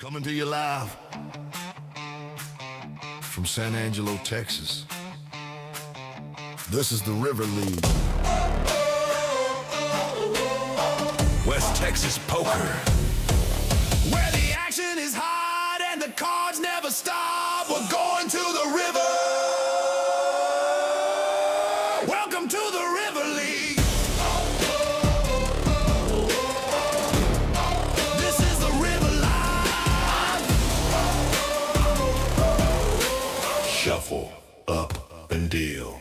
Coming to you live from San Angelo, Texas. This is the River League. West Texas Poker. Where the action is hot and the cards never stop. We're going to the river. Welcome to the River League. This is the River Live. Shuffle up and deal.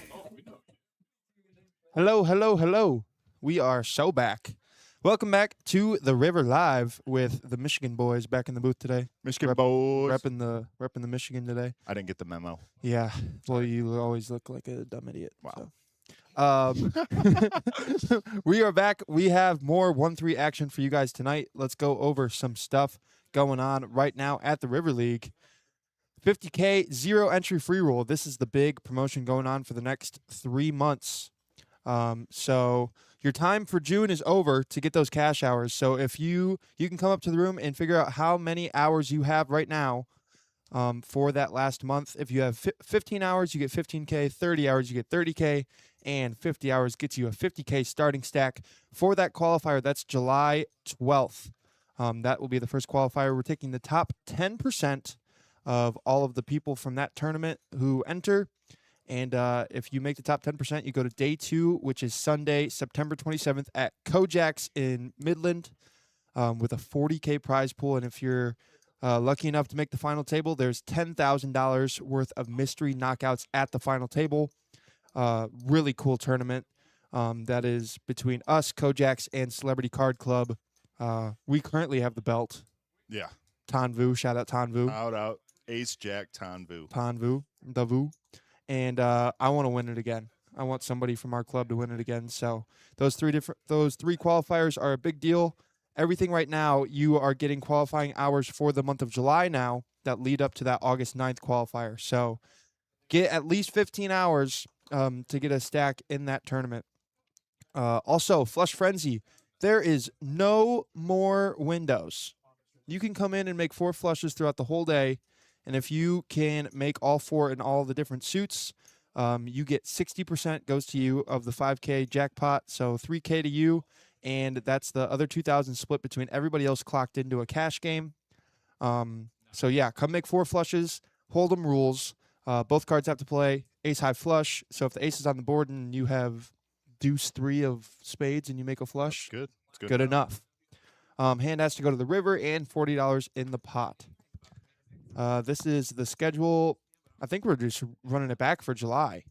Hello, hello, hello. We are so back. Welcome back to the River Live with the Michigan boys back in the booth today. Michigan boys. Repping the Michigan today. I didn't get the memo. Yeah. Well, you always look like a dumb idiot. Wow. So. We are back. We have more 1-3 action for you guys tonight. Let's go over some stuff going on right now at the River League. 50K, zero entry free roll. This is the big promotion going on for the next 3 months. So your time for June is over to get those cash hours. So if you can come up to the room and figure out how many hours you have right now for that last month. If you have 15 hours, you get 15K, 30 hours, you get 30K, and 50 hours gets you a 50K starting stack for that qualifier. That's July 12th. That will be the first qualifier. We're taking the top 10% of all of the people from that tournament who enter. And if you make the top 10%, you go to day 2, which is Sunday, September 27th at Kojak's in Midland with a 40K prize pool. And if you're lucky enough to make the final table, there's $10,000 worth of mystery knockouts at the final table. Really cool tournament that is between us, Kojak's, and Celebrity Card Club. We currently have the belt. Yeah. Tanvu, shout out Tanvu. Out. Ace Jack Tanvu. Tanvu, Davu. And I want to win it again. I want somebody from our club to win it again. So those three qualifiers are a big deal. Everything right now, you are getting qualifying hours for the month of July now that lead up to that August 9th qualifier. So get at least 15 hours to get a stack in that tournament. Also, Flush Frenzy. There is no more windows. You can come in and make 4 flushes throughout the whole day. And if you can make all 4 in all the different suits, you get 60% goes to you of the 5K jackpot. So 3K to you, and that's the other 2,000 split between everybody else clocked into a cash game. So yeah, come make 4 flushes. Hold'em rules. Both cards have to play ace high flush. So if the ace is on the board and you have deuce 3 of spades and you make a flush, Good. It's good enough. Hand has to go to the river and $40 in the pot. This is the schedule. I think we're just running it back for July.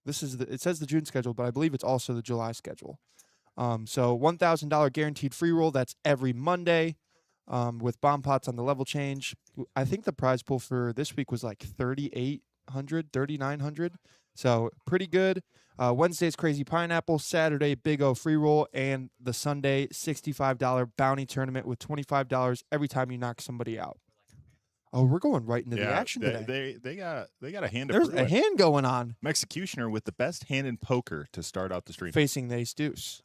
It says the June schedule, but I believe it's also the July schedule. So $1,000 guaranteed free roll. That's every Monday with bomb pots on the level change. I think the prize pool for this week was like 3,800, 3,900. So pretty good. Wednesday's Crazy Pineapple. Saturday, Big O free roll. And the Sunday, $65 bounty tournament with $25 every time you knock somebody out. Oh, we're going right into the action today. They got a hand. There's a hand going on. Mexicutioner with the best hand in poker to start out the stream. Facing the ace deuce.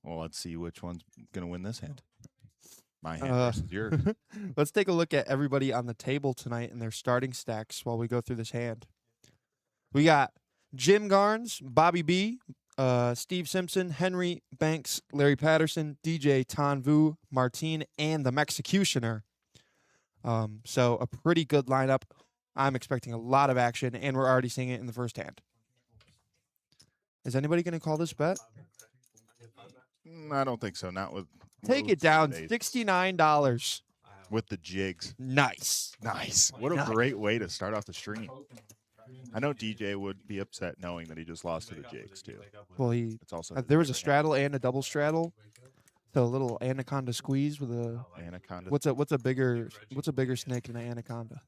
Well, let's see which one's gonna win this hand. My hand versus yours. Let's take a look at everybody on the table tonight and their starting stacks while we go through this hand. We got Jim Garnes, Bobby B, Steve Simpson, Henry Banks, Larry Patterson, DJ Tanvu, Martine, and the Mexicutioner. So a pretty good lineup. I'm expecting a lot of action, and we're already seeing it in the first hand. Is anybody going to call this bet? I don't think so. Not with. Take it down, $69 with the jigs. Nice. What a great way to start off the stream. I know DJ would be upset knowing that he just lost to the jigs too. Well, it's also there was a straddle and a double straddle. So a little anaconda squeeze with a anaconda. What's a bigger snake than an anaconda?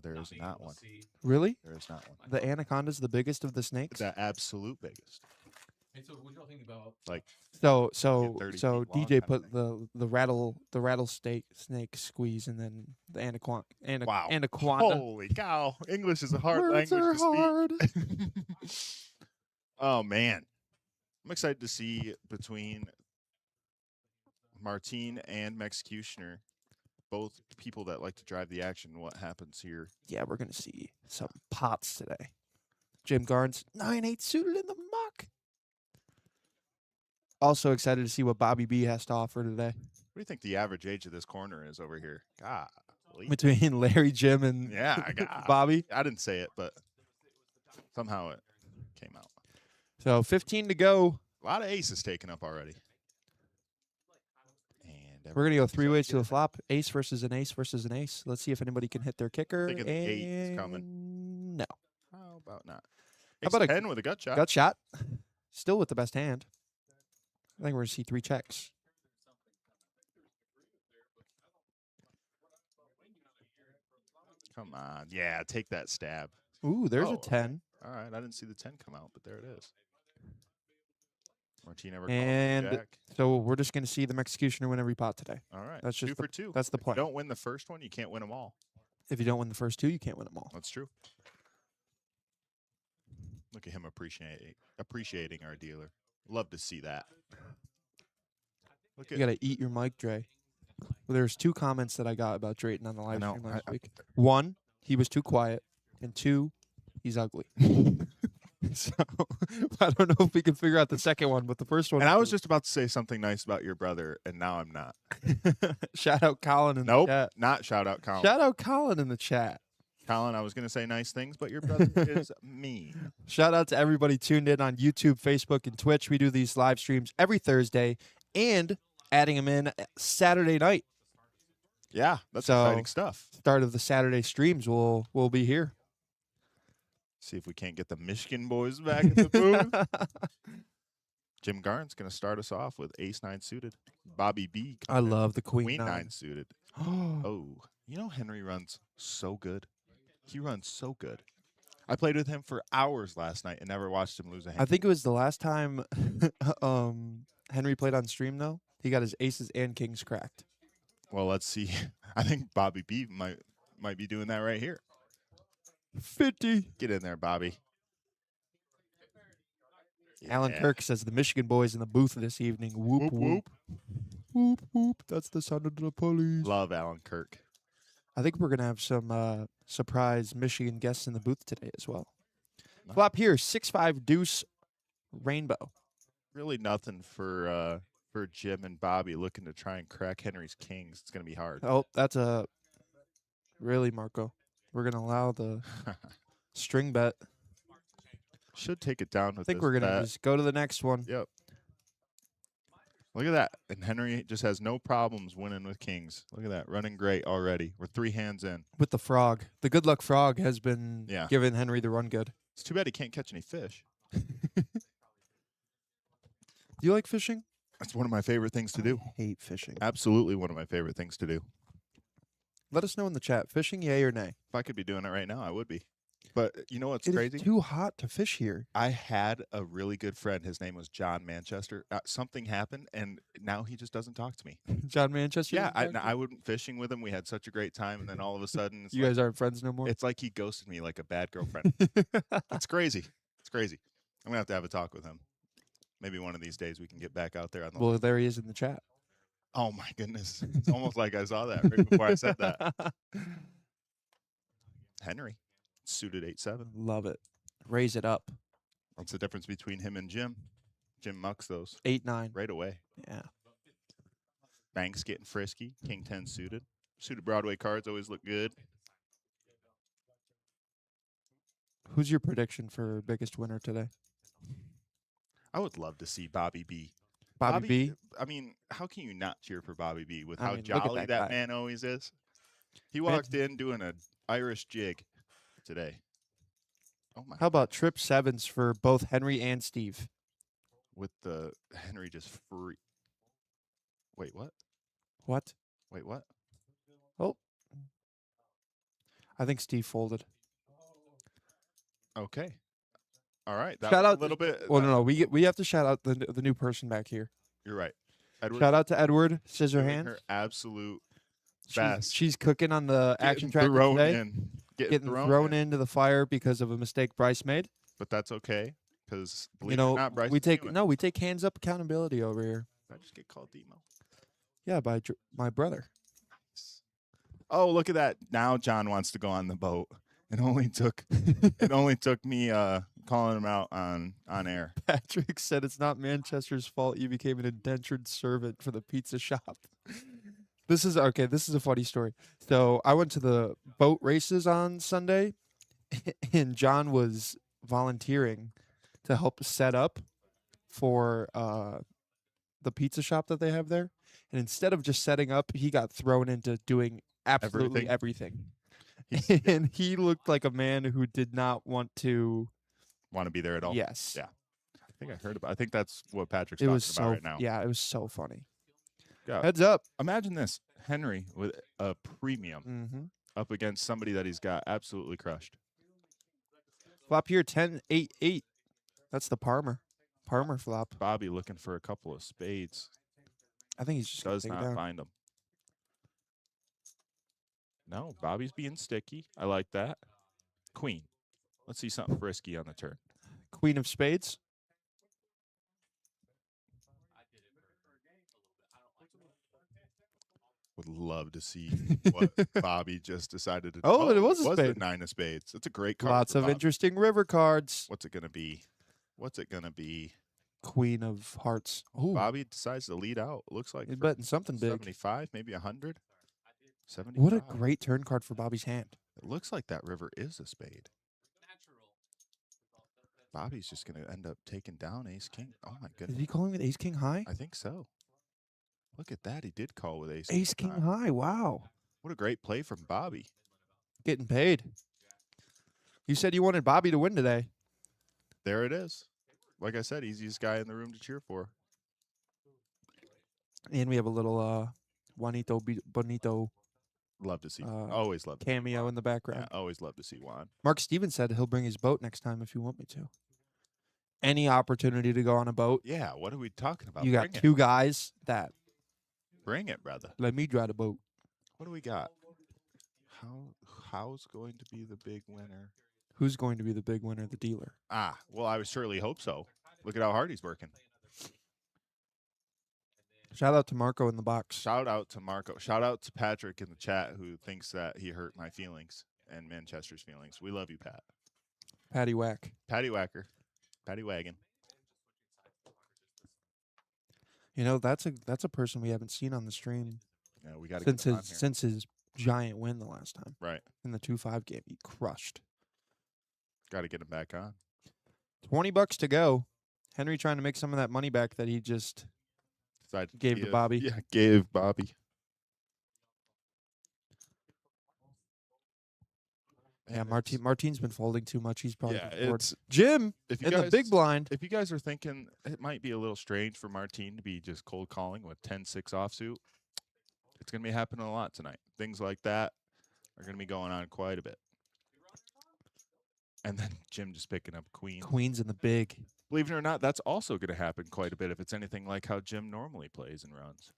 There is not one. Really? There is not one. The anaconda's the biggest of the snakes? The absolute biggest. Hey, so what y'all think about so 30 feet DJ long put the rattlesnake squeeze and then the anaconda. Wow. Anaconda. Holy cow. English is a hard Words language are to hard. speak. Oh man. I'm excited to see between Martine and Mexicutioner both people that like to drive the action. What happens here? Yeah, we're gonna see some pots today. Jim Garnes, 9-8 suited in the muck. Also excited to see what Bobby B has to offer today. What do you think the average age of this corner is over here? God, Between Larry, Jim, and yeah, God. Bobby. I didn't say it, but somehow it came out. So 15 to go. A lot of aces taken up already. And We're going to go everybody's 3 ways to the getting it. flop. Ace versus an ace versus an ace. Let's see if anybody can hit their kicker. Thinking the 8 is coming. And no. How about not? How Ace about a 10 with a gut shot. gut shot? Still with the best hand. I think we're going to see 3 checks. Come on. Yeah, take that stab. Ooh, there's Oh, a 10. All right, I didn't see the 10 come out, but there it is. Martine ever And Jack. so we're just going to see the Mexicutioner win every pot today. All right, That's just 2 for 2. That's the If you point. don't win the first one, you can't win them all. If you don't win the first 2, you can't win them all. That's true. Look at him appreciating our dealer. Love to see that. Look You at got to eat your mic, Dre. Well, there's 2 comments that I got about Drayton on the live know. stream last I- week. 1, he was too quiet. And 2, he's ugly. So I don't know if we can figure out the second one, but the first one. And I was just about to say something nice about your brother, and now I'm not. shout out Colin in Nope, the chat. not shout out Colin. Shout out Colin in the chat. Colin, I was going to say nice things, but your brother is mean. Shout out to everybody tuned in on YouTube, Facebook, and Twitch. We do these live streams every Thursday and adding them in Saturday night. Yeah, that's So- exciting stuff. Start of the Saturday streams. We'll be here. See if we can't get the Michigan boys back in the booth. Jim Garn's going to start us off with ace-9 suited. Bobby B. I coming in love the Queen queen-9 9. suited. Oh, Oh, you know Henry runs so good. He runs so good. I played with him for hours last night and never watched him lose a hand. I think it was the last time Henry played on stream, though. He got his aces and kings cracked. Well, let's see. I think Bobby B might be doing that right here. 50. Get in there, Bobby. Alan Yeah. Kirk says the Michigan boys in the booth this evening. Whoop, Whoop, whoop. whoop. Whoop, whoop. That's the sound of the police. Love Alan Kirk. I think we're going to have some surprise Michigan guests in the booth today as well. Nice. Flop here, 6-5 deuce rainbow. Really nothing for Jim and Bobby looking to try and crack Henry's kings. It's going to be hard. Oh, that's a really, Marco. We're going to allow the string bet. Should take it down I with think this we're going to bet. just go to the next one. Yep. Look at that. And Henry just has no problems winning with kings. Look at that. Running great already. We're 3 hands in. With the frog. The good luck frog has been Yeah. giving Henry the run good. It's too bad he can't catch any fish. Do you like fishing? That's one of my favorite things to do. I hate fishing. Absolutely one of my favorite things to do. Let us know in the chat. Fishing, yay or nay? If I could be doing it right now, I would be. But you know what's It is crazy? too hot to fish here. I had a really good friend. His name was John Manchester. Something happened, and now he just doesn't talk to me. John Manchester? Yeah, I went fishing with him. We had such a great time, and then all of a sudden, You guys aren't friends no more? it's like he ghosted me like a bad girlfriend. It's crazy. It's crazy. I'm gonna have a talk with him. Maybe one of these days we can get back out there on the. Well, there he is in the chat. Oh my goodness! It's almost like I saw that right before I said that. Henry, suited 8-7. Love it. Raise it up. What's the difference between him and Jim? Jim mucks those 8-9. right away. Yeah. Banks getting frisky. King 10 suited. Suited Broadway cards always look good. Who's your prediction for biggest winner today? I would love to see Bobby B. Bobby B? I mean, how can you not cheer for Bobby B with I how mean, look at jolly that that guy. man always is? He Man- walked in doing an Irish jig today. Oh my! How about trip sevens for both Henry and Steve? With the Henry just free. Wait, what? What? Wait, what? Oh. I think Steve folded. Okay. All right. That Shout was out a little bit. Well, no. We have to shout out the new person back here. You're right. Edward Shout out to Edward doing Scissorhands. her absolute She's, best. she's cooking on the action Getting track thrown today. in. Getting thrown into the fire because of a mistake Bryce made. But that's okay because You know, not, Bryce we is take human. we take hands up accountability over here. Did I just get called Demo? Yeah, by my brother. Oh, look at that. Now John wants to go on the boat. It only took me calling him out on air. Patrick said it's not Manchester's fault you became an indentured servant for the pizza shop. This is okay. This is a funny story. So I went to the boat races on Sunday, and John was volunteering to help set up for the pizza shop that they have there. And instead of just setting up, he got thrown into doing absolutely everything. And he looked like a man who did not want to be there at all. Yes. Yeah. I think I heard about. I think that's what Patrick's It talking was about so right now. yeah, it was so funny. Yeah. Heads up. Imagine this: Henry with a premium Mm-hmm. up against somebody that he's got absolutely crushed. Flop here 10-8-8. That's the Parmer flop. Bobby looking for a couple of spades. I think he's just gonna Does take it not down. find them. No, Bobby's being sticky. I like that. Queen. Let's see something frisky on the turn. Queen of spades. Would love to see what Bobby just decided to do. Oh, it was a the spade. 9 of spades. It's a great card. Lots for of Bobby. interesting river cards. What's it going to be? What's it going to be? Queen of hearts. Ooh, Bobby decides to lead out. Looks like he's for betting something big. 75, maybe 100. 75. What a great turn card for Bobby's hand. It looks like that river is a spade. Bobby's just going to end up taking down ace king. Oh my Is goodness. he calling with ace king high? I think so. Look at that. He did call with ace. Ace king high. Wow. What a great play from Bobby. Getting paid. You said you wanted Bobby to win today. There it is. Like I said, easiest guy in the room to cheer for. And we have a little Juanito Bonito Love to see. Always love to cameo in the background. Yeah, always love to see Juan. Mark Stevens said he'll bring his boat next time if you want me to. Any opportunity to go on a boat. Yeah, what are we talking about? You got two guys that Bring it, brother. let me drive the boat. What do we got? How's going to be the big winner? Who's going to be the big winner? The dealer. Well, I would surely hope so. Look at how hard he's working. Shout out to Marco in the box. Shout out to Marco. Shout out to Patrick in the chat who thinks that he hurt my feelings and Manchester's feelings. We love you, Pat. Patty Whack. Patty Whacker. Patty Wagon. You know, that's a person we haven't seen on the stream Yeah, we got to since get him on his here. since his giant win the last time. Right. In the 2-5 game. He crushed. Got to get him back on. $20 to go. Henry trying to make some of that money back that he just Decided gave to Bobby. Yeah, gave Bobby. Yeah, And Martine's been folding too much. He's probably Yeah, bored. it's Jim if you in guys, the big blind. If you guys are thinking it might be a little strange for Martine to be just cold calling with 10-6 offsuit, it's going to be happening a lot tonight. Things like that are going to be going on quite a bit. And then Jim just picking up queen. Queens in the big. Believe it or not, that's also going to happen quite a bit if it's anything like how Jim normally plays and runs.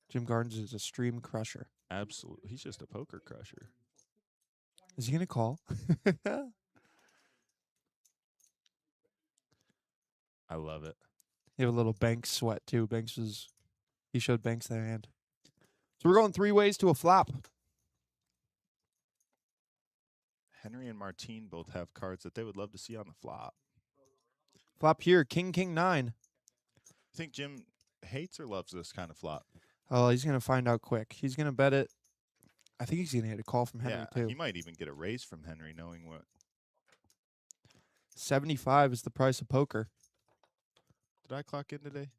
Jim Gardens is a stream crusher. Absolutely. He's just a poker crusher. Is he going to call? I love it. You have a little Banks sweat, too. He showed Banks their hand. So we're going 3 ways to a flop. Henry and Martine both have cards that they would love to see on the flop. Flop here, King, King, 9. You think Jim hates or loves this kind of flop? Oh, he's going to find out quick. He's going to bet it. I think he's going to get a call from Henry, too. He might even get a raise from Henry knowing what. 75 is the price of poker. Did I clock in today?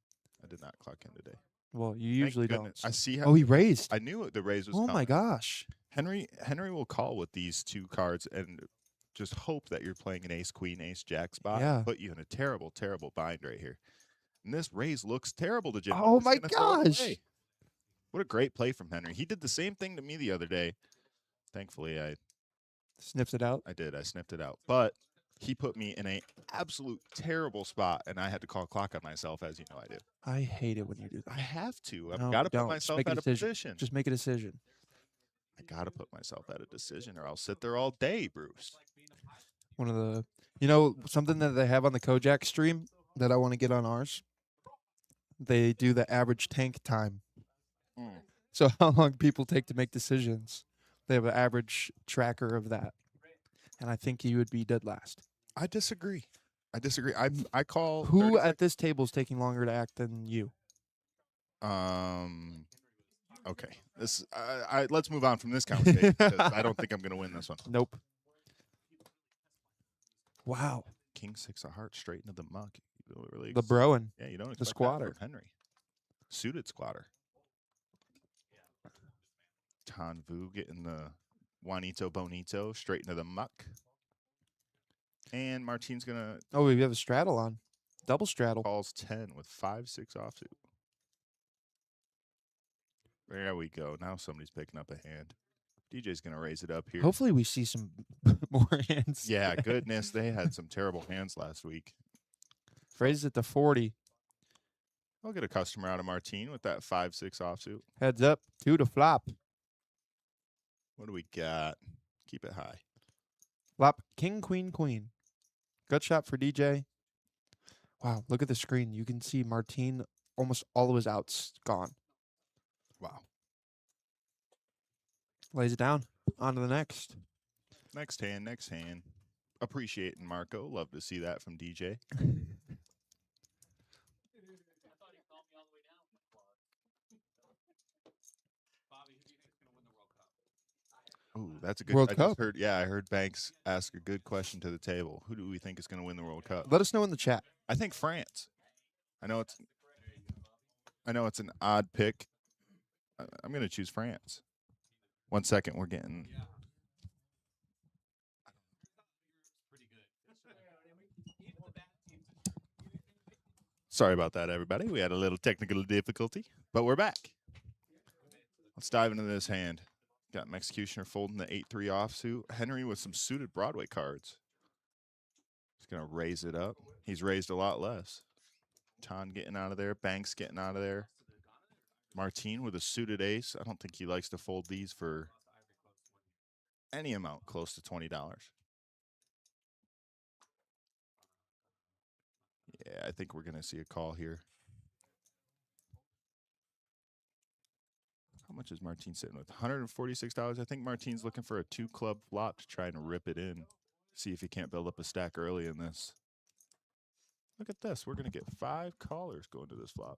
I did not clock in today. Well, you Thank usually don't. goodness. I see how Oh, he raised. I knew the raise was Oh, coming. my gosh. Henry will call with these 2 cards and just hope that you're playing an ace, queen, ace, jack spot. Yeah. And put you in a terrible, terrible bind right here. And this raise looks terrible to Jim. Oh, He's my gonna throw it gosh. away. What a great play from Henry. He did the same thing to me the other day. Thankfully, I Sniffs it out. did. I sniffed it out. But he put me in a absolute terrible spot, and I had to call clock on myself, as you know I do. I hate it when you do I that. have to. I've No, got to don't. put Just myself make a at a decision. position. Just make a decision. I got to put myself at a decision, or I'll sit there all day, Bruce. One of the, something that they have on the Kojak stream that I want to get on ours. They do the average tank time. Mm. So how long people take to make decisions? They have an average tracker of that, and I think you would be dead last. I disagree. I call Who 30 at this table is taking longer to act than you? Okay. This let's move on from this conversation because I don't think I'm going to win this one. Nope. Wow. King 6 of hearts straight into the muck. You don't really The Broen. Yeah, you don't the expect squatter. that from Henry. Suited squatter. Tan Vu getting the Juanito Bonito straight into the muck. And Martine's going to Oh, we have a straddle on. Double straddle. calls 10 with 5-6 offsuit. There we go. Now somebody's picking up a hand. DJ's going to raise it up here. Hopefully we see some more hands. Yeah, goodness. They had some terrible hands last week. Raises it to 40. I'll get a customer out of Martine with that 5-6 offsuit. Heads up. 2 to flop. What do we got? Keep it high. Flop. King, queen, queen. Gut shot for DJ. Wow, look at the screen. You can see Martine, almost all of his outs gone. Wow. Lays it down. On to the next. Next hand. Appreciating Marco. Love to see that from DJ. Ooh, that's a good World I Cup. just heard, I heard Banks ask a good question to the table. Who do we think is going to win the World Cup? Let us know in the chat. I think France. I know it's an odd pick. I'm going to choose France. 1 second, we're getting Sorry about that, everybody. We had a little technical difficulty, but we're back. Let's dive into this hand. Got Mexicutioner folding the 8-3 offsuit. Henry with some suited Broadway cards. He's going to raise it up. He's raised a lot less. Tan getting out of there. Banks getting out of there. Martine with a suited ace. I don't think he likes to fold these for any amount close to $20. Yeah, I think we're going to see a call here. How much is Martine sitting with? $146. I think Martine's looking for a 2-club flop to try and rip it in. See if he can't build up a stack early in this. Look at this. We're going to get 5 callers going to this flop.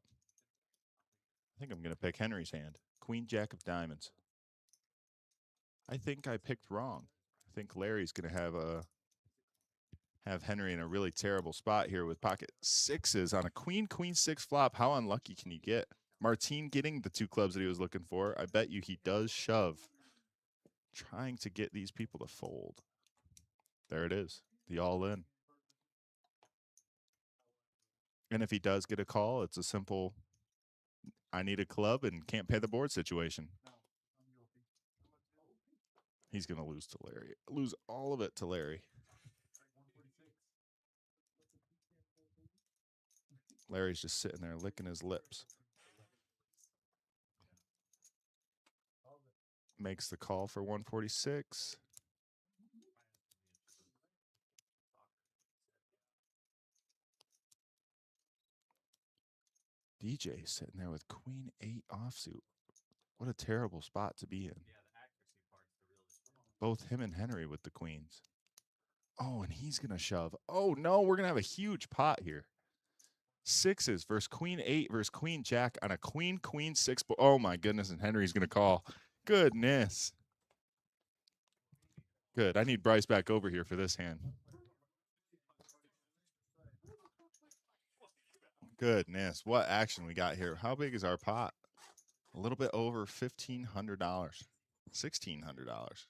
I think I'm going to pick Henry's hand. Queen Jack of diamonds. I think I picked wrong. I think Larry's going to have Henry in a really terrible spot here with pocket sixes on a queen 6 flop. How unlucky can you get? Martine getting the 2 clubs that he was looking for. I bet you he does shove, trying to get these people to fold. There it is, the all-in. And if he does get a call, it's a simple, I need a club and can't pay the board situation. He's going to lose to Larry. Lose all of it to Larry. Larry's just sitting there licking his lips. Makes the call for 146. DJ sitting there with queen 8 offsuit. What a terrible spot to be in. Both him and Henry with the queens. Oh, and he's going to shove. Oh, no, we're going to have a huge pot here. Sixes versus queen 8 versus queen jack on a queen 6. Oh, my goodness, and Henry's going to call. Goodness. Good. I need Bryce back over here for this hand. Goodness, what action we got here. How big is our pot? A little bit over $1,500. $1,600.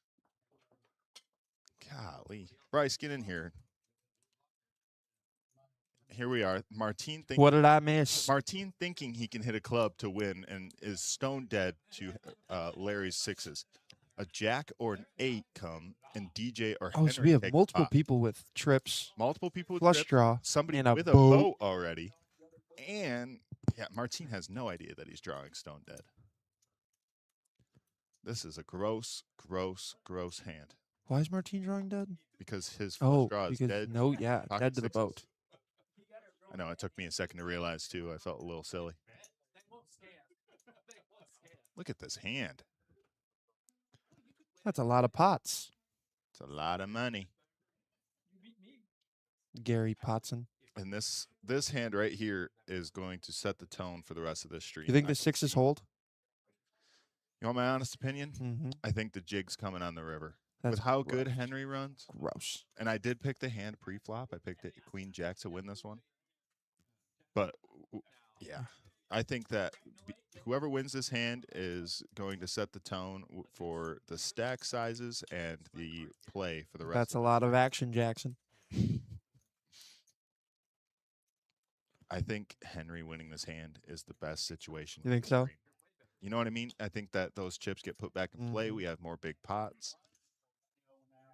Golly. Bryce, get in here. Here we are. Martine thinking. What did I miss? Martine thinking he can hit a club to win and is stone dead to Larry's sixes. A jack or an 8 come, and DJ or Henry so we have take multiple pot. people with trips, Multiple people with flush trips, draw, somebody and a with a boat. boat already. And, yeah, Martine has no idea that he's drawing stone dead. This is a gross hand. Why is Martine drawing dead? Because his flush draw is because dead. dead pocket to the sixes. boat. I know, it took me a second to realize, too. I felt a little silly. Look at this hand. That's a lot of pots. It's a lot of money. Gary Potson. And this hand right here is going to set the tone for the rest of this stream. You think I the can sixes see- hold? You want my honest opinion? Mm-hmm. I think the jig's coming on the river. That's With how good gross. Henry runs, Gross. and I did pick the hand pre-flop. I picked it Queen Jack to win this one. But yeah, I think that whoever wins this hand is going to set the tone for the stack sizes and the play for the rest. That's a lot of action, Jackson. I think Henry winning this hand is the best situation. You for think the so? stream. You know what I mean? I think that those chips get put back in play. Mhm. We have more big pots.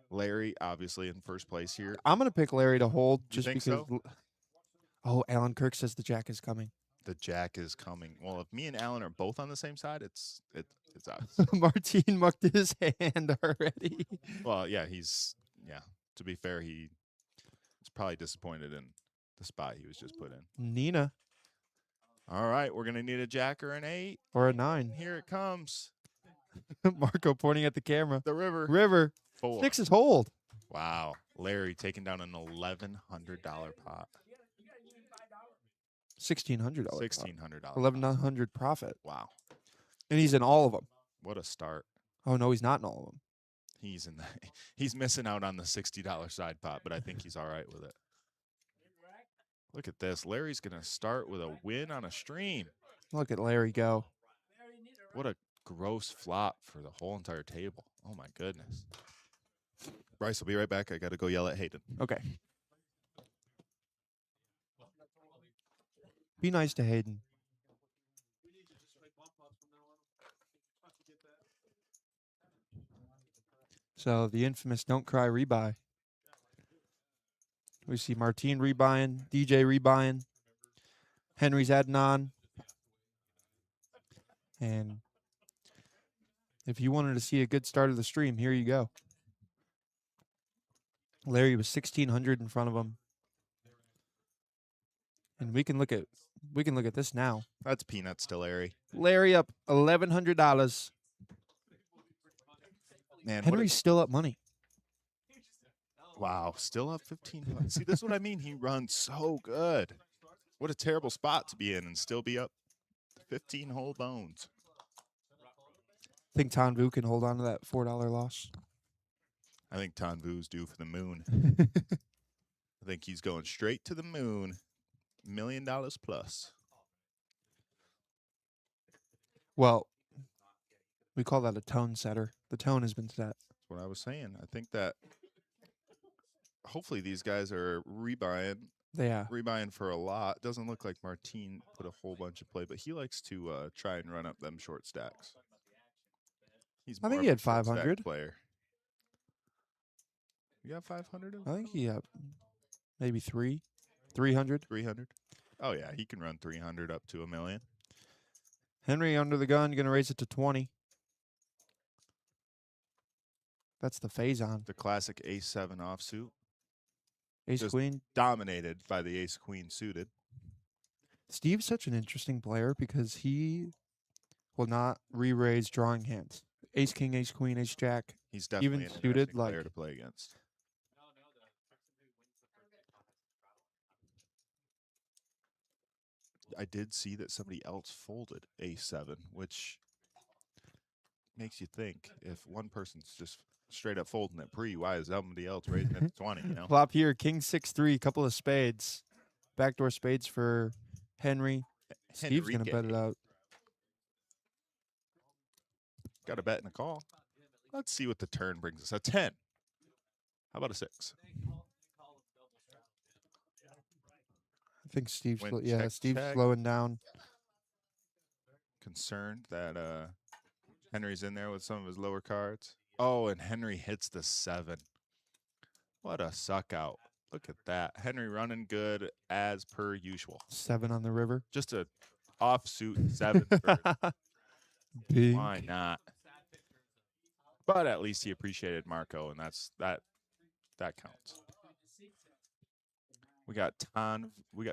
Larry, obviously, in first place here. I'm going to pick Larry to hold You just think because. so? Oh, Alan Kirk says the jack is coming. The jack is coming. Well, if me and Alan are both on the same side, it's obvious. Martine mucked his hand already. Well, yeah, to be fair, he's probably disappointed in the spot he was just put in. Nina All right, we're gonna need a jack or an 8. or a 9. Here it comes. Marco pointing at the camera. The river. River. 4. Sixes hold. Wow. Larry taking down an $1,100 pot. $1,600. $1,600. 1,100 profit. Wow. And he's in all of them. What a start. Oh, no, he's not in all of them. He's missing out on the $60 side pot, but I think he's all right with it. Look at this. Larry's going to start with a win on a stream. Look at Larry go. What a gross flop for the whole entire table. Oh, my goodness. Bryce, I'll be right back. I got to go yell at Hayden. Okay. Be nice to Hayden. So the infamous don't cry rebuy. We see Martine rebuying, DJ rebuying, Henry's adding on. And if you wanted to see a good start of the stream, here you go. Larry was 1,600 in front of him. And we can look at this now. That's peanuts to Larry. Larry up $1,100. Man, Henry's still up money. wow, still up 15. See, this is what I mean. He runs so good. What a terrible spot to be in and still be up 15 whole bones. Think Tanvu can hold on to that $4 loss. I think Tanvu's due for the moon. I think he's going straight to the moon. $1 million plus. Well, we call that a tone setter. The tone has been set. That's what I was saying. I think that hopefully these guys are rebuying for a lot. Doesn't look like Martine put a whole bunch of play, but he likes to try and run up them short stacks. He's I think more he of had a short stack 500. player. You got 500? I think he had maybe 300. 300? Oh, yeah. He can run 300 up to $1 million. Henry under the gun, going to raise it to 20. That's the phase on. The classic ace-7 offsuit. Ace Just- queen. Dominated by the ace-queen suited. Steve's such an interesting player because he will not re-raise drawing hands. Ace king, ace queen, ace jack. He's definitely an suited, interesting player like- to play against. I did see that somebody else folded a7, which makes you think if one person's just straight up folding it pre, why is somebody else raising it to 20? You know, Flop here, king 6-3, couple of spades. Backdoor spades for Henry. Steve's going to bet it Henrique. out. Got a bet and a call. Let's see what the turn brings us. A 10. How about a 6? I think Steve's, Went yeah, check, Steve's check. slowing down. Concerned that Henry's in there with some of his lower cards. Oh, and Henry hits the 7. What a suck out. Look at that. Henry running good as per usual. 7 on the river. Just a offsuit 7. for- Big. Why not? But at least he appreciated Marco, and that counts. We got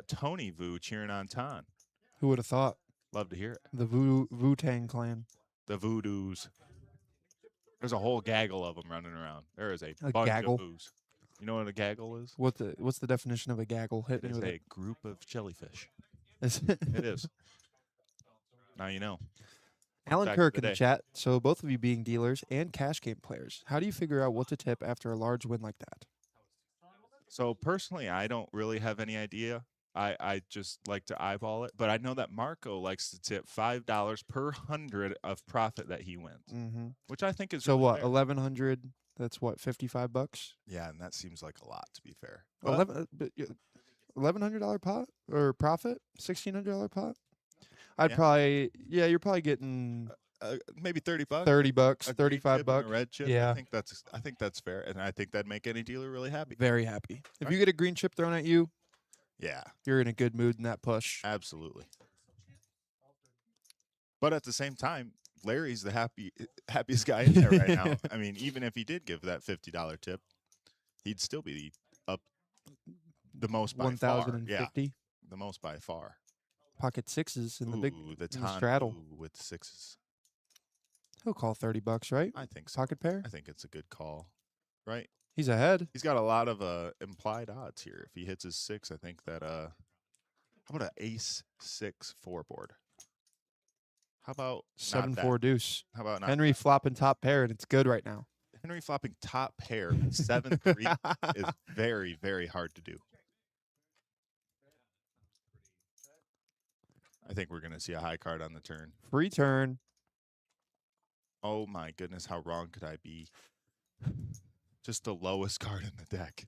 Tony Vu cheering on Tan. Who would have thought? Love to hear it. The Wu-Tang clan. The voodoos. There's a whole gaggle of them running around. There is a A bunch gaggle? of boos. You know what a gaggle is? What's the definition of a gaggle? Hit It me is with a it. group of jellyfish. Is It is. Now you know. Alan Fact of Kirk the in the day. chat. So both of you being dealers and cash game players, how do you figure out what to tip after a large win like that? So personally, I don't really have any idea. I just like to eyeball it, but I know that Marco likes to tip $5 per 100 of profit that he wins, Mm-hmm. which I think is So really what? fair. 1,100. That's what? $55. Yeah, and that seems like a lot to be fair. But 11. But $1,100 pot or profit? $1,600 pot. I'd Yeah. probably you're probably getting maybe $30. 30 bucks, A green 35 chip and bucks. a red chip. Yeah. I think that's fair, and I think that'd make any dealer really happy. Very happy. If Right. you get a green chip thrown at you, Yeah, you're in a good mood in that push. absolutely. But at the same time, Larry's the happiest guy in there right now. I mean, even if he did give that $50 tip, he'd still be up the most by far. Yeah, 1,050. the most by far. Pocket sixes in the big Ooh, the in the straddle. Tandu with sixes. He'll call 30 bucks, right? I think so. Pocket pair. I think it's a good call, right? He's ahead. He's got a lot of implied odds here. If he hits his six, I think that how about an ace 6-4 board? How about not that? 7-4 deuce. How about not Henry flopping top pair, and it's good right now. Henry flopping top pair with 7-3 is very, very hard to do. I think we're going to see a high card on the turn. Free turn. Oh my goodness, how wrong could I be? Just the lowest card in the deck.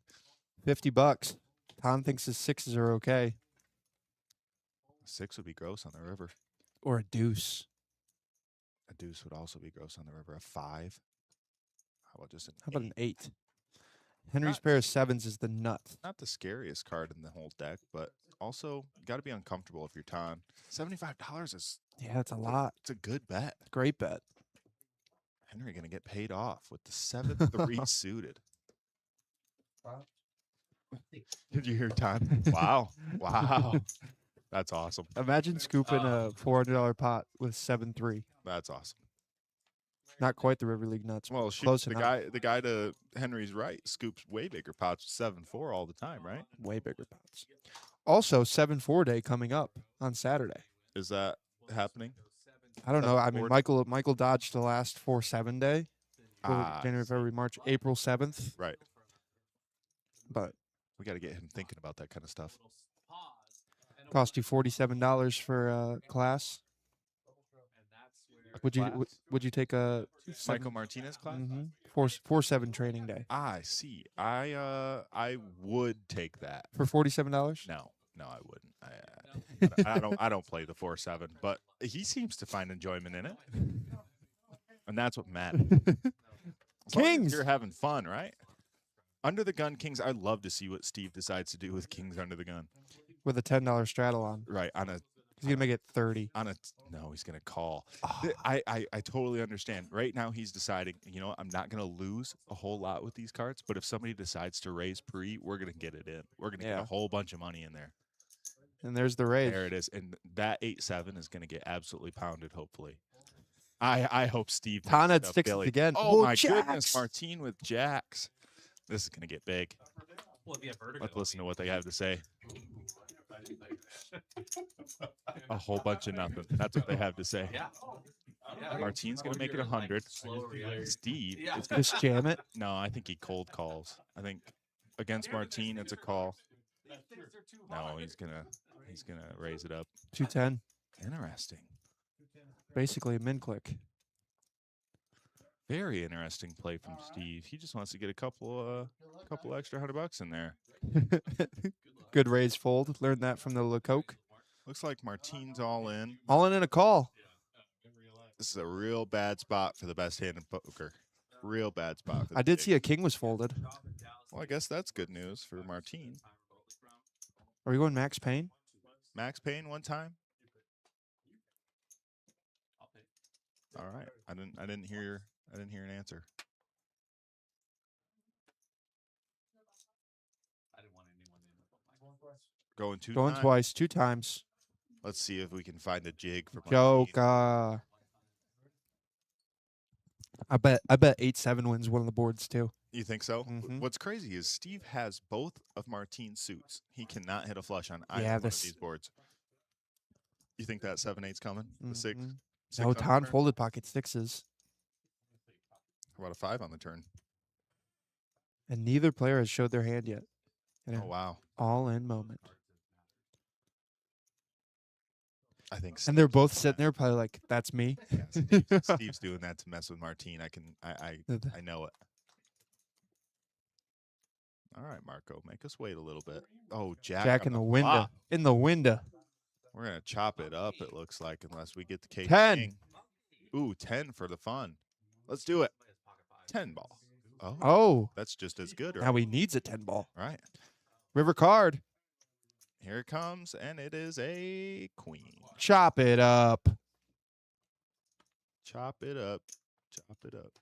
50 bucks. Tom thinks his sixes are okay. 6 would be gross on the river. Or a deuce. A deuce would also be gross on the river. A 5. How about just an How about an 8? 8? Henry's Not- pair of sevens is the nut. Not the scariest card in the whole deck, but also got to be uncomfortable if you're Ton. $75 is Yeah, that's a lot. it's a good bet. Great bet. Henry going to get paid off with the 7-3 suited. Did you hear Ton? Wow. Wow. That's awesome. Imagine scooping a $400 pot with 7-3. That's awesome. Not quite the River League nuts. Well, shoot, Close the enough. guy to Henry's right scoops way bigger pots with 7-4 all the time, right? Way bigger pots. Also, 7-4 day coming up on Saturday. Is that happening? I don't know. I mean, 7-4? Michael dodged the last 4-7 day. January, see. February, March, April 7th. Right. But We got to get him thinking about that kind of stuff. cost you $47 for class. Would you take a Michael Martinez class? 4-7 training day I see. I would take that. for $47? No, I wouldn't. I don't play the 4-7, but he seems to find enjoyment in it, and that's what matters. As long as Kings! you're having fun, right? Under the gun kings. I'd love to see what Steve decides to do with kings under the gun. With a $10 straddle on. Right on a He's gonna make it 30. no, he's gonna call. I totally understand. Right now he's deciding, you know, I'm not gonna lose a whole lot with these cards, but if somebody decides to raise pre, we're gonna get it in. We're gonna get Yeah. a whole bunch of money in there. And there's the raise. There it is. And that 8-7 is gonna get absolutely pounded, hopefully. I hope Steve makes Tana enough sticks it Billy. again. Oh, Oh, my jacks! goodness, Martine with jacks. This is gonna get big. Let's listen to what they have to say. A whole bunch of nothing. That's what they have to say. Martine's gonna make it 100. Steve is gonna Just jam it. no, I think he cold calls. I think against Martine it's a call. No, he's gonna raise it up. 210. Interesting. Basically a min click. Very interesting play from Steve. He just wants to get a couple extra $100 in there. Good raise fold. Learned that from the Lecoq. Looks like Martine's all in. All in a call. This is a real bad spot for the best hand in poker. Real bad spot. For I did see a king was folded. Well, I guess that's good news for Martine. Are we going Max Payne? Max Payne one time. All right. I didn't hear an answer. Going two Going times. twice. 2 times. Let's see if we can find a jig for Martine. Joke. I bet 8-7 wins one of the boards too. You think so? Mhm. What's crazy is Steve has both of Martine's suits. He cannot hit a flush on either Yeah, one of this- these boards. You think that 7-8's coming? The six? Mhm. Six No, on the Ton turn? folded pocket sixes, How about a 5 on the turn? and neither player has showed their hand yet. In Oh, an wow. all-in moment, I think and they're Steve's both doing sitting that. there, probably like, "That's me." Yeah, Steve's doing that to mess with Martine. I know it. All right, Marco, make us wait a little bit. Oh, Jack Jack on in the window. flop. In the window. We're gonna chop it up. It looks like, unless we get the king. 10. Ooh, 10 for the fun. Let's do it. 10 ball. Oh, Oh, that's just as good, now right? he needs a 10 ball. Right. River card. Here it comes, and it is a queen. Chop it up. Chop it up. Chop it up.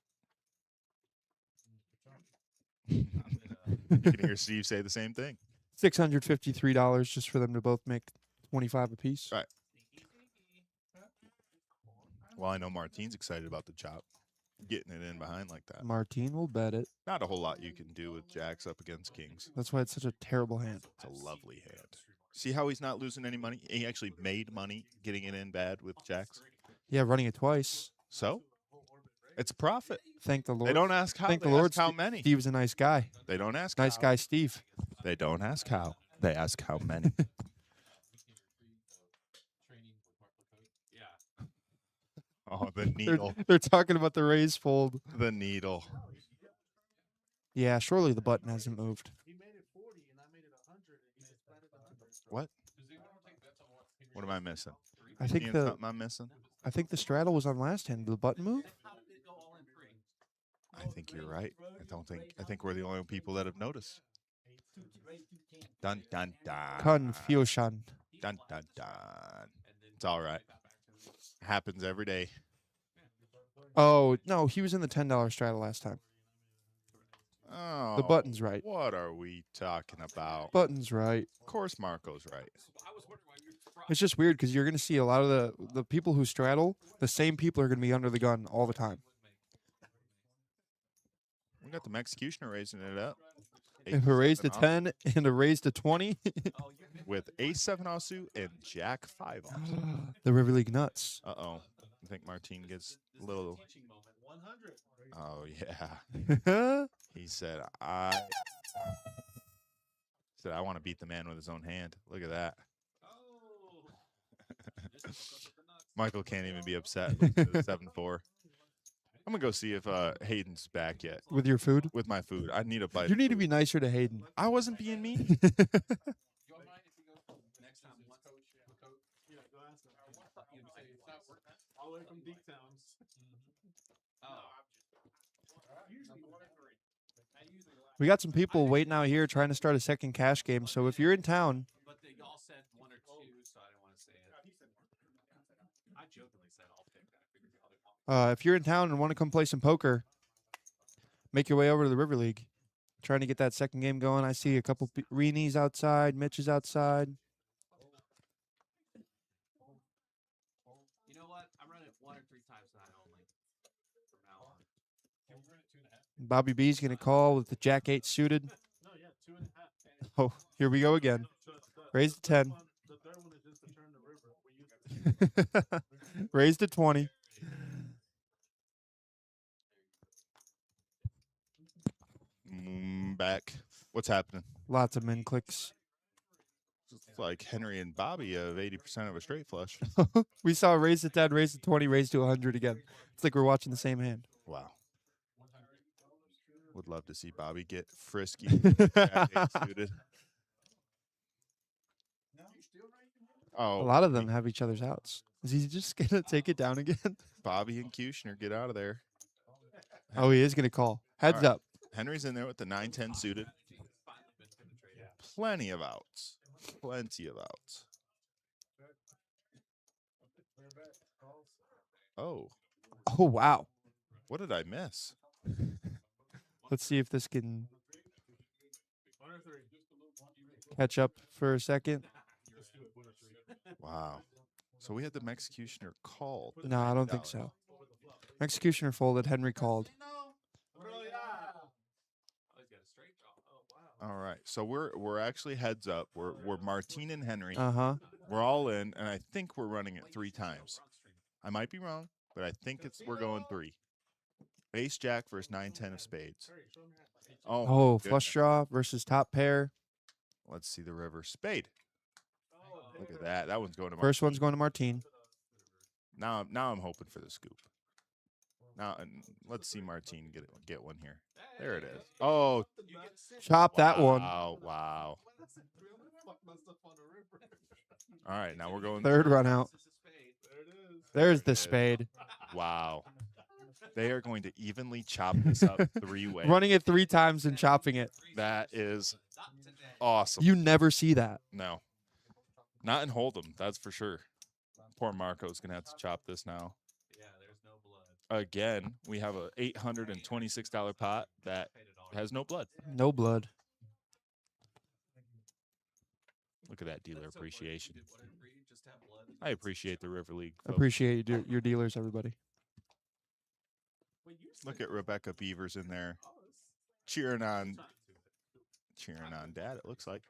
You can hear Steve say the same thing. $653 just for them to both make 25 apiece. Right. Well, I know Martine's excited about the chop. Getting it in behind like that. Martine will bet it. Not a whole lot you can do with jacks up against kings. That's why it's such a terrible hand. It's a lovely hand. See how he's not losing any money? He actually made money getting it in bad with jacks. Yeah, running it twice. So, it's a profit. Thank the Lord. They don't ask how. Thank They the Lord. ask how many. Steve's a nice guy. They don't ask Nice how. guy, Steve. They don't ask how. They ask how many. Oh, the needle. They're talking about the raise fold. The needle. Yeah, surely the button hasn't moved. What? What am I missing? I think Seeing the something I'm missing? I think the straddle was on last hand. Did the button move? I think you're right. I think we're the only people that have noticed. Dun dun dun. Confusion. Dun dun dun. It's all right. Happens every day. Oh no, he was in the $10 straddle last time. Oh, button's right. What are we talking about? Button's right. Of course, Marco's right. It's just weird because you're going to see a lot of the people who straddle, the same people are going to be under the gun all the time. We got the Mexicutioner raising it up. If a raise to 8-7 off 10 and a raise to 20, with ace-7 offsuit and jack-5 offsuit. the River League nuts. Uh-oh. I think Martine gets a little... Oh, yeah. He said, I want to beat the man with his own hand. Look at that. Michael can't even be upset with the 7-4. I'm going to go see if Hayden's back yet With your food? with my food. I need a bite. You of need to food. be nicer to Hayden. I wasn't being mean. We got some people waiting out here trying to start a second cash game. So if you're in town, But they all said one or two, so I didn't want to say it. I jokingly said I'll pick that. I figured the other one. if you're in town and want to come play some poker, make your way over to the River League. Trying to get that second game going. I see a couple Reenies outside, Mitch is outside. You know what? I'm running it 1 or 3 times tonight only. From now on. Bobby B's going to call with the Jack 8 suited. Oh, here we go again. Raise to 10. Raise to 20. Back. What's happening? Lots of min clicks. It's like Henry and Bobby have 80% of a straight flush. We saw raise to 10, raise to 20, raise to 100 again. It's like we're watching the same hand. Wow. Would love to see Bobby get frisky. Jack 8 suited. Oh, A lot of them have each other's outs. Is he just going to take it down again? Bobby and Kushner, get out of there. Oh, he is going to call. Heads right. up. Henry's in there with the 9-10 suited. Plenty of outs. Plenty of outs. Oh, Oh, wow. what did I miss? Let's see if this can catch up for a second. Wow. So we had the Mexicutioner called. No, I don't think so. Executioner folded. Henry called. Oh, he's got a straight draw. Oh, wow. All right. So we're actually heads up. We're Martine and Henry. Uh-huh. We're all in, and I think we're running it 3 times. I might be wrong, but I think we're going 3. Ace Jack versus 9-10 of spades. Oh, my Oh, flush goodness. draw versus top pair. Let's see the river spade. Look at that. That one's going to First Martine. one's going to Martine. Now I'm hoping for the scoop. Now and let's see Martine get one here. There it is. Oh, Chop that one. wow, wow. All right, now we're going Third run out. There's the is. spade. Wow. They are going to evenly chop this up 3-way. Running it 3 times and chopping it. That is awesome. You never see that. No. Not in Hold'em, that's for sure. Poor Marco's going to have to chop this now. Yeah, there's no blood. Again, we have a $826 pot that has no blood. No blood. Look at that dealer appreciation. I appreciate the River League folks. Appreciate your dealers, everybody. Look at Rebecca Beavers in there cheering on Dad, it looks like.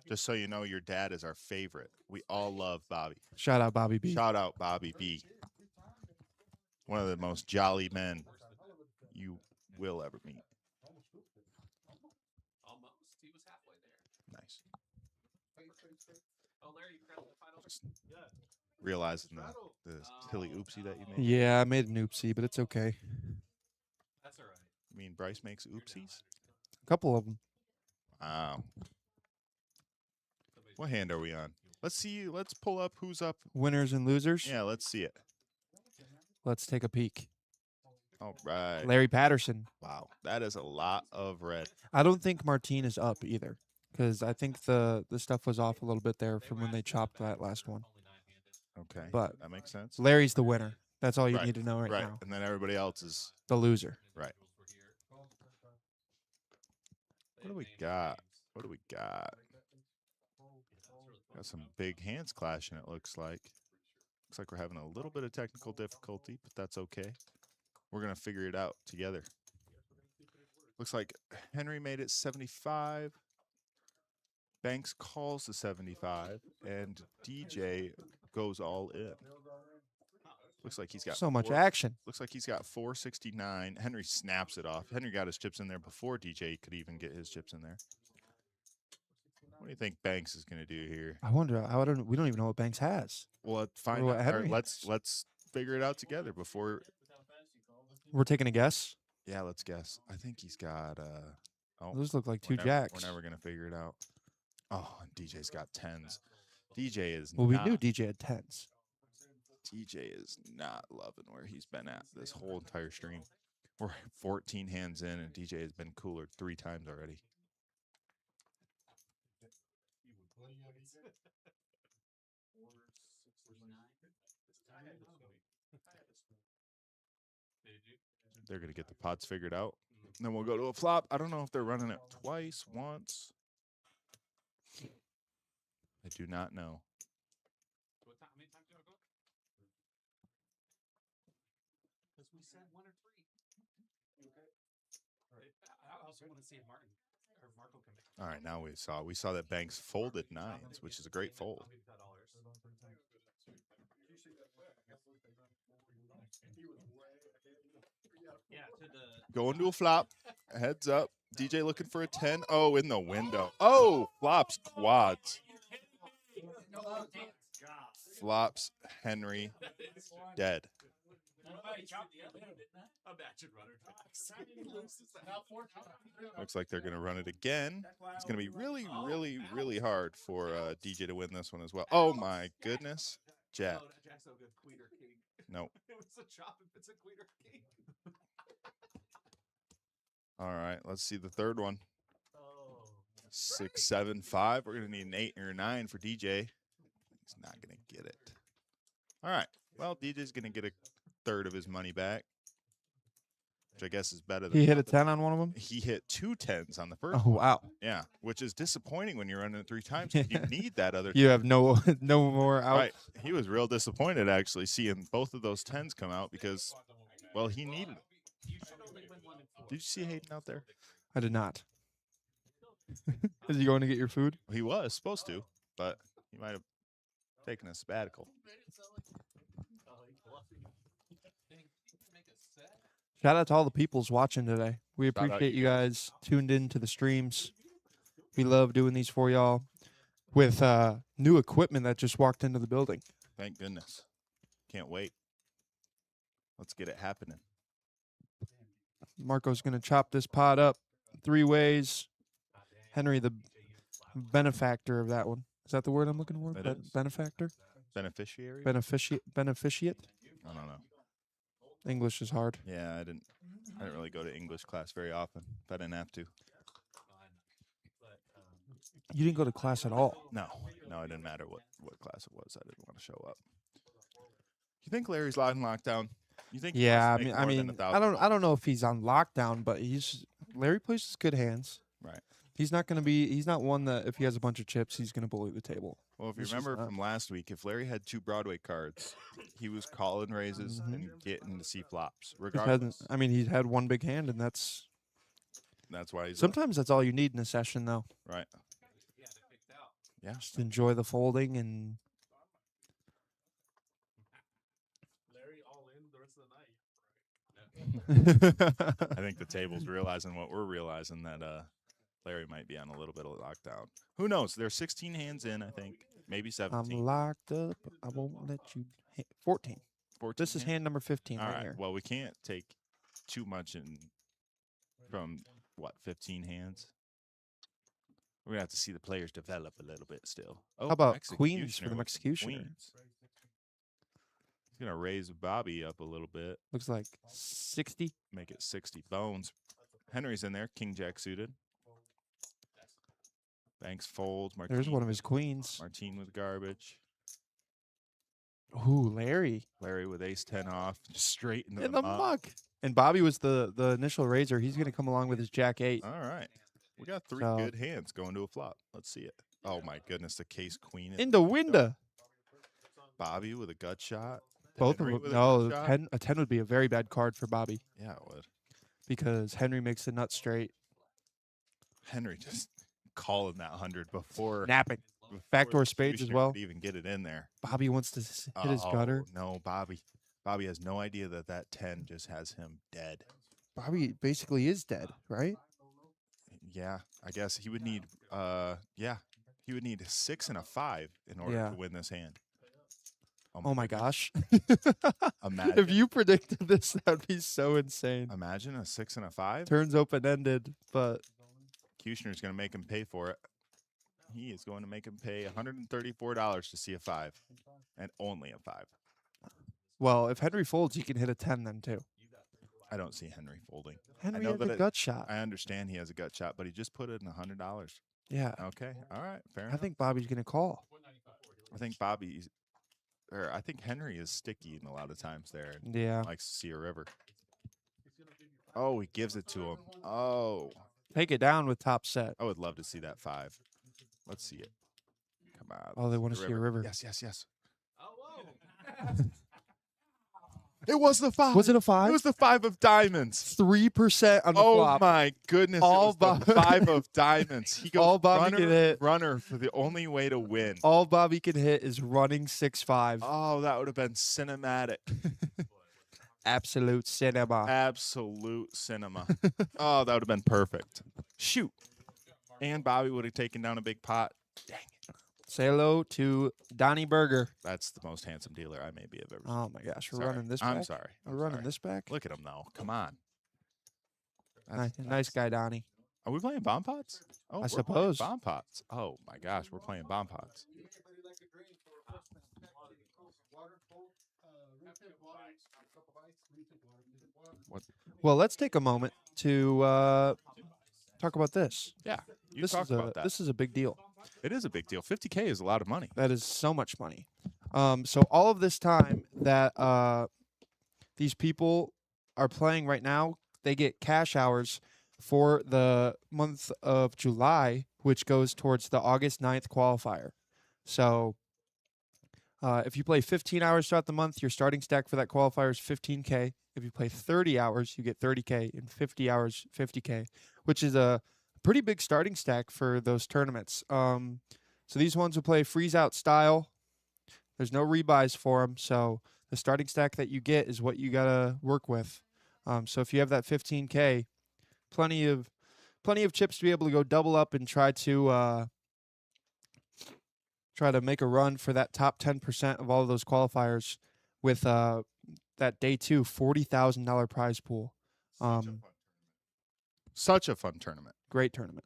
Just so you know, your dad is our favorite. We all love Bobby. Shout out Bobby B. Shout out Bobby B. One of the most jolly men you will ever meet. Almost. He was halfway there. Nice. Oh, Larry, you grabbed the final. Just realizing the silly oopsie that you made. Yeah, I made an oopsie, but it's okay. That's all right. I mean, Bryce makes oopsies? A couple of them. Wow. What hand are we on? Let's see. Let's pull up who's up. Winners and losers. Yeah, let's see it. Let's take a peek. All right. Larry Patterson. Wow. That is a lot of red. I don't think Martine is up either, because I think the stuff was off a little bit there from when they chopped that last one. Okay. But that makes sense. Larry's the winner. That's all you Right, need to know right, Right. now. And then everybody else is The loser. right. What do we got? What do we got? Got some big hands clashing, it looks like. Looks like we're having a little bit of technical difficulty, but that's okay. We're going to figure it out together. Looks like Henry made it 75. Banks calls the 75, and DJ goes all in. Looks like he's got So much action. Looks like he's got 469. Henry snaps it off. Henry got his chips in there before DJ could even get his chips in there. What do you think Banks is going to do here? I wonder. We don't even know what Banks has. Well, let's find what out. Henry Let's figure it out together before. We're taking a guess. Yeah, let's guess. I think he's got. Oh, Those look like 2 we're jacks. never going to figure it out. Oh, and DJ's got 10s. DJ is. Well, we not, knew DJ had 10s. DJ is not loving where he's been at this whole entire stream. We're 14 hands in, and DJ has been cooler 3 times already. They're going to get the pots figured out. And then we'll go to a flop. I don't know if they're running it twice, once. I do not know. How many times do I go? Because we said 1 or 3. Okay. I also want to see if Martin or Marco can make. All right, now we saw that Banks folded 9s, which is a great fold. Going to a flop. Heads up. DJ looking for a 10. Oh, in the window. Oh, flops quads. Flops Henry dead. Looks like they're going to run it again. It's going to be really, really, really hard for DJ to win this one as well. Oh, my goodness. Jack. Nope. It was a chop if it's a queen or king. All right, let's see the third one. 6, 7, 5. We're going to need an 8 or a 9 for DJ. He's not going to get it. All right. Well, DJ's going to get a third of his money back. which I guess is better than He hit a nothing. 10 on one of them? He hit 2 10s on the first Oh, one. wow. Yeah, which is disappointing when you're running it 3 times. 'Cause you need that other. You have no no more out. Right. He was real disappointed actually seeing both of those 10s come out because, well, he needed them. Did you see Hayden out there? I did not. Is he going to get your food? He was supposed to, but he might have taken a sabbatical. Shout out to all the peoples watching today. We Shout out appreciate you you guys tuned in to the streams. We love doing these for y'all with new equipment that just walked into the building. Thank goodness. Can't wait. Let's get it happening. Marco's going to chop this pot up 3 ways. Henry, the benefactor of that one. Is that the word I'm looking for? It is. Benefactor? Beneficiary? Beneficiate? I don't know. English is hard. Yeah, I didn't really go to English class very often. If I didn't have to. You didn't go to class at all. No, it didn't matter what class it was. I didn't want to show up. You think Larry's on lockdown? You think? he Yeah, wants to make more than I don't know if he's on lockdown, but Larry plays with good hands. Right. He's not one that if he has a bunch of chips, he's going to bully the table. Well, if you He's just remember not. from last week, if Larry had 2 Broadway cards, he was calling raises and getting to see flops. Regardless, He's had one big hand, and that's why he's up. sometimes that's all you need in a session, though. Right. Yeah. Just enjoy the folding and I think the table's realizing what we're realizing, that Larry might be on a little bit of lockdown. Who knows? There's 16 hands in, I think. Maybe 17. I'm locked up. I won't let you. 14. 14 This is hands? hand number 15 All right right. here. Well, we can't take too much in from, 15 hands? We're going to have to see the players develop a little bit still. Oh, How about queens for the with some Mexicutioner? queens. He's going to raise Bobby up a little bit, Looks like 60. make it 60 bones. Henry's in there, king jack suited. Banks folds. Martine, There's one of his queens. Martine with garbage. Ooh, Larry Larry with ace 10 off, just straight into in the muck. And Bobby was the initial raiser. He's going to come along with his jack 8. All right. We got 3 So- good hands going to a flop. Let's see it. Oh, my goodness. The case queen. is In the window. Bobby with a gut shot. Both Henry of with them. a No, gut shot. a 10 would be a very bad card for Bobby Yeah, it would. because Henry makes the nut straight. Henry just calling that 100 before. Napping. before Backdoor the spades as Kushner well. could even get it in there. Bobby wants to hit his gutter. Oh, no, Bobby. Bobby has no idea that 10 just has him dead. Bobby basically is dead, right? Yeah, I guess he would need he would need a 6 and a 5 in order Yeah. to win this hand. Oh my gosh. Imagine, If you predicted this, that would be so insane. imagine a 6 and a 5. Turns open ended, but Kushner's going to make him pay for it. He is going to make him pay $134 to see a 5, and only a 5. well, if Henry folds, he can hit a 10 then too. I don't see Henry folding. Henry know has that a it- gut shot. I understand he has a gut shot, but he just put in $100. Yeah. Okay, all right, fair I enough. think Bobby's going to call. I think Henry is sticky in a lot of times there and Yeah. likes to see a river. Oh, he gives it to him. Oh, Take it down with top set. I would love to see that 5. Let's see it. Come on. Oh, they let's wanna see a river. Yes, yes, yes. It was the 5. Was it a 5? It was the 5 of diamonds. 3% on the Oh flop. my goodness! All it was the 5 of diamonds. He goes All Bobby runner, can hit. runner for the only way to win. All Bobby can hit is running 6-5. Oh, that would have been cinematic. Absolute cinema. Absolute cinema. Oh, that would have been perfect. Shoot. And Bobby would have taken down a big pot. Dang it. Say hello to Donnie Berger. That's the most handsome dealer I maybe have ever seen. Oh my gosh, we're Sorry. running this back. I'm sorry. We're I'm running sorry. this back. Look at him though. Come on. Nice guy, Donnie. Are we playing bomb pots? Oh, we're playing suppose. bomb pots. Oh my gosh, we're playing bomb pots. What? Well, let's take a moment to talk about this. Yeah, you This talked is about that. This is a big deal. It is a big deal. 50K is a lot of money. That is so much money. So all of this time that these people are playing right now, they get cash hours for the month of July, which goes towards the August 9th qualifier. So if you play 15 hours throughout the month, your starting stack for that qualifier is 15K. If you play 30 hours, you get 30K, and 50 hours, 50K, which is a pretty big starting stack for those tournaments. So these ones will play freeze out style. There's no rebuys for them, so the starting stack that you get is what you gotta work with. So if you have that 15K, plenty of chips to be able to go double up and try to make a run for that top 10% of all of those qualifiers with that day two $40,000 prize pool. Such a fun tournament. Great tournament.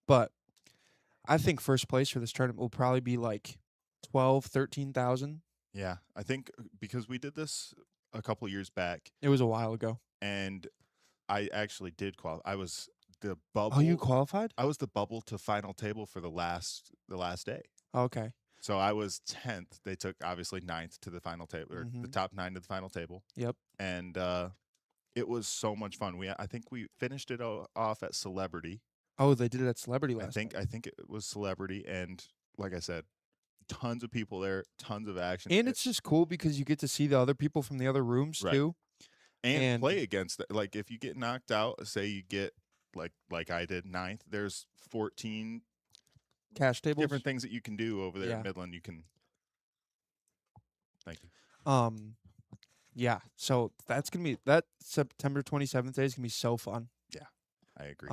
But I think first place for this tournament will probably be like 12, 13,000. Yeah, I think because we did this a couple years back, It was a while ago. and I actually did qualify. I was the bubble. Oh, you qualified? I was the bubble to final table for the last day. Okay. So I was 10th. They took obviously 9th to the final table, or the Mhm. top 9 to the final table. Yep. And it was so much fun. I think we finished it off at Celebrity. Oh, they did it at Celebrity last night. I think it was Celebrity, and like I said, tons of people there, tons of action, And it's just cool because you get to see the other people from the other rooms Right. too. and play against it. Like if you get knocked out, say you get like I did 9th, there's 14 Cash tables. different things that you can do over there Yeah. at Midland. You can. Thank you. Yeah. So that's gonna be that September 27th day is gonna be so fun. I agree.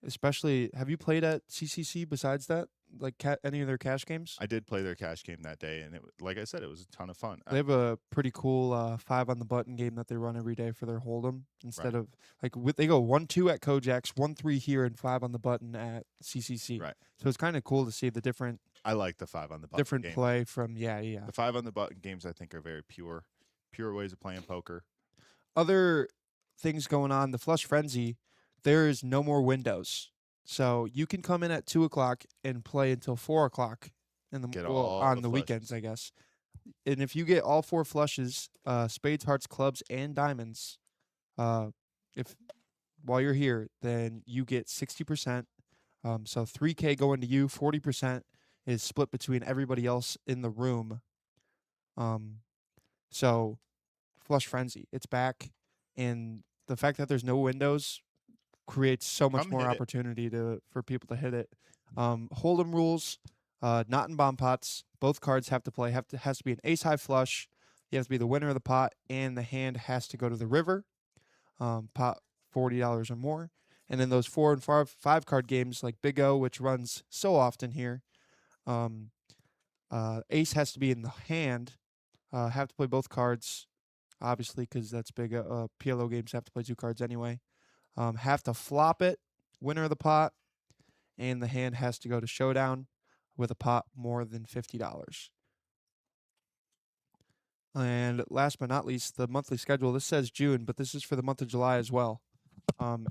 Especially, have you played at CCC besides that? Like any of their cash games? I did play their cash game that day, and like I said, it was a ton of fun. They have a pretty cool 5 on the button game that they run every day for their hold'em. Instead of like they go 1-2 at Kojak's, 1-3 here, and 5 on the button at CCC. Right. So it's kind of cool to see the different I like the 5 on the button game. play from yeah. The 5 on the button games I think are very pure ways of playing poker. Other things going on, the Flush Frenzy, there is no more windows. So you can come in at 2 o'clock and play until 4 o'clock Get all on the the weekends, flushes. I guess. And if you get all 4 flushes, spades, hearts, clubs, and diamonds, if while you're here, then you get 60%. So 3K going to you, 40% is split between everybody else in the room. So Flush Frenzy, it's back, and the fact that there's no windows creates so much Come more hit it. opportunity for people to hit it. Hold'em rules, not in bomb pots. Both cards have to play. Has to be an ace high flush. You have to be the winner of the pot, and the hand has to go to the river. Pot $40 or more. And then those 4 and 5 card games like Big O, which runs so often here. Ace has to be in the hand. Have to play both cards, obviously, because that's big. PLO games have to play 2 cards anyway. Have to flop it, winner of the pot, and the hand has to go to showdown with a pot more than $50. And last but not least, the monthly schedule. This says June, but this is for the month of July as well.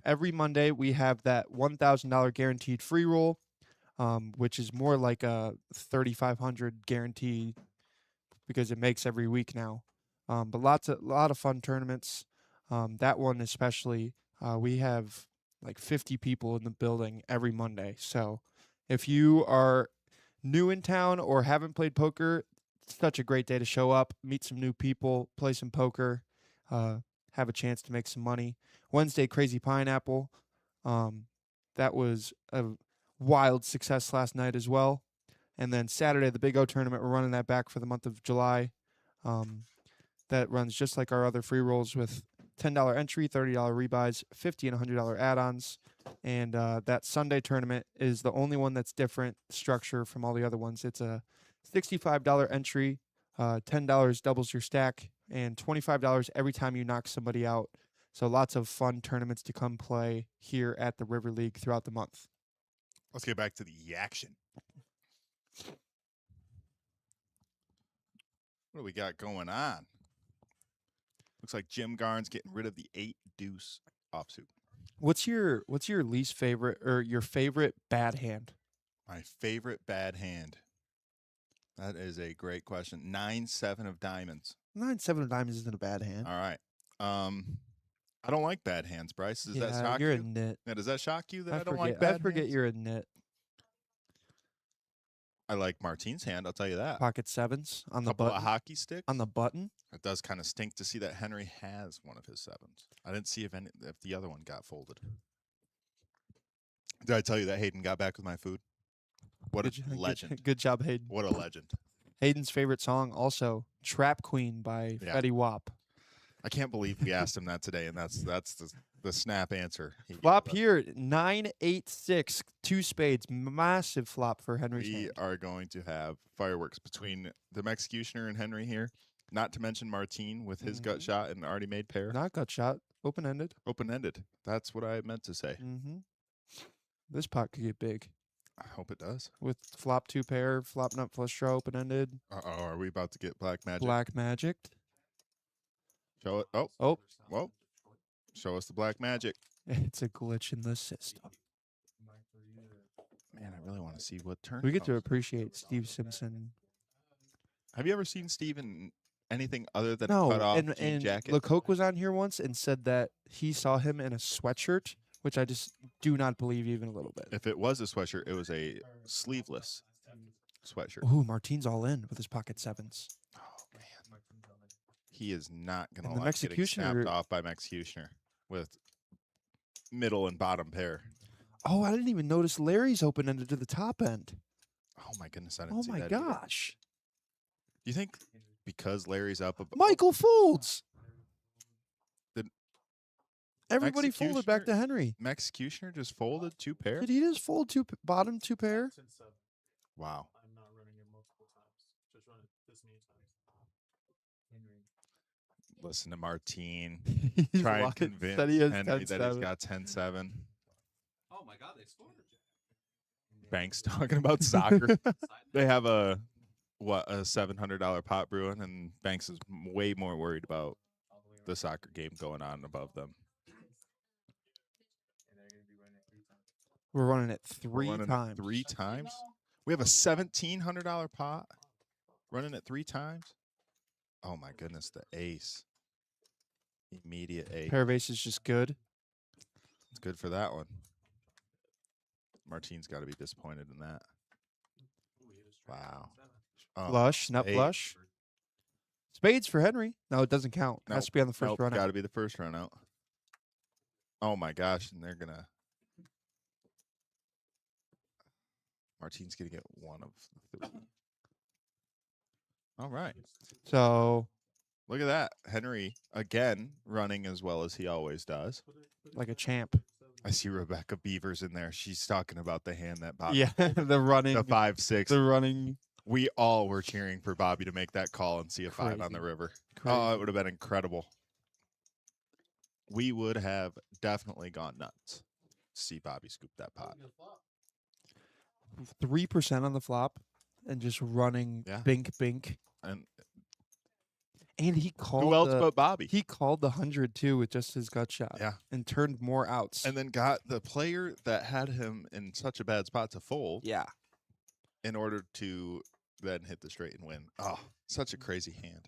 Every Monday, we have that $1,000 guaranteed free roll, which is more like a $3,500 guarantee because it makes every week now. But a lot of fun tournaments. That one especially, we have like 50 people in the building every Monday. So if you are new in town or haven't played poker, it's such a great day to show up, meet some new people, play some poker, have a chance to make some money. Wednesday, Crazy Pineapple. That was a wild success last night as well. And then Saturday, the Big O tournament, we're running that back for the month of July. That runs just like our other free rolls with $10 entry, $30 rebuys, $50 and $100 add-ons. And that Sunday tournament is the only one that's different structure from all the other ones. It's a $65 entry, $10 doubles your stack, and $25 every time you knock somebody out. So lots of fun tournaments to come play here at the River League throughout the month. Let's get back to the action. What do we got going on? Looks like Jim Garn's getting rid of the 8 deuce offsuit. What's your least favorite or your favorite bad hand? My favorite bad hand. That is a great question. 9-7 of diamonds. 9-7 of diamonds isn't a bad hand. All right. I don't like bad hands, Bryce. Does that Yeah, shock you're a you? nit. Yeah, does that shock you that I, don't forget. like bad I forget hands? you're a nit. I like Martine's hand. I'll tell you that. Pocket sevens on the Couple button. of hockey sticks. On the button. It does kind of stink to see that Henry has one of his sevens. I didn't see if the other one got folded. Did I tell you that Hayden got back with my food? What Good a jo- good jo- legend. Good job, Hayden. What a legend. Hayden's favorite song also Trap Queen by Yeah. Fetty Wap. I can't believe we asked him that today, and that's the snap answer. He gave Flop us. here 9-8-6 2 spades. Massive flop for Henry's We hand. are going to have fireworks between the Mexicutioner and Henry here. Not to mention Martine with his gut shot and already made pair. Not gut shot. Open ended. Open-ended. That's what I meant to say. Mm-hmm. This pot could get big. I hope it does. With flop 2 pair, flop nut flush draw, open ended. Uh-oh, are we about to get black magic? Black magic. Show it. Oh, Oh, whoa. Show us the black magic. it's a glitch in the system. Man, I really want to see what turn. We get to comes. appreciate Steve Simpson. Have you ever seen Steve in anything other than No, a cut off and jean jacket? Lecoq was on here once and said that he saw him in a sweatshirt, which I just do not believe even a little bit. If it was a sweatshirt, it was a sleeveless sweatshirt. Ooh, Martine's all in with his pocket sevens. Oh man, he is not gonna And the like getting snapped Mexicutioner- off by Mexicutioner with middle and bottom pair. Oh, I didn't even notice Larry's open ended to the top end. Oh my goodness, I didn't Oh see my that either. gosh. Do you think because Larry's up, Michael folds. Did Everybody folded back Mexicutioner- to Henry. Mexicutioner just folded 2 pair? Did he just fold bottom 2 pair? Wow. I'm not running it multiple times. Just run it this many times. Listen to Martine He's try and walking- convince said he has Henry that 10-7. he's got 10-7. Oh my god, they scored. Banks talking about soccer. They have a $700 pot brewing, and Banks is way more worried about the soccer game going on above them. We're running it We're 3 running it times. 3 times. We have a $1,700 pot running it 3 times. Oh my goodness, the ace. Immediate ace. Pair of aces just good. It's good for that one. Martine's got to be disappointed in that. Wow. Oh, Flush, nut spade. flush. Spades for Henry. No, it doesn't count. It has Nope, to be on the first run Got out. to be the first run out. Oh my gosh, and they're gonna. Martine's gonna get one of the 3. All right, So, look at that. Henry again running as well as he always does. like a champ. I see Rebecca Beavers in there. She's talking about the hand that Bobby. Yeah, the running. The 5-6. The running. We all were cheering for Bobby to make that call and see a 5 on the Crazy. river. Crazy. Oh, it would have been incredible. We would have definitely gone nuts to see Bobby scoop that pot. 3% on the flop and just running Yeah. bink bink. And And he called who else the, but Bobby? he called the 100 too with just his gut shot. Yeah. And turned more outs. And then got the player that had him in such a bad spot to fold yeah. in order to then hit the straight and win. Oh, such a crazy hand.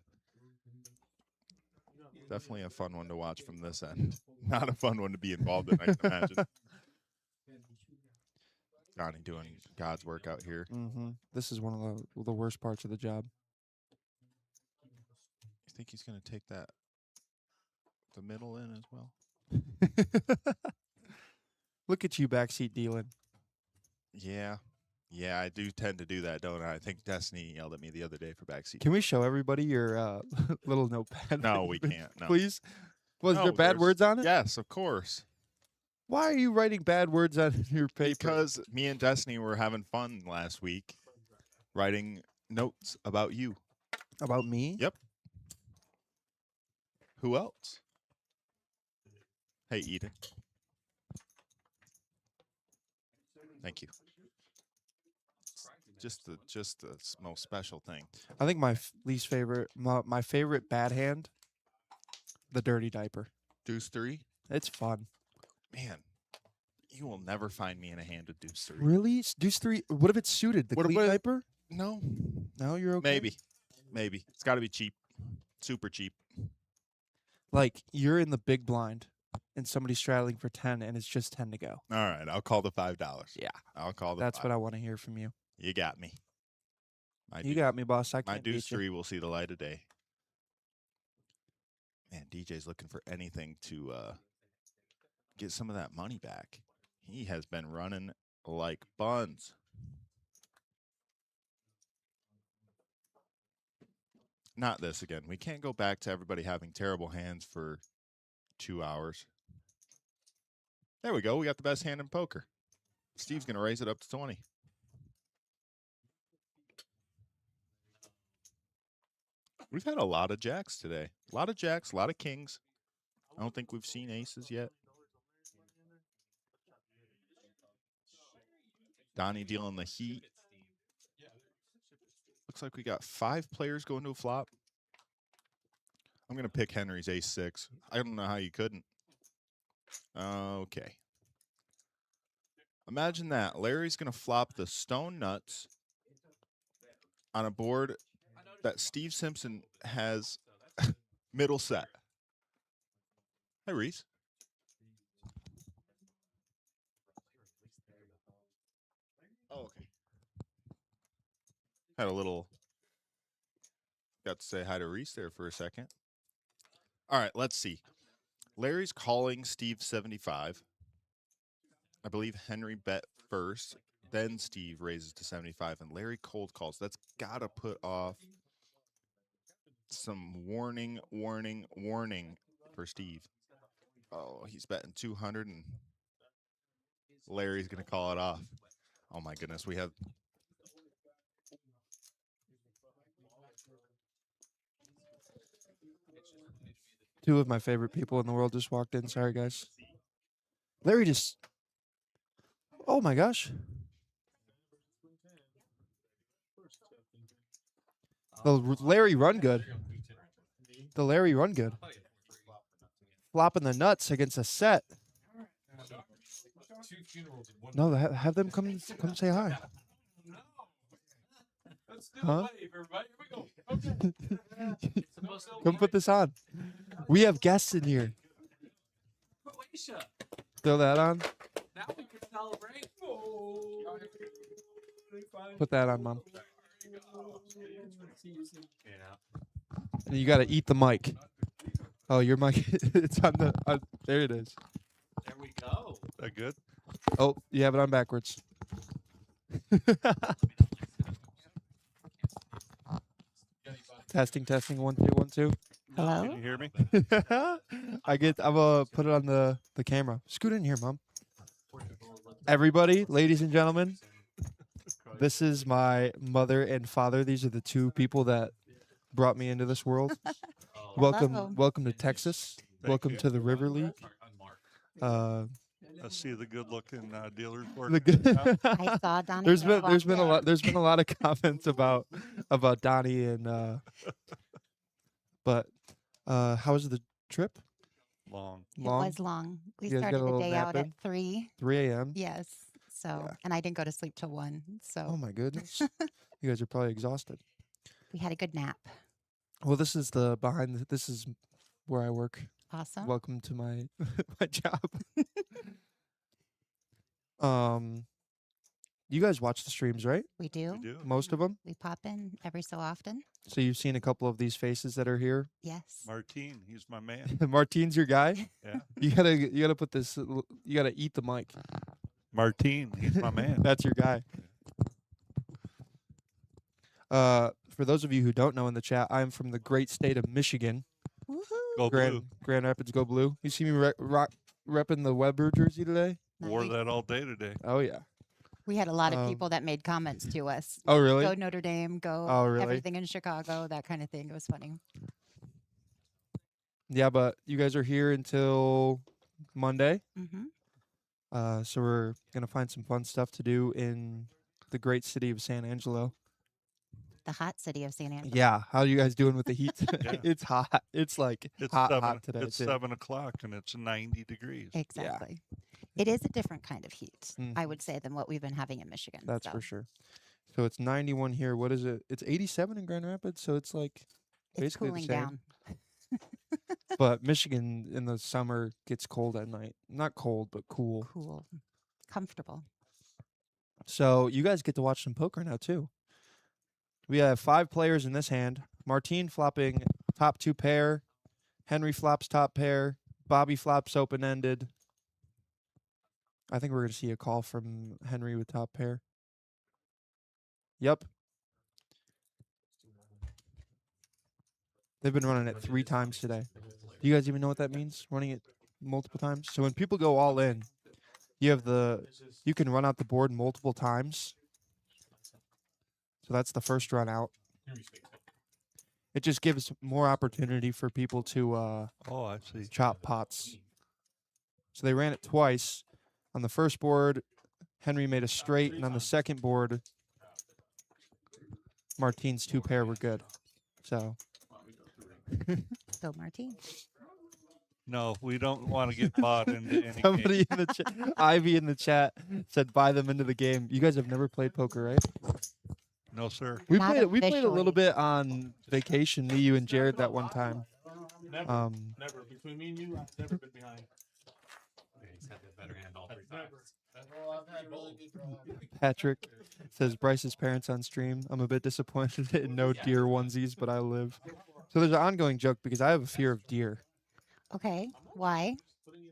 Definitely a fun one to watch from this end. Not a fun one to be involved in, I can imagine. Johnny doing God's work out here. Mm-hmm. This is one of the worst parts of the job. You think he's going to take the middle in as well? Look at you backseat dealing. Yeah. Yeah, I do tend to do that, don't I? I think Destiny yelled at me the other day for backseat. Can we show everybody your little notepad? No, we can't. No. Please? Was there No, bad there's- words on it? Yes, of course. Why are you writing bad words on your paper? Because me and Destiny were having fun last week writing notes about you. About me? Yep. Who else? Hey, Eden. Thank you. Just the most special thing. I think my least favorite, my favorite bad hand, the dirty diaper. Deuce 3. It's fun. Man, you will never find me in a hand with Deuce 3. Really? Deuce 3? What if it's suited? The What clean if- diaper? No. No, you're okay. Maybe. It's got to be cheap. Super cheap. Like you're in the big blind, and somebody's straddling for 10, and it's just 10 to go. All right, I'll call the $5. Yeah, I'll call the that's 5. what I want to hear from you. You got me. My You deuce- got me, boss. I My can't deuce beat you. 3 will see the light of day. Man, DJ's looking for anything to get some of that money back. He has been running like buns. Not this again. We can't go back to everybody having terrible hands for 2 hours. There we go. We got the best hand in poker. Steve's going to raise it up to 20. We've had a lot of jacks today. A lot of jacks, a lot of kings. I don't think we've seen aces yet. Donnie dealing the heat. Looks like we got 5 players going to a flop. I'm going to pick Henry's ace-6. I don't know how you couldn't. Okay. Imagine that. Larry's going to flop the stone nuts on a board that Steve Simpson has middle set. Hi, Reese. Oh, okay. Had a little, got to say hi to Reese there for a second. All right, let's see. Larry's calling Steve 75. I believe Henry bet first, then Steve raises to 75, and Larry cold calls. That's got to put off some warning for Steve. Oh, he's betting 200, and Larry's going to call it off. Oh, my goodness. We have... Two of my favorite people in the world just walked in. Sorry, guys. Larry just... Oh, my gosh. Larry run good. The Larry run good. Flopping the nuts against a set. No, have them come say hi. Huh? Come put this on. We have guests in here. Throw that on. Now we can celebrate. Put that on, Mom. And you got to eat the mic. Oh, your mic. It's on the. There it is. There we go. That good? Oh, you have it on backwards. Testing, 1 2 1 2. Hello? Can you hear me? I'm gonna put it on the camera. Scoot in here, Mom. Everybody, ladies and gentlemen, this is my mother and father. These are the two people that brought me into this world. Hello. Welcome to Texas. Welcome to the River League. I see the good-looking dealers The working. good- I saw Donnie. there's been walk in. there's been a lot of comments about Donnie and but how was the trip? Long. It Long? was long. We You guys got started a the little day nap out in? at 3. 3 a.m. Yes. So, Yeah. and I didn't go to sleep till 1. So Oh my goodness. You guys are probably exhausted. we had a good nap. Well, this is this is where I work. Awesome. Welcome to my my job. You guys watch the streams, right? we do. We do. Most of them. We pop in every so often. So you've seen a couple of these faces that are here. Yes. Martine, he's my man. Martine's your guy. Yeah. You gotta put this. You gotta eat the mic. Martine, he's my man. That's your guy. For those of you who don't know in the chat, I'm from the great state of Michigan. Woohoo. Go blue. Grand Rapids, go blue. You see me repping the Weber jersey today? Wore Nice. that all day today. Oh yeah. We had a lot of Um, people that made comments to us. Oh really? Go Notre Dame, go Oh, really? everything in Chicago, that kind of thing. It was funny. Yeah, but you guys are here until Monday. Hmm. So we're gonna find some fun stuff to do in the great city of San Angelo. The hot city of San Angelo. Yeah, how are you guys doing with the heat? Yeah. It's hot. It's like It's hot today. It's too. 7 o'clock and it's 90 degrees. Exactly. It is a different kind of heat, I Mhm. would say, than what we've been having in Michigan. That's so. for sure. So it's 91 here. What is it? It's 87 in Grand Rapids. So it's like It's basically the cooling same. down. But Michigan in the summer gets cold at night. Not cold, but cool. Cool. Comfortable. So you guys get to watch some poker now too. We have 5 players in this hand. Martine flopping top 2 pair. Henry flops top pair. Bobby flops open ended. I think we're going to see a call from Henry with top pair. Yep. They've been running it 3 times today. Do you guys even know what that means? Running it multiple times? So when people go all in, you can run out the board multiple times. So that's the first run out. It just gives more opportunity for people to Oh, I see. chop pots. So they ran it twice. On the first board, Henry made a straight, and on the second board, Martine's 2 pair were good. So Go, Martine. No, we don't want to get bought into any game. somebody in the chat, Ivy in the chat, said buy them into the game. You guys have never played poker, right? No, sir. We Not played a little officially. bit on vacation, me, you, and Jared that one time. Never. Never. Between me and you, I've never been behind. He's had the better hand all 3 Never. times. Patrick says Bryce's parents on stream. I'm a bit disappointed in no deer onesies, but I live. So there's an ongoing joke because I have a fear of deer. Okay. Why?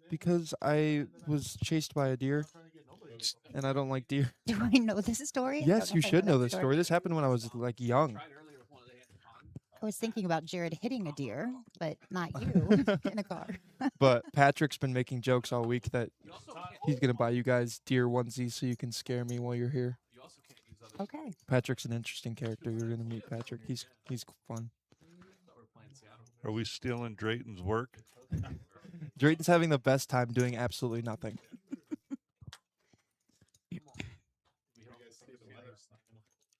Because I was chased by a deer, and I don't like deer. Do I know this story? I don't Yes, you if I should know that this story. This happened when I was like young. I was thinking about Jared hitting a deer, but not you in a car. But Patrick's been making jokes all week that he's gonna buy you guys deer onesies so you can scare me while you're here. Okay. Patrick's an interesting character. You're gonna meet Patrick. He's fun. Are we stealing Drayton's work? Drayton's having the best time doing absolutely nothing.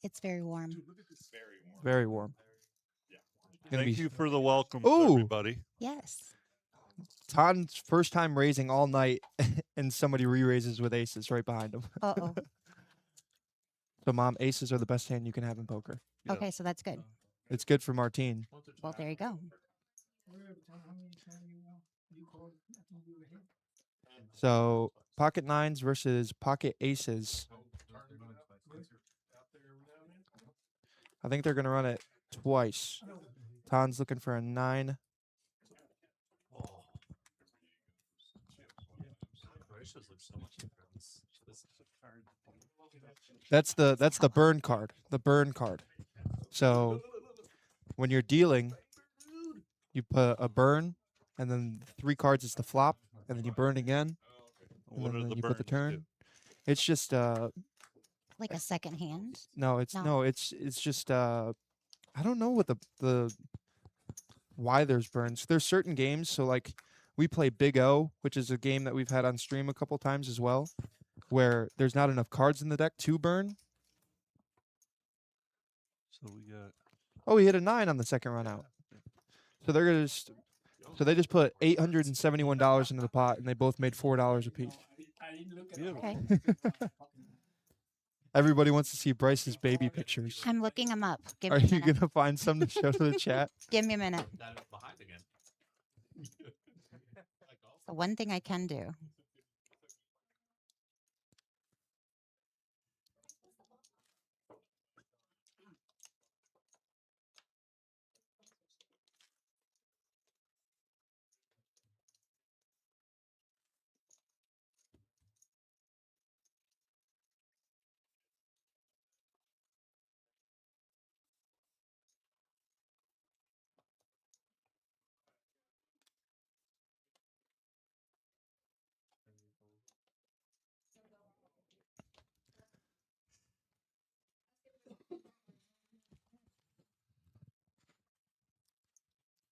It's very warm. Very warm. Gonna Thank be you for the welcome, Ooh. everybody. Yes. Ton's first time raising all night, and somebody re-raises with aces right behind him. Uh-oh. So, Mom, aces are the best hand you can have in poker. Yeah. Okay, so that's good. It's good for Martine. Well, there you go. So, pocket nines versus pocket aces. I think they're going to run it twice. Ton's looking for a 9. That's the burn card. The burn card. So when you're dealing, you put a burn, and then 3 cards is the flop, and then you burn again, and What then are the you put the burns turn. do? It's just Like a second hand. no, it's No. no, it's just I don't know what the why there's burns. There's certain games, so like we play Big O, which is a game that we've had on stream a couple times as well, where there's not enough cards in the deck to burn. So we got Oh, he hit a 9 on the second run out. So they're gonna so they just put $871 into the pot, and they both made $4 apiece. Okay. Everybody wants to see Bryce's baby pictures. I'm looking them up. Give Are me a you minute. gonna find some to show to the chat? Give me a minute. So one thing I can do.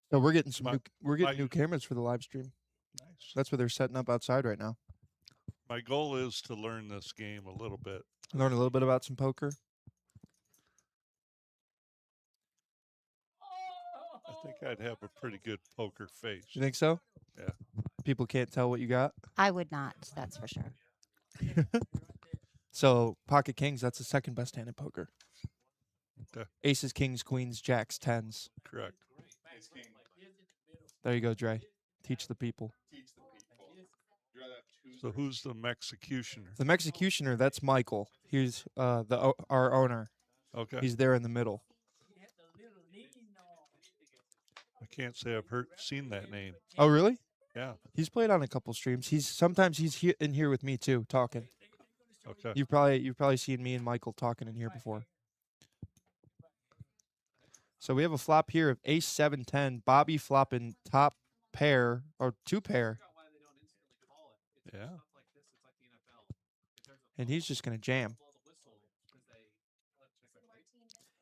So we're getting some My- we're getting my- new cameras for the live stream. nice. That's what they're setting up outside right now. My goal is to learn this game a little bit. Learn a little bit about some poker. I think I'd have a pretty good poker face. You think so? Yeah. People can't tell what you got. I would not, that's for sure. So pocket kings, that's the second best hand in poker. Okay. Aces, kings, queens, jacks, tens. Correct. There you go, Dre. Teach the people. So who's the Mexicutioner? The Mexicutioner, that's Michael. He's our owner. Okay. He's there in the middle. I can't say I've seen that name. Oh, really? Yeah. He's played on a couple streams. Sometimes he's in here with me too, talking. Okay. You've probably seen me and Michael talking in here before. So we have a flop here of ace 7-10. Bobby flopping top pair or two pair, Yeah. and he's just gonna jam.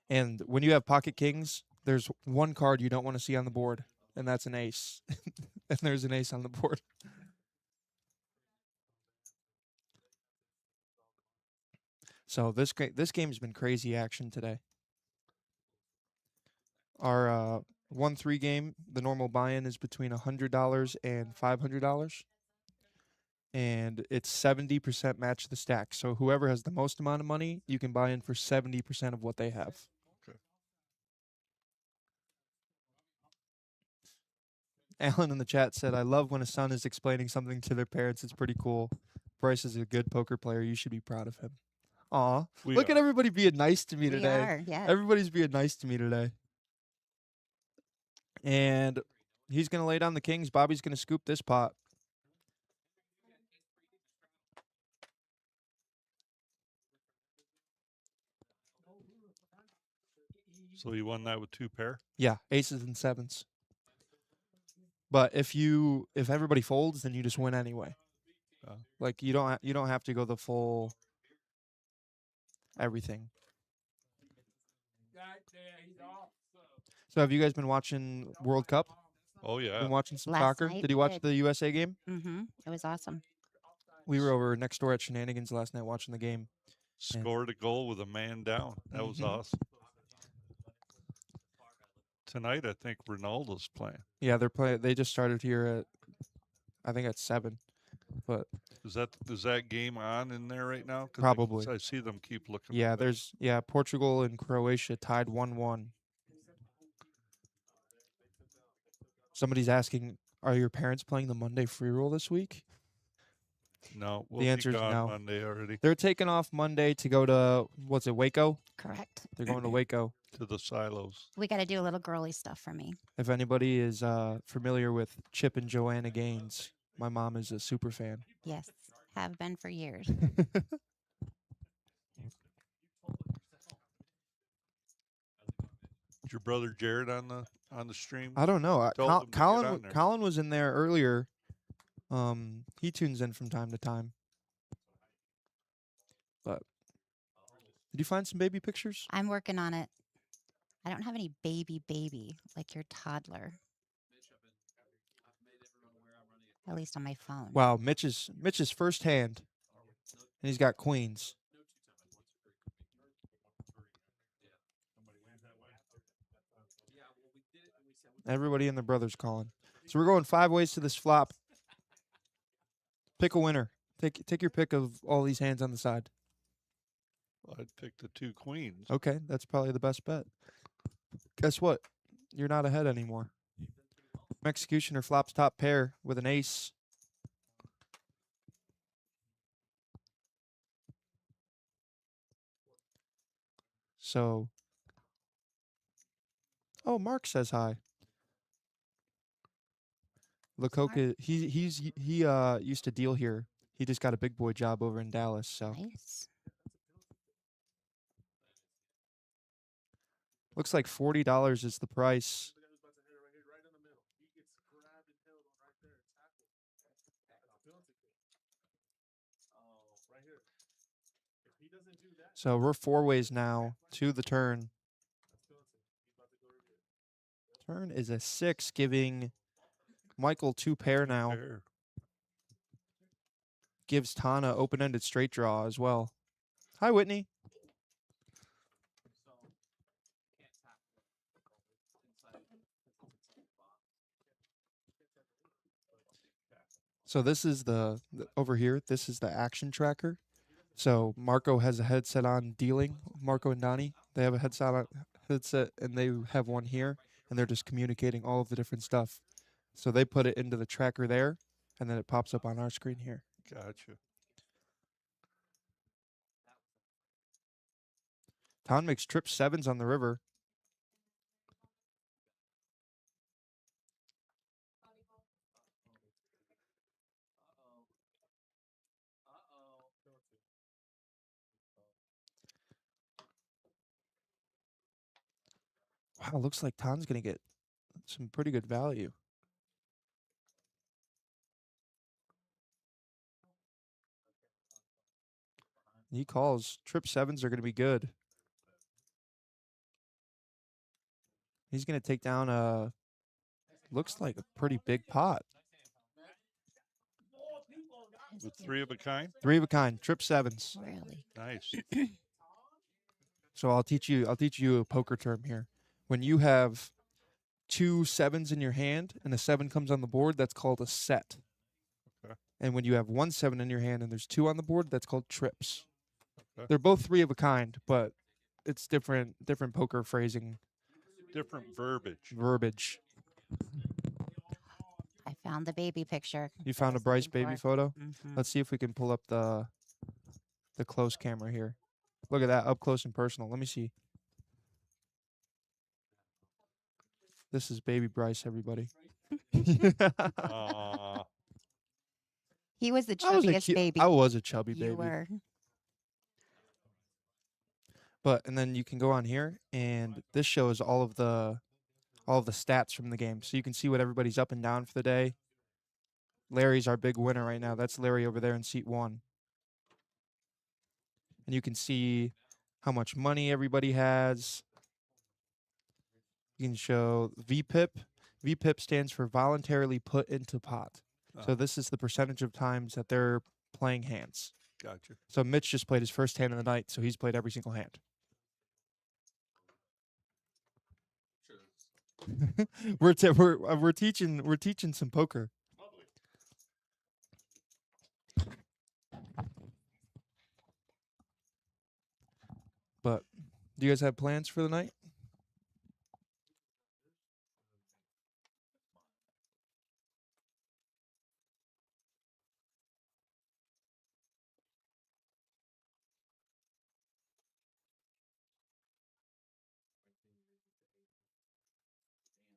And when you have pocket kings, there's one card you don't want to see on the board, and that's an ace. And there's an ace on the board. So this game's been crazy action today. Our 1-3 game, the normal buy-in is between $100 and $500, and it's 70% match the stack. So whoever has the most amount of money, you can buy in for 70% of what they have. Okay. Alan in the chat said, "I love when a son is explaining something to their parents. It's pretty cool. Bryce is a good poker player. You should be proud of him." Aw, look at everybody being nice to me We today. are, yes. Everybody's being nice to me today. And he's going to lay down the kings. Bobby's going to scoop this pot. So you won that with two pair? Yeah, aces and sevens. But if everybody folds, then you just win anyway. Like you don't have to go the full everything. So have you guys been watching World Cup? Oh, yeah. Been watching some Last soccer? night Did you we watch did. the USA game? Mm-hmm. It was awesome. We were over next door at Shenanigans last night watching the game. Scored a goal with a man down. That was Mhm. awesome. Tonight, I think Ronaldo's playing. Yeah, they're playing. They just started here at, I think at 7. But Is that game on in there right now? 'Cause Probably. I see them keep looking. yeah, at it. Portugal and Croatia tied 1-1. Somebody's asking, are your parents playing the Monday free roll this week? No, we'll The answer be is gone no. Monday already They're taking off Monday to go to, what's it, Waco? Correct. They're going to Waco. to the silos. We got to do a little girly stuff for me. If anybody is familiar with Chip and Joanna Gaines, my mom is a super fan. Yes, have been for years. Is your brother Jared on the stream? I don't know. Told them to get on there. Colin was in there earlier. He tunes in from time to time. But did you find some baby pictures? I'm working on it. I don't have any baby like your toddler. At least on my phone. Wow, Mitch's first hand, and he's got queens. Everybody and their brother's calling. So we're going 5 ways to this flop. Pick a winner. Take your pick of all these hands on the side. Well, I'd pick the two queens. Okay, that's probably the best bet. Guess what? You're not ahead anymore. Mexicutioner flops top pair with an ace. So, oh, Mark says hi. Lacoca, he used to deal here. He just got a big boy job over in Dallas. So Nice. looks like $40 is the price. So we're 4 ways now to the turn. Turn is a 6, giving Michael 2 pair now. Pair. Gives Tana open-ended straight draw as well. Hi, Whitney. So this is the over here. This is the action tracker. So Marco has a headset on dealing. Marco and Donnie, They have a headset, and they have one here, and they're just communicating all of the different stuff. So they put it into the tracker there, and then it pops up on our screen here. Gotcha. Town makes trip 7s on the river. Wow, looks like Town's going to get some pretty good value. He calls. Trip 7s are going to be good. He's going to take down looks like a pretty big pot. With 3 of a kind. 3 of a kind, trip 7s. Really? Nice. So I'll teach you a poker term here. When you have 2 7s in your hand and a 7 comes on the board, that's called a set. Okay. And when you have 1 7 in your hand and there's 2 on the board, that's called trips. Okay. They're both 3 of a kind, but it's different poker phrasing, Different verbiage. verbiage. I found the baby picture. You that I found a was Bryce looking baby for. photo? Mhm. Let's see if we can pull up the close camera here. Look at that, up close and personal. Let me see. This is baby Bryce, everybody. He was the I was a chubbiest cute- baby. I was a chubby You baby. were. But and then you can go on here, and this shows all of the stats from the game, so you can see what everybody's up and down for the day. Larry's our big winner right now. That's Larry over there in seat 1. And you can see how much money everybody has. You can show VPIP. VPIP stands for voluntarily put into pot. So this is the percentage of times that they're playing hands. Gotcha. So Mitch just played his first hand of the night, so he's played every single hand. we're teaching some poker. But do you guys have plans for the night?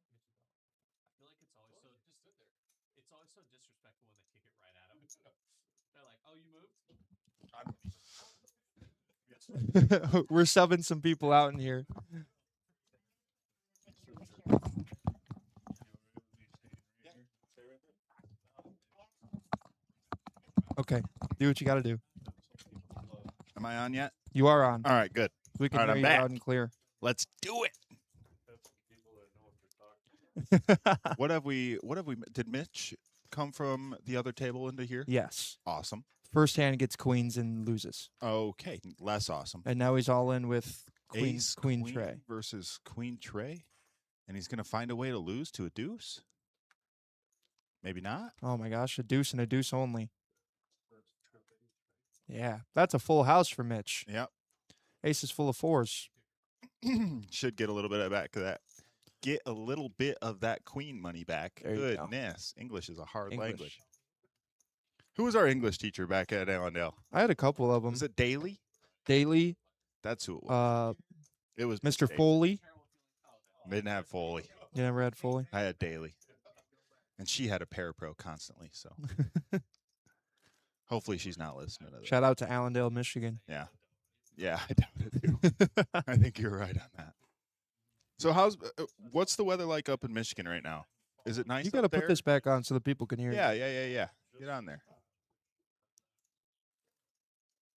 I feel like it's always so just stood there. It's always so disrespectful when they kick it right at him. They're like, "Oh, you moved." We're subbing some people out in here. Okay, do what you got to do. Am I on yet? You are on. All right, good. We can all right, hear I'm you back. loud and clear. Let's do it. What have we did Mitch come from the other table into here? Yes. Awesome. First hand gets queens and loses. Okay, less awesome. And now he's all in with Ace, queen tray. versus queen tray. And he's going to find a way to lose to a deuce? Maybe not. Oh my gosh, a deuce and a deuce only. Yeah, that's a full house for Mitch. Yep. Ace is full of 4s. Should get a little bit of back to that. Get a little bit of that queen money back. There you go. Goodness. English is a hard English. language. Who was our English teacher back at Allendale? I had a couple of them. Was it Daly? Daly, That's who it was. It was Mr. Daly. Foley. Didn't have Foley. You never had Foley? I had Daly. And she had a parapro constantly, so hopefully she's not listening to this. Shout out to Allendale, Michigan. Yeah. Yeah, I doubt it too. I think you're right on that. So what's the weather like up in Michigan right now? Is it nice You up got to there? put this back on so the people can hear you. Yeah. Get on there.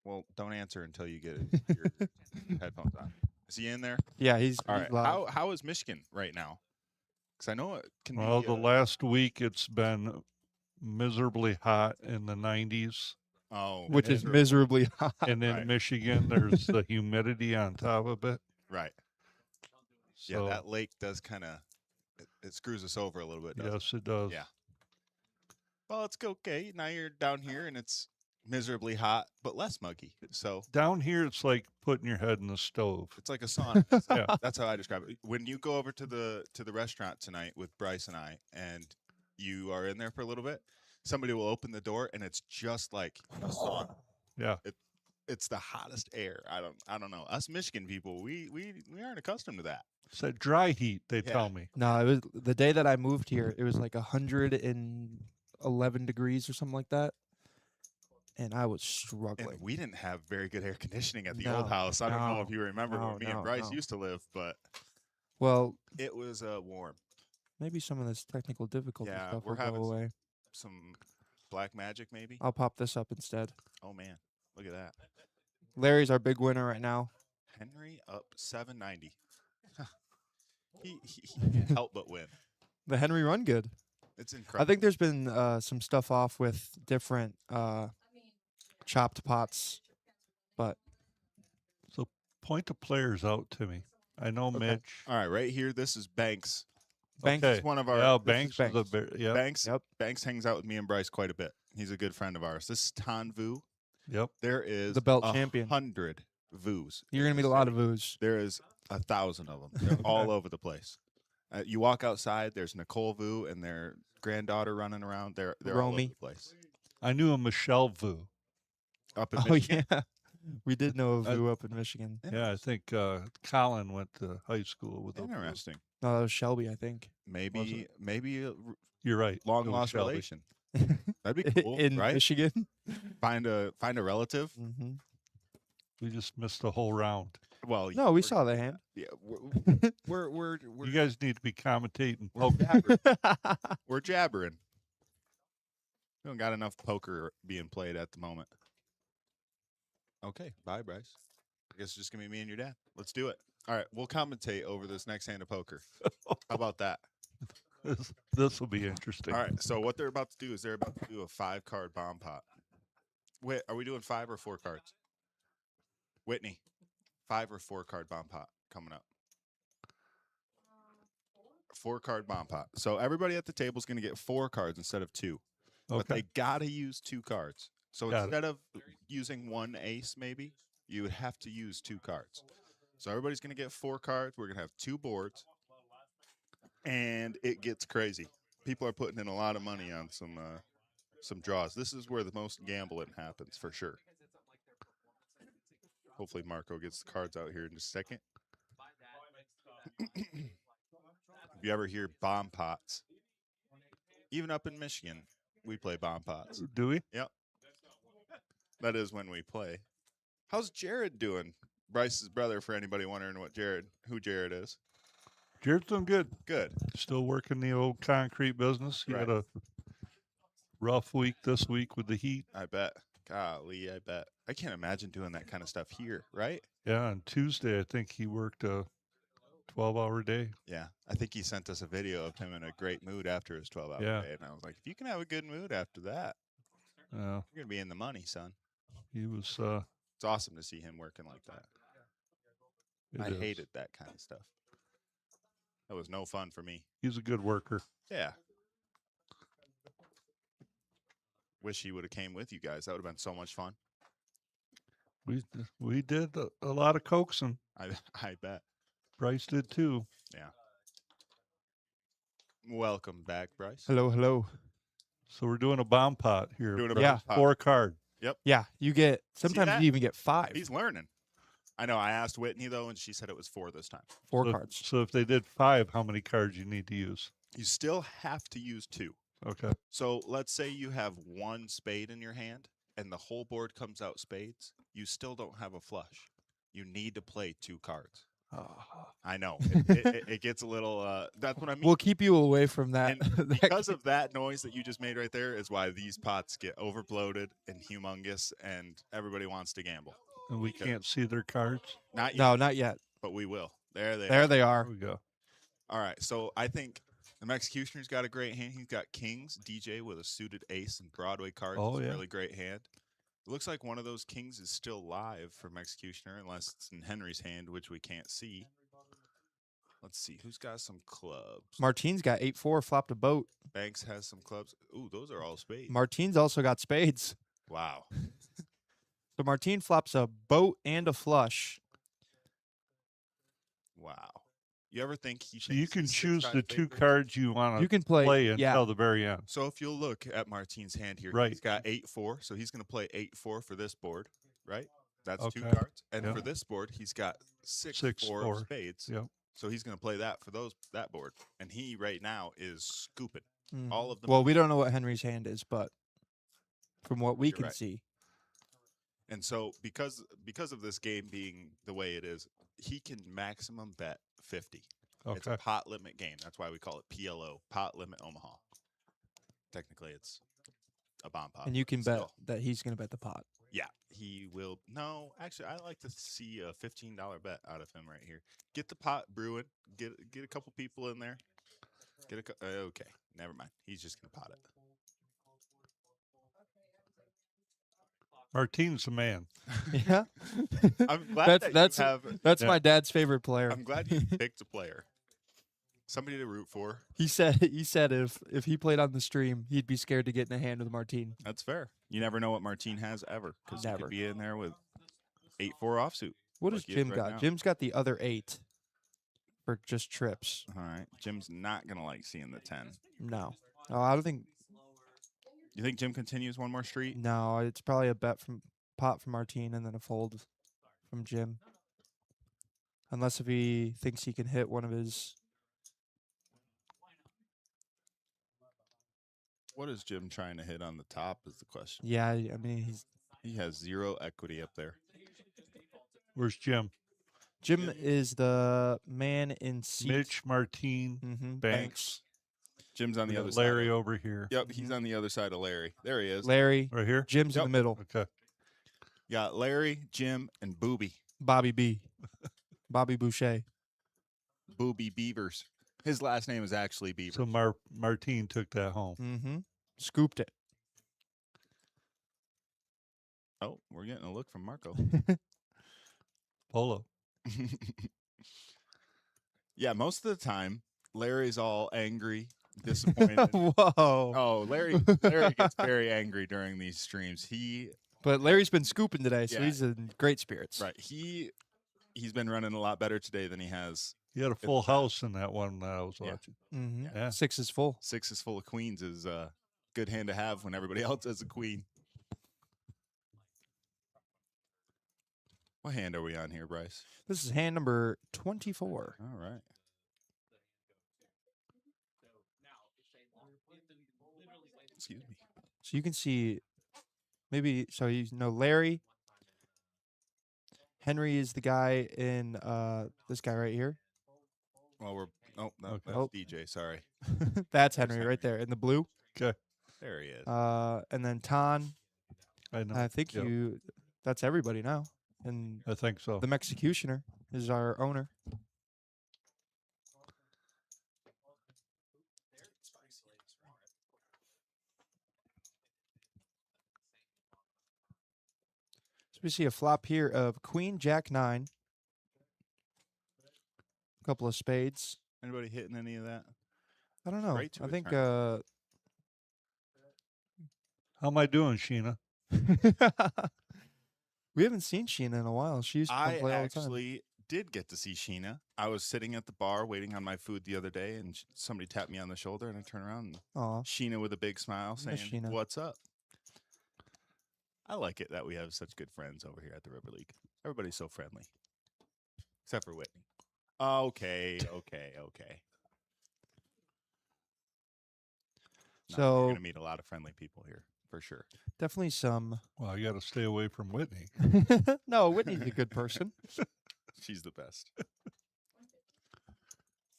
Well, don't answer until you get your headphones on. Is he in there? Yeah, he's All he's right. loud. How is Michigan right now? Because I know it can Well, be. the last week it's been miserably hot in the 90s. Oh, Which is miserable. miserably hot. And in Right. Michigan, there's the humidity on top of it. Right. So, Yeah, that lake does kind of it screws us over a little bit. Doesn't yes, it does. Yeah. Well, it's okay. Now you're down here and it's miserably hot, but less muggy. So Down here, it's like putting your head in the stove. it's like a sauna. Yeah. That's how I describe it. When you go over to the restaurant tonight with Bryce and I, and you are in there for a little bit, somebody will open the door, and it's just like a sauna. Yeah. It's the hottest air. I don't know. Us Michigan people, we aren't accustomed to that. It's that dry heat, they Yeah. tell me. No, it was the day that I moved here. It was like 111 degrees or something like that, and I was struggling. And we didn't have very good air conditioning at the No, old house. I don't know if no, you remember no, where me and no, Bryce no. used to live, but Well, it was warm. maybe some of this technical difficulty Yeah, stuff we're will go having away. some black magic, maybe. I'll pop this up instead. Oh man, look at that. Larry's our big winner right now. Henry up 790. he can't help but win. The Henry run good. It's I incredible. think there's been some stuff off with different chopped pots, but So point the players out to me. I know Okay. Mitch. All right, right here. This is Banks. Banks. Okay. He's one of our. Yeah, this is Banks is a Banks. bear. Yeah. Banks. Yep. Banks hangs out with me and Bryce quite a bit. He's a good friend of ours. This is Tan Vu. Yep. There is The belt champion. 100 Vus. You're gonna meet a lot of Vus. There is 1,000 of them. They're all over the place. You walk outside. There's Nicole Vu and their granddaughter running around. They're all over Romy. the place. I knew a Michelle Vu. Up in Oh Michigan. yeah, we did know a I- Vu up in Michigan. Yeah, I think Colin went to high school with a Vu. Interesting. No, that was Shelby, I think. Maybe a You're right. long it was lost Shelby. relation. That'd be cool, in right? Michigan. Find a relative. Hmm. We just missed the whole round. Well, No, we saw the hand. Yeah, we're You guys need to be commentating. we're jabbering. We're jabbering. We don't got enough poker being played at the moment. Okay, bye, Bryce. I guess it's just gonna be me and your dad. Let's do it. All right, we'll commentate over this next hand of poker. How about that? This will be interesting. All right. So what they're about to do is they're about to do a 5-card bomb pot. Wait, are we doing 5 or 4 cards? Whitney, 5 or 4-card bomb pot coming up. 4-card bomb pot. So everybody at the table is going to get 4 cards instead of 2. But Okay. they gotta use 2 cards. So Got it. instead of using 1 ace, maybe you would have to use 2 cards. So everybody's going to get 4 cards. We're going to have 2 boards, and it gets crazy. People are putting in a lot of money on some draws. This is where the most gambling happens for sure. Hopefully Marco gets the cards out here in just a second. If you ever hear bomb pots, even up in Michigan, we play bomb pots. Do we? That is when we play. How's Jared doing? Bryce's brother, for anybody wondering who Jared is. Jared's doing good. Good. Still working the old concrete business. He had Right. a rough week this week with the heat. I bet. Golly, I bet. I can't imagine doing that kind of stuff here, right? Yeah, on Tuesday I think he worked a 12-hour day. Yeah. I think he sent us a video of him in a great mood after his 12-hour Yeah. day. And I was like, if you can have a good mood after that, you're going to be in the money, son. He was. It's awesome to see him working like that. I hated that kind of stuff. That was no fun for me. He's a good worker. Yeah. Wish he would have came with you guys. That would have been so much fun. We did a lot of coaxing. I bet. Bryce did too. Welcome back, Bryce. Hello, hello. So we're doing a bomb pot here. Doing a Bryce. bomb pot. 4 card. Yeah, you get sometimes that? you even get 5. He's learning. I know. I asked Whitney though, and she said it was 4 this time. 4 So- cards. So if they did 5, how many cards you need to use? You still have to use 2. Okay. So let's say you have 1 spade in your hand, and the whole board comes out spades. You still don't have a flush. You need to play 2 cards. I know. It gets a little. That's what I mean. We'll keep you away from that. And that because of that noise that you just made right there is why these pots get overbloated and humongous, and everybody wants to gamble. And we Okay. can't see their cards. Not yet, no, not yet. but we will. There they There are. they are. There we go. All right. So I think the Mexicutioner's got a great hand. He's got kings, DJ with a suited ace and Broadway cards. Oh, It's a yeah. really great hand. It looks like one of those kings is still live for Mexicutioner, unless it's in Henry's hand, which we can't see. Let's see. Who's got some clubs? Martine's got 8-4, flopped a boat. Banks has some clubs. Ooh, those are all spades. Martine's also got spades. Wow. So Martine flops a boat and a flush. Wow. You ever think he So you thinks can he's choose 6-5 the two favorites? cards you want You to can play, until yeah. the very end. So if you'll look at Martine's hand here, Right. he's got 8-4, so he's going to play 8-4 for this board, right? That's two Okay. cards. And Yep. for this board, he's got 6-4 6-4. of spades. Yep. So he's going to play that for that board. And he right now is scooping Mhm. all of them. Well, we don't know what Henry's hand is, but from what we You're can right. see, And so because of this game being the way it is, he can maximum bet 50. It's a Okay. pot limit game. That's why we call it PLO, pot limit Omaha. Technically, it's a bomb pot. and you can but bet still. that he's going to bet the pot. Yeah, he will. No, actually, I like to see a $15 bet out of him right here. Get the pot brewing. Get a couple people in there. Okay, never mind. He's just gonna pot it. Martine's the man. Yeah, I'm glad that's that you have. that's Yeah. my dad's favorite player. I'm glad you picked a player, somebody to root for. He said if he played on the stream, he'd be scared to get in a hand with Martine. That's fair. You never know what Martine has ever, because he Never. could be in there with 8-4 offsuit. What like does he is Jim right got? now. Jim's got the other 8 for just trips. All right, Jim's not gonna like seeing the 10. No, I don't think. You think Jim continues one more street? No, it's probably a bet from pot from Martine and then a fold from Jim. Unless if he thinks he can hit one of his. What is Jim trying to hit on the top? Is the question. Yeah, I mean He has 0 equity up there. Where's Jim? Jim is the man in seat. Mitch, Martine, Mhm, Banks. Jim's on We the got other Larry side. over here. Yep, he's on the other side of Larry. There he is. Larry, Right here? Jim's in Yep. the middle. Okay. Got Larry, Jim, and Booby. Bobby B. Bobby Boucher. Booby Beavers. His last name is actually Beaver. So Martine took that home. Mm-hmm. Scooped it. Oh, we're getting a look from Marco. Polo. Yeah, most of the time, Larry's all angry, disappointed. Whoa. Oh, Larry gets very angry during these streams. But Larry's been scooping today, so Yeah. he's in great spirits. Right. He's been running a lot better today than he has. He had a full house in that one that I was Yeah. watching. Mm-hmm. Yeah. 6 is full. 6 is full of queens is a good hand to have when everybody else has a queen. What hand are we on here, Bryce? This is hand number 24. All right. Excuse me. So you can see maybe so you know Larry. Henry is the guy in this guy right here. Well, Okay. that's Oh. DJ. Sorry. That's There's Henry Henry. right there in the blue. Okay. There he is. And then Tan. I know. I think Yep. that's everybody now. And I think so. the Mexicutioner is our owner. So we see a flop here of Queen Jack 9. A couple of spades. Anybody hitting any of that? I don't know. Straight to I a think turn. How am I doing, Sheena? we haven't seen Sheena in a while. She used to come I play all the time. actually did get to see Sheena. I was sitting at the bar waiting on my food the other day, and somebody tapped me on the shoulder, and I turned around, and Aw. Sheena with a big smile saying, Miss Sheena. "What's up?" I like it that we have such good friends over here at the River League. Everybody's so friendly, except for Whitney. Okay. No, So- you're gonna meet a lot of friendly people here for sure. Definitely some. Well, you got to stay away from Whitney. No, Whitney's a good person. She's the best.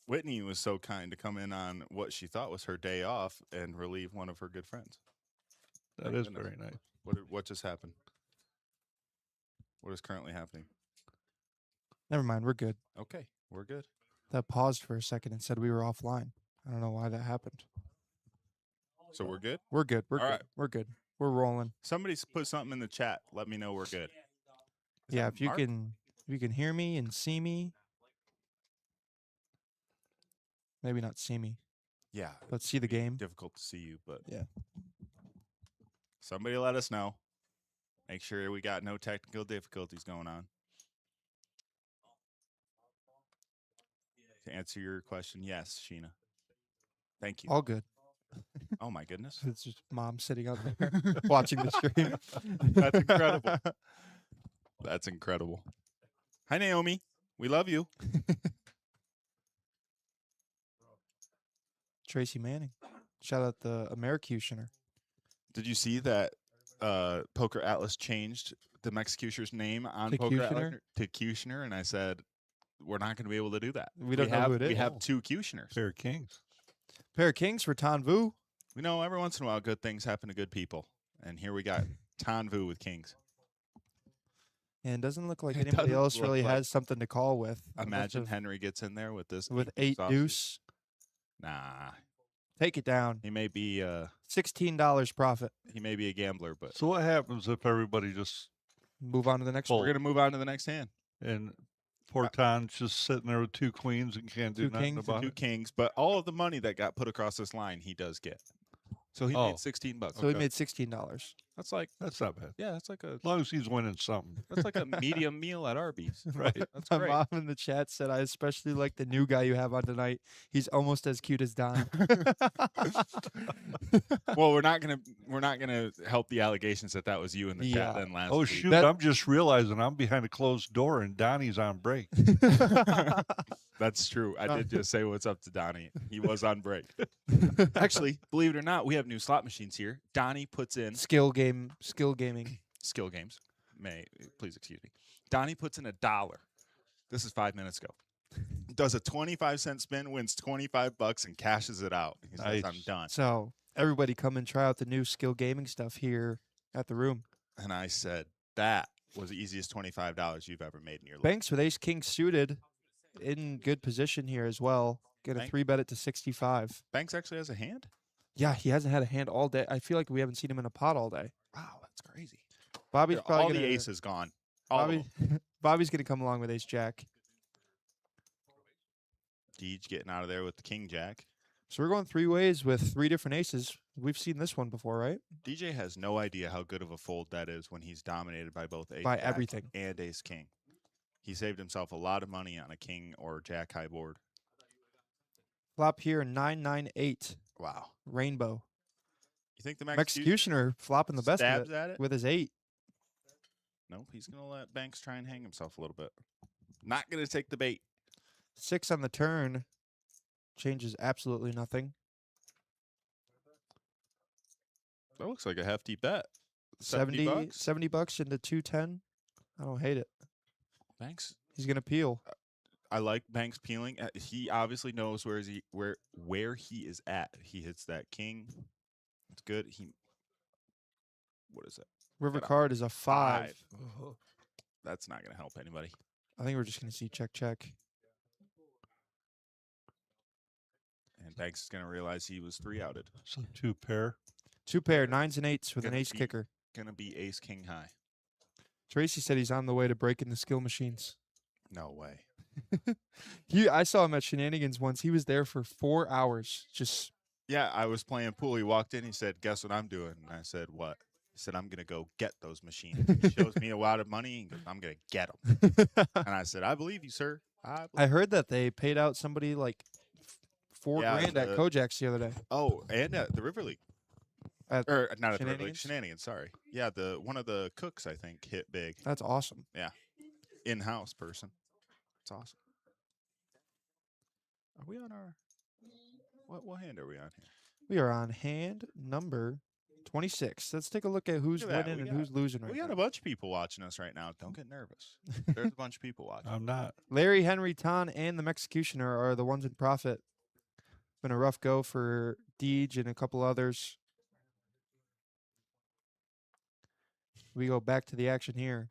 Whitney was so kind to come in on what she thought was her day off and relieve one of her good friends. That Thank is goodness. very nice. What just happened? What is currently happening? Never mind. We're good. Okay, we're good. That paused for a second and said we were offline. I don't know why that happened. So we're good? We're good. We're All good. right. We're good. We're rolling. Somebody put something in the chat. Let me know we're good. Is Yeah, that if you Mark? can hear me and see me. Maybe not see me, Yeah. but see the game. Difficult to see you, but Yeah. somebody let us know. Make sure we got no technical difficulties going on. To answer your question, yes, Sheena. Thank you. All good. Oh my goodness. It's just mom sitting out there watching the stream. That's incredible. That's incredible. Hi, Naomi. We love you. Tracy Manning. Shout out the Mexicutioner. Did you see that Poker Atlas changed the Mexicutioner's name on Poker Atlas Mexicutioner? to Cutioner? And I said, we're not going to be able to do that. We don't know have, who it We is. have two Cutioners. Pair of kings. Pair of kings for Tanvu. We know every once in a while good things happen to good people. And here we got Tanvu with kings. And it doesn't look like It anybody doesn't else look really like- has something to call with. A bunch Imagine of- Henry gets in there with this. with 8 8 deuce. Nah. Take it down. He may be $16 profit. he may be a gambler, but So what happens if everybody just Move on to the next Fold. we're one. gonna move on to the next hand. and Porton's just sitting there with 2 queens and can't do Two nothing kings and about Two it? kings, but all of the money that got put across this line he does get. So he Oh. made $16. So he made $16. That's like That's not bad. yeah, that's like a As long as he's winning something. that's like a medium meal at Arby's. Right. That's My great. mom in the chat said, I especially like the new guy you have on tonight. He's almost as cute as Don. Well, we're not gonna help the allegations that was you in the Yeah. chat then last Oh week. shoot! That- I'm just realizing I'm behind a closed door and Donnie's on break. That's true. I did just say what's up to Donnie. He was on break. Actually, believe it or not, we have new slot machines here. Donnie puts in skill gaming. skill games. Please excuse me. Donnie puts in $1. This is 5 minutes ago. Does a 25-cent spin, wins $25, and cashes it out. He says, "I'm Nice. done." So everybody come and try out the new skill gaming stuff here at the room. And I said, "That was the easiest $25 you've ever made in your life." Banks with ace king suited in good position here as well. Get a Bank- 3-bet it to 65. Banks actually has a hand. Yeah, he hasn't had a hand all day. I feel like we haven't seen him in a pot all day. Wow, that's crazy. Bobby's probably All gonna, the aces gone. All of Bobby, them. Bobby's gonna come along with ace jack. Deej getting out of there with the king jack. So we're going 3 ways with 3 different aces. We've seen this one before, right? DJ has no idea how good of a fold that is when he's dominated by both ace By jack everything. and ace king. He saved himself a lot of money on a king or jack high board. Flop here 998 Wow. rainbow. You think the Mexicutioner flopping the best of stabs it at it? with his 8. Nope, he's going to let Banks try and hang himself a little bit. Not going to take the bait. 6 on the turn changes absolutely nothing. That looks like a hefty bet. 70 bucks? 70 bucks into 210. I don't hate it. Banks, He's gonna peel. I like Banks peeling. He obviously knows where he is at. He hits that king. It's good. What is it? River Got a card is a 5. That's not going to help anybody. I think we're just gonna see check check. And Banks is going to realize he was 3-outed. So 2 pair. 2 pair 9s and 8s with an Gonna ace be- kicker. Going to be ace king high. Tracy said he's on the way to breaking the skill machines. No way. I saw him at Shenanigans once. He was there for 4 hours. Just Yeah, I was playing pool. He walked in. He said, "Guess what I'm doing?" And I said, "What?" He said, "I'm going to go get those machines." He shows me a wad of money. And goes, "I'm going to get them." And I said, "I believe you, sir. I heard that they paid out somebody like $4 Yeah, grand at the- Kojak's the other day. Oh, and at the River League. At Or not at the River League. Shenanigans? Shenanigans, sorry. Yeah, one of the cooks, I think, hit big. That's awesome. In-house person. It's awesome. Are we on our... What hand are we on here? We are on hand number 26. Let's take a look at who's Look at that. winning We and who's losing right We got now. a bunch of people watching us right now. Don't get nervous. There's a bunch of people watching. I'm not. Larry, Henry, Ton, and the Mexicutioner are the ones in profit. Been a rough go for Deej and a couple others. We go back to the action here.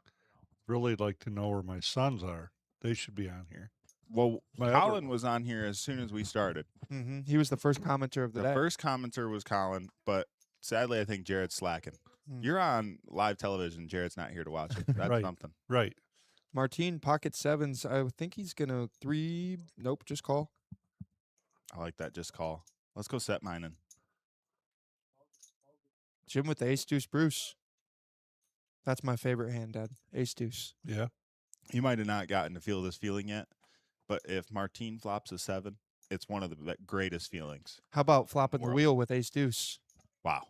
Really like to know where my sons are. They should be on here. Well, My other Colin was on here as soon as we started. He was the first commenter of the The day. first commenter was Colin, but sadly, I think Jared's slacking. Mm. You're on live television. Jared's not here to watch it. That's Right. something. Right. Martine, pocket 7s. I think he's going to 3. Nope, just call. I like that. Just call. Let's go set mining. Jim with the ace deuce Bruce. That's my favorite hand, Dad. Ace deuce. Yeah. You might have not gotten to feel this feeling yet, but if Martine flops a 7, it's one of the greatest feelings. How about flopping the World. wheel with ace deuce? Wow.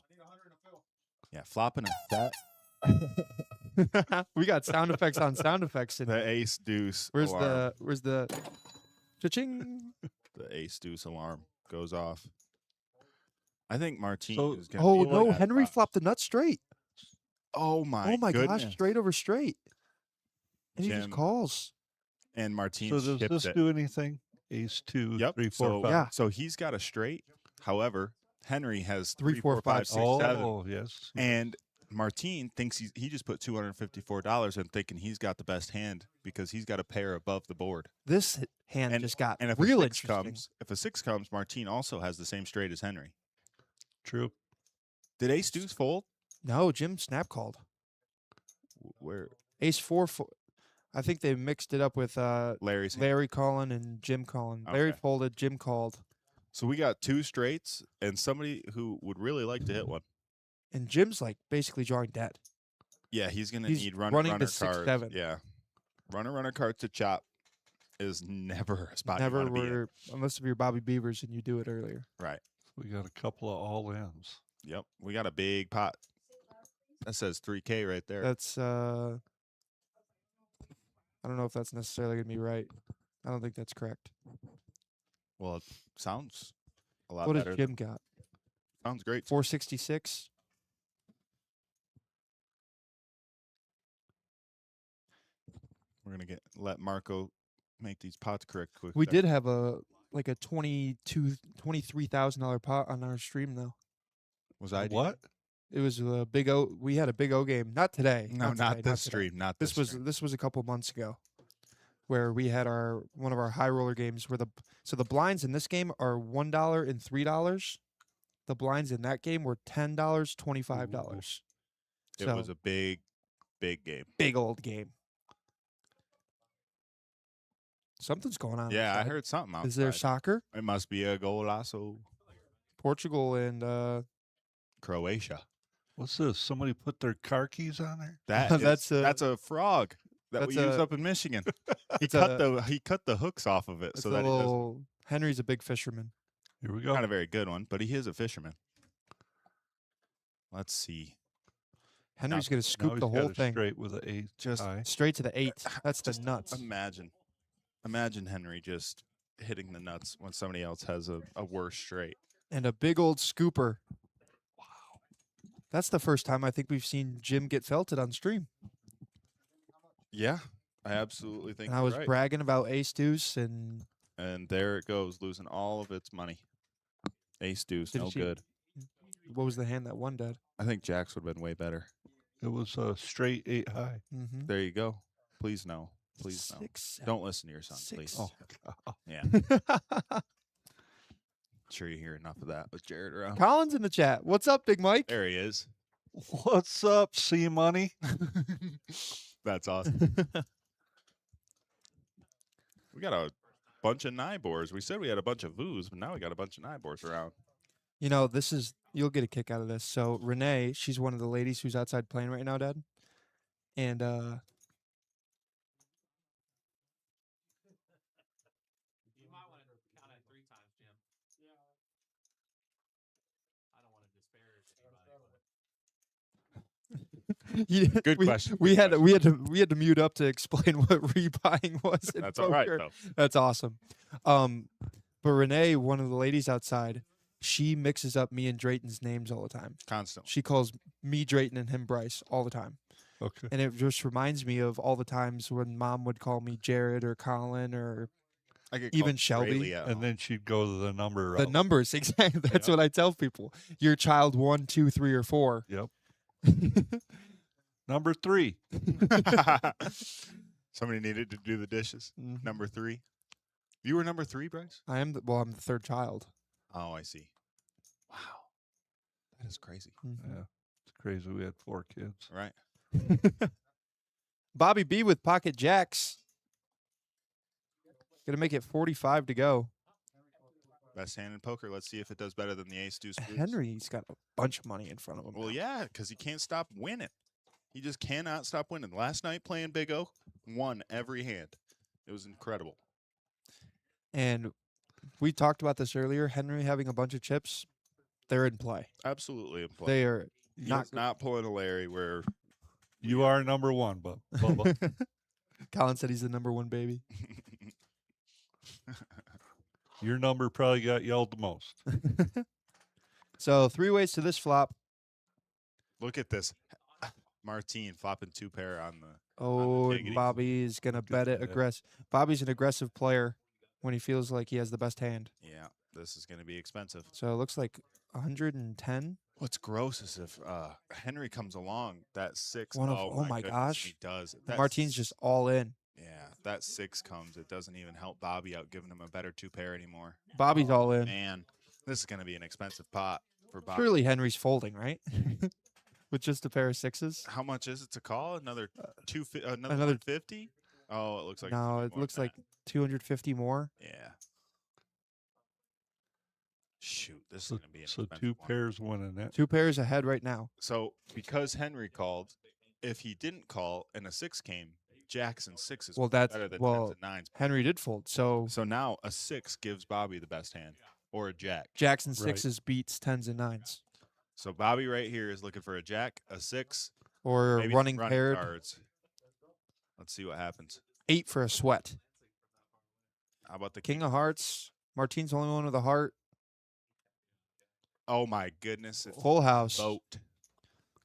Yeah, flopping a set, We got sound effects on sound effects. And the ace deuce where's alarm. the cha-ching? The ace deuce alarm goes off. I think Martine So- is going to Oh be no, bad Henry flop. flopped the nut straight. Oh my Oh my goodness. gosh, straight over straight. And he just Jim. calls. And Martine So does chips this it. do anything? Ace 2, Yep. 3, 4, so, 5. Yeah. So he's got a straight. However, Henry has 3, 4, 5, 6, Oh, 7. yes. And Martine thinks he just put $254 and thinking he's got the best hand because he's got a pair above the board. This hand And- just got And if real a 6 interesting. if a 6 comes, Martine also has the same straight as Henry. True. Did ace deuce fold? No, Jim snap called. Where Ace 4. I think they mixed it up with Larry's hand. Larry calling and Jim calling. Larry Okay. folded, Jim called. So we got 2 straights and somebody who would really like to hit one. And Jim's like basically drawing dead. Yeah, he's gonna He's need runner running the cards. 6-7. Yeah, runner card to chop is never a spot Never you want to be in. were, unless if you're Bobby Beavers and you do it earlier. Right. We got a couple of all-ins. Yep. We got a big pot. That says 3K right there. That's I don't know if that's necessarily gonna be right. I don't think that's correct. Well, it sounds a lot What better. does Jim got? Sounds great. 466. We're gonna let Marco make these pots correct quick. We there. did have a like a $23,000 pot on our stream though. Was I What? It was a big O. We had a big O game. Not today. No, today, not this today. stream. Not This was stream. this was a couple months ago, where we had our one of our high roller games where the blinds in this game are $1 and $3. The blinds in that game were $10, $25. It was a big game. big old game. Something's going on. Yeah, I outside. heard something outside. Is there soccer? It must be a golazo. Portugal and Croatia. What's this? Somebody put their car keys on there? That's that's a frog that we that's use a- up in Michigan. he it's cut a- he cut the hooks off of it it's so a that it doesn't. little. Henry's a big fisherman. Here we go. Not a very good one, but he is a fisherman. Let's see. Henry's gonna Now scoop he's the got whole it thing straight with an 8. Just high. straight to the 8. That's the Just nuts. Imagine Henry just hitting the nuts when somebody else has a worse straight. And a big old scooper. Wow. That's the first time I think we've seen Jim get felted on stream. Yeah, I absolutely think And I you're was right. bragging about ace deuce and And there it goes, losing all of its money. Ace deuce, Did no she- good. what was the hand that won, Dad? I think Jacks would have been way better. It was a straight 8 high. Mm-hmm. There you go. Please no. Please no. 6, Don't listen to your son, 6. please. Oh, God. Yeah. Sure you hear enough of that with Jared around. Collins in the chat. What's up, Big Mike? There he is. What's up, C Money? That's awesome. We got a bunch of Nibors. We said we had a bunch of Voos, but now we got a bunch of Nibors around. You know, you'll get a kick out of this. So Renee, she's one of the ladies who's outside playing right now, Dad. And You might want to count it 3 times, Jim. Yeah. I don't want to disparage anybody. Good we, question, We good had we had to mute up to explain what rebuying was. In That's all right, poker. though. That's awesome. But Renee, one of the ladies outside, she mixes up me and Drayton's names all the time. Constantly. She calls me Drayton and him Bryce all the time. Okay. And it just reminds me of all the times when Mom would call me Jared or Colin or I get even called Shelby. Rayleigh at And home. then she'd go to the number the route. numbers. Exactly. That's Yeah. what I tell people. Your child 1, 2, 3, or 4. Yep. Number 3. Somebody needed to do the dishes. Mhm. Number 3. You were number 3, Bryce? I'm the third child. Oh, I see. Wow. That is crazy. Mhm. Yeah. It's crazy. We had 4 kids. Right. Bobby B with pocket jacks. Gonna make it 45 to go. Best hand in poker. Let's see if it does better than the ace deuce. blues. Henry's got a bunch of money in front of him. Well, yeah, because he can't stop winning. He just cannot stop winning. Last night playing Big O, won every hand. It was incredible. And we talked about this earlier. Henry having a bunch of chips, they're in play. Absolutely in play. They are Not not pulling a Larry where You are number one, Bubba. Colin said he's the number one baby. Your number probably got yelled the most. So 3 ways to this flop. look at this. Martine flopping 2 pair on the Oh, and Giggity. Bobby's gonna bet it that. aggressive. Bobby's an aggressive player when he feels like he has the best hand. Yeah, this is going to be expensive. So it looks like 110. What's gross is if Henry comes along, that 6. Oh my goodness, gosh. he does. Martine's just all in. Yeah, that 6 comes. It doesn't even help Bobby out giving him a better 2 pair anymore. Bobby's all in. Man, this is going to be an expensive pot for Bobby. Surely Henry's folding, right? With just a pair of 6s. How much is it to call? Another another another- 150? Oh, it looks like No, it's it more looks than like 250 more. that. Yeah. Shoot, this is So, going to be an so expensive 2 one. pairs winning it. 2 pairs ahead right now. So because Henry called, if he didn't call and a 6 came, Jacks and 6s Well, were that's better than well. 10s and 9s. Henry did fold, so So now a 6 gives Bobby the best hand, or a Jack. Jackson Right. 6s beats 10s and 9s, So Bobby right here is looking for a Jack, a 6, or maybe some running paired. cards. Let's see what happens. 8 for a sweat. How about the King of Hearts. Martine's the only one with a heart. Oh my goodness! It's Full house. boat.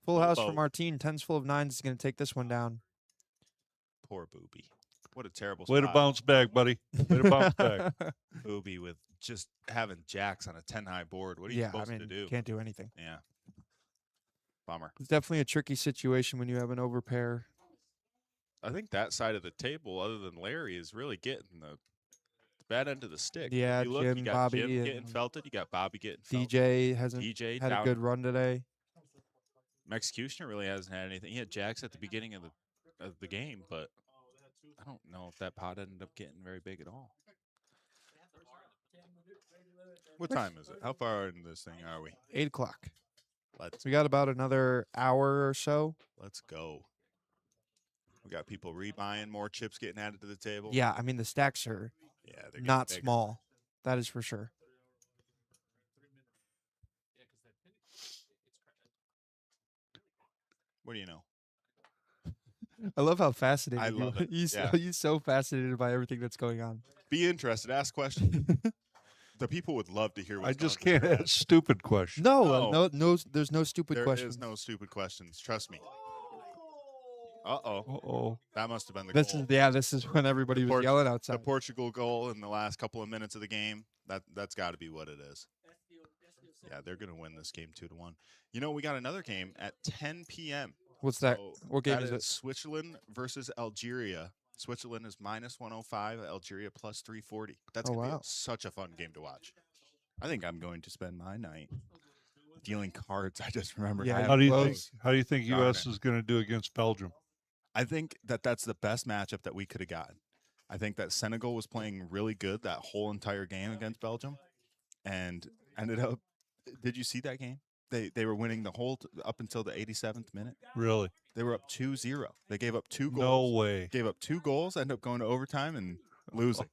Full house for boat. Martine. 10s full of 9s is going to take this one down. Poor Booby. What a terrible Way to spot. bounce back, buddy. Way to bounce back. Booby with just having Jacks on a 10 high board. What are you Yeah, I supposed mean, to do? can't do anything. Yeah. Bummer. It's definitely a tricky situation when you have an overpair. I think that side of the table, other than Larry, is really getting the bad end of the stick. Yeah, you look, you Jim, got Bobby, Jim getting and felted. You got Bobby getting felted. DJ hasn't DJ had a down. good run today. Mexicutioner really hasn't had anything. He had Jacks at the beginning of the game, but I don't know if that pot ended up getting very big at all. What time is it? How far into this thing are we? 8 o'clock. Let's We got about another hour or so. let's go. We got people rebuying, more chips getting added to the table. Yeah, I mean, the stacks are Yeah, they're getting not bigger. small. That is for sure. What do you know? I love how fascinated I you love are. it, He's, yeah. he's so fascinated by everything that's going on. Be interested. Ask questions. The people would love to hear what's I just going can't through their ask stupid questions. No, No. no, there's no stupid head. There questions. is no stupid questions. Trust me. Uh-oh. Uh-oh. That must have been the This goal. is this is when everybody was yelling The outside. Portugal goal in the last couple of minutes of the game. That's got to be what it is. Yeah, they're going to win this game 2-1. You know, we got another game at 10 p.m. What's that? So What game that is it? Switzerland versus Algeria. Switzerland is -105, Algeria plus 340. That's Oh, going to wow. be such a fun game to watch. I think I'm going to spend my night dealing cards. I just remembered. Yeah, I How do you Close. think? How do you think Darn U.S. it. is going to do against Belgium? I think that's the best matchup that we could have gotten. I think that Senegal was playing really good that whole entire game against Belgium, and ended up. Did you see that game? They were winning the whole up until the 87th minute. Really? They were up 2-0. They gave up 2 No goals. way. Gave up 2 goals. Ended up going to overtime and losing.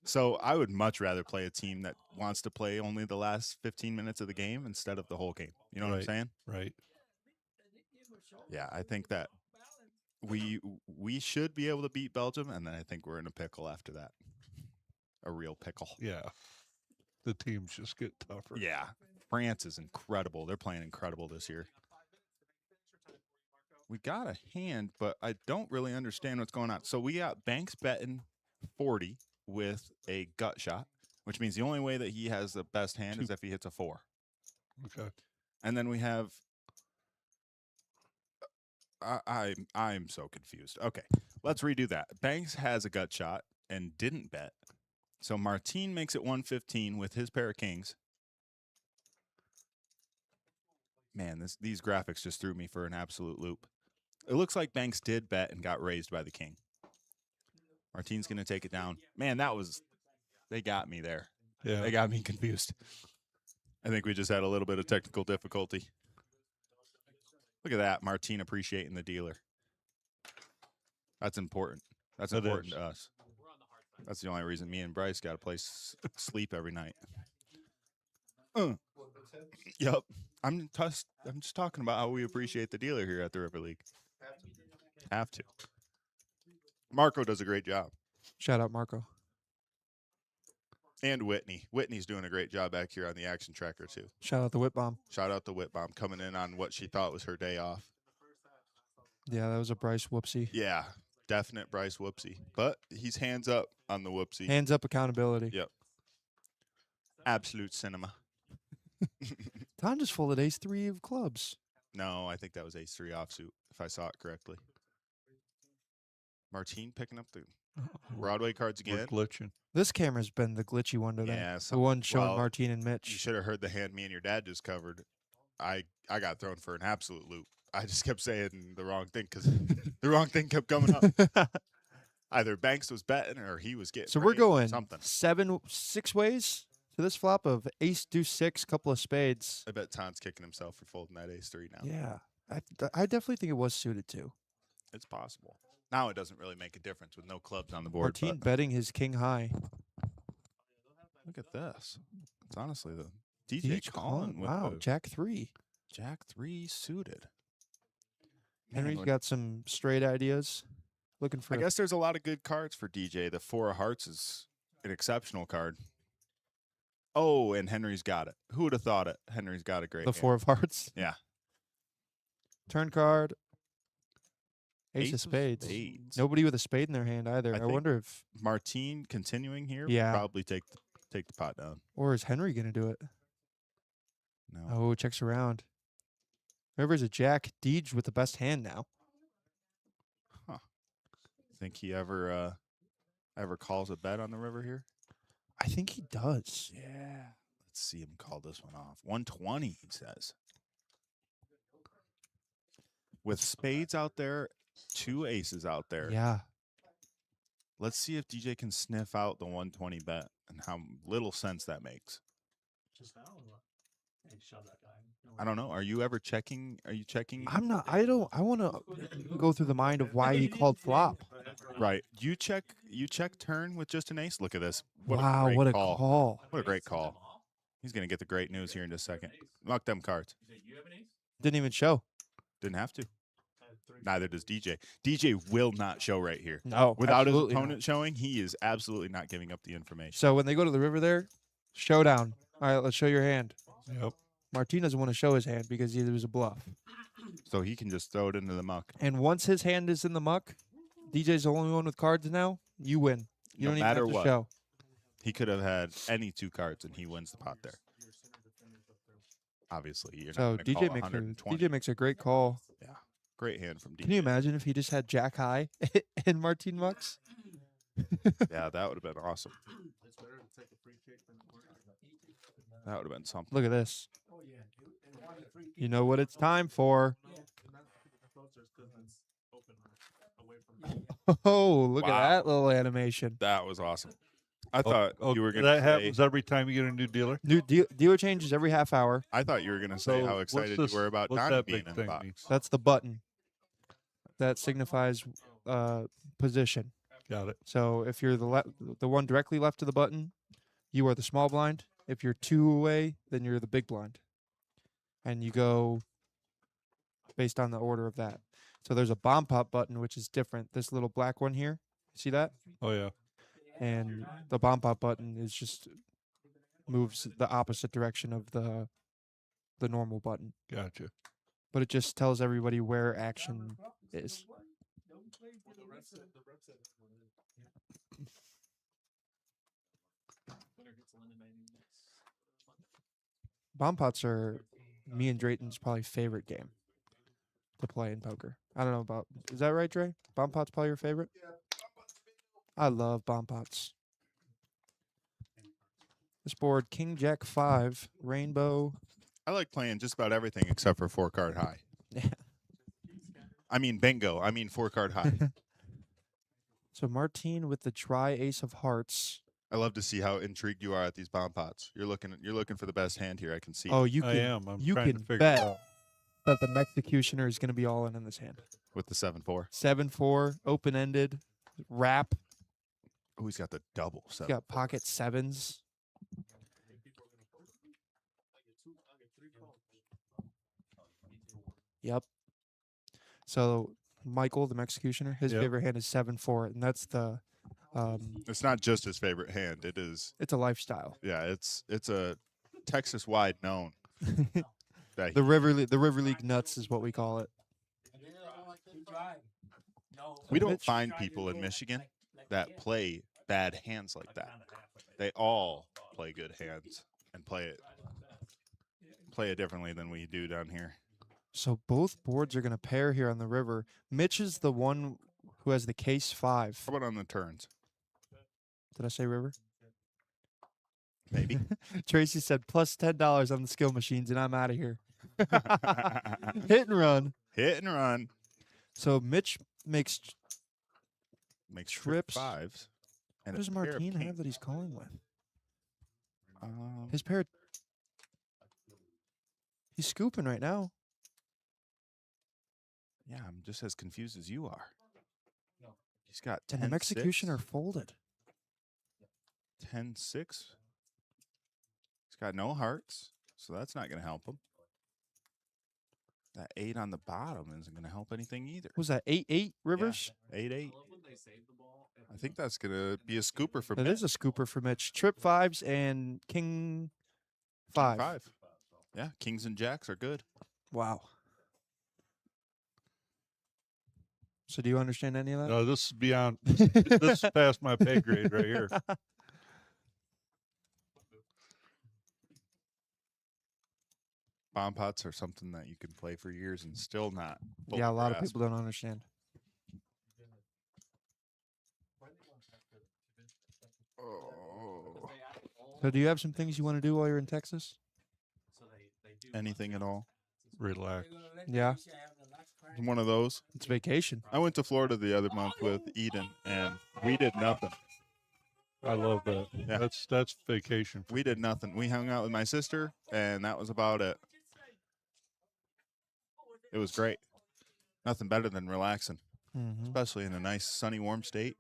So I would much rather play a team that wants to play only the last 15 minutes of the game instead of the whole game. You know what I'm Right. saying? Right. Yeah, I think that we should be able to beat Belgium, and then I think we're in a pickle after that. A real pickle. Yeah. The teams just get tougher. Yeah. France is incredible. They're playing incredible this year. We got a hand, but I don't really understand what's going on. So we got Banks betting 40 with a gut shot, which means the only way that he has the best hand is if he hits a 4. Okay. And then we have I'm so confused. Okay, let's redo that. Banks has a gut shot and didn't bet. So Martine makes it 115 with his pair of kings. Man, these graphics just threw me for an absolute loop. It looks like Banks did bet and got raised by the king. Martine's going to take it down. Man, they got me there. Yeah. They got me confused. I think we just had a little bit of technical difficulty. Look at that, Martine appreciating the dealer. That's important. That's It important is. to us. That's the only reason me and Bryce got a place sleep every night. Yep. I'm just talking about how we appreciate the dealer here at the River League. Have to. Marco does a great job. Shout out Marco. And Whitney. Whitney's doing a great job back here on the action tracker, too. Shout out the Whip Bomb. Shout out to Whit Bomb coming in on what she thought was her day off. Yeah, that was a Bryce whoopsie. Yeah, definite Bryce whoopsie. But he's hands up on the whoopsie. Hands up accountability. Yep. Absolute cinema. Tom just folded ace 3 of clubs. No, I think that was ace 3 offsuit, if I saw it correctly. Martine picking up the Broadway cards We're again. glitching. This camera's been the glitchy one today. Yeah, the one showing well, Martine and You Mitch. should have heard the hand me and your dad just covered. I got thrown for an absolute loop. I just kept saying the wrong thing because the wrong thing kept coming up. Either Banks was betting or he was getting So we're raised or going something. 6 ways to this flop of ace, deuce, 6, couple of spades. I bet Ton's kicking himself for folding that ace 3 now. Yeah, I definitely think it was suited too. It's possible. Now it doesn't really make a difference with no clubs on the board. Martine but betting his king high. look at this. It's honestly the DJ Deej calling with wow, the Jack 3. Jack 3 suited. Henry's Man, got some straight ideas. Looking for I guess there's a lot of good cards for DJ. The 4 of hearts is an exceptional card. Oh, and Henry's got it. Who would have thought it? Henry's got a great the hand. 4 of hearts. Yeah. Turn card. Ace of spades. Nobody with a spade in their hand either. I I think wonder if, Martine continuing here Yeah. would probably take the pot down. or is Henry going to do it? No. Oh, checks around. River's a jack. Deej with the best hand now. Think he ever calls a bet on the river here? I think he does. Yeah. Let's see him call this one off. 120, he says. With spades out there, 2 aces out there. Yeah. Let's see if DJ can sniff out the 120 bet and how little sense that makes. Just now or what? Hey, shove that guy. No I don't know. Are you ever checking? Are you checking? I'm not. I want to go through the mind of why he called flop. Right. You check turn with just an ace. Look at this. Wow, great what a call. call. What a great call. He's going to get the great news here in just a second. Muck them cards. Didn't even show. Didn't have to. Neither does DJ. DJ will not show right here. No. Without his absolutely not. opponent showing, he is absolutely not giving up the information. So when they go to the river there, showdown. All right, let's show your hand. Yep. Martine doesn't want to show his hand because it was a bluff. So he can just throw it into the muck. And once his hand is in the muck, DJ's the only one with cards now. You win. You No don't even matter have to what. show. He could have had any 2 cards and he wins the pot there. Obviously, you're So not gonna call DJ 120. makes a great call. Great hand from DJ. Can you imagine if he just had Jack high and Martine mucks? Yeah, that would have been awesome. That would have been something. Look at this. You know what it's time for. Oh, look Wow. at that little animation. That was awesome. I thought you were going That to say. happens every time you get a new dealer. New dealer changes every half hour. I thought you were going to say So how what's excited this- you were about what's Donnie that being big in the thing box. mean? That's the button that signifies position. Got it. So if you're the one directly left of the button, you are the small blind. If you're 2 away, then you're the big blind. And you go based on the order of that. So there's a bomb pop button, which is different. This little black one here, see that? Oh yeah. And the bomb pop button is just moves the opposite direction of the normal button. Gotcha. But it just tells everybody where action is. Bomb pots are me and Drayton's probably favorite game to play in poker. I don't know about, is that right, Dre? Bomb pots probably your favorite? I love bomb pots. This board, King Jack 5, Rainbow. I like playing just about everything except for 4-card high. Yeah. I mean bingo. I mean 4-card high. So Martine with the dry ace of hearts. I love to see how intrigued you are at these bomb pots. You're looking for the best hand here. I can see. Oh, you I can, am. I'm you trying to can figure bet. it out. that the Mexicutioner is going to be all in this hand. with the 7-4. 7-4, open-ended, wrap. Oh, he's got the double He's 7. got pocket sevens. Yep. So Michael, the Mexicutioner, his Yep. favorite hand is 7-4, and that's the. It's not just his favorite hand. It is. It's a lifestyle. Yeah, it's a Texas-wide known. That The River League nuts is what we call it. we don't Mitch- find people in Michigan that play bad hands like that. They all play good hands and play it differently than we do down here. So both boards are going to pair here on the river. Mitch is the one who has the case 5. How about on the turns? Did I say river? Maybe. Tracy said plus $10 on the skill machines, and I'm out of here. Hit and run. Hit and run. So Mitch makes. Makes Trips. fives. And What does a pair of Martine have kings. that he's calling with? Um, His pair. He's scooping right now. yeah, I'm just as confused as you are. He's got And 10 the Mexicutioner folded. 10-6. He's got no hearts, so that's not going to help him. That 8 on the bottom isn't going to help anything either. Was that 8-8 Rivers? 8-8. I think that's going to be a scooper for That is a scooper for Mitch. Trip 5s and King 5. 5. Yeah, kings and jacks are good. Wow. So do you understand any of that? No, this is beyond. This is past my pay grade right here. Bomb pots are something that you can play for years and still not. fully Yeah, a lot of grasp. people don't understand. Oh. So do you have some things you want to do while you're in Texas? Anything at all? Relax. Yeah, One of those. it's vacation. I went to Florida the other month with Eden, and we did nothing. I love that. Yeah. That's vacation. We did nothing. We hung out with my sister, and that was about it. It was great. Nothing better than relaxing, Mm-hmm. especially in a nice, sunny, warm state.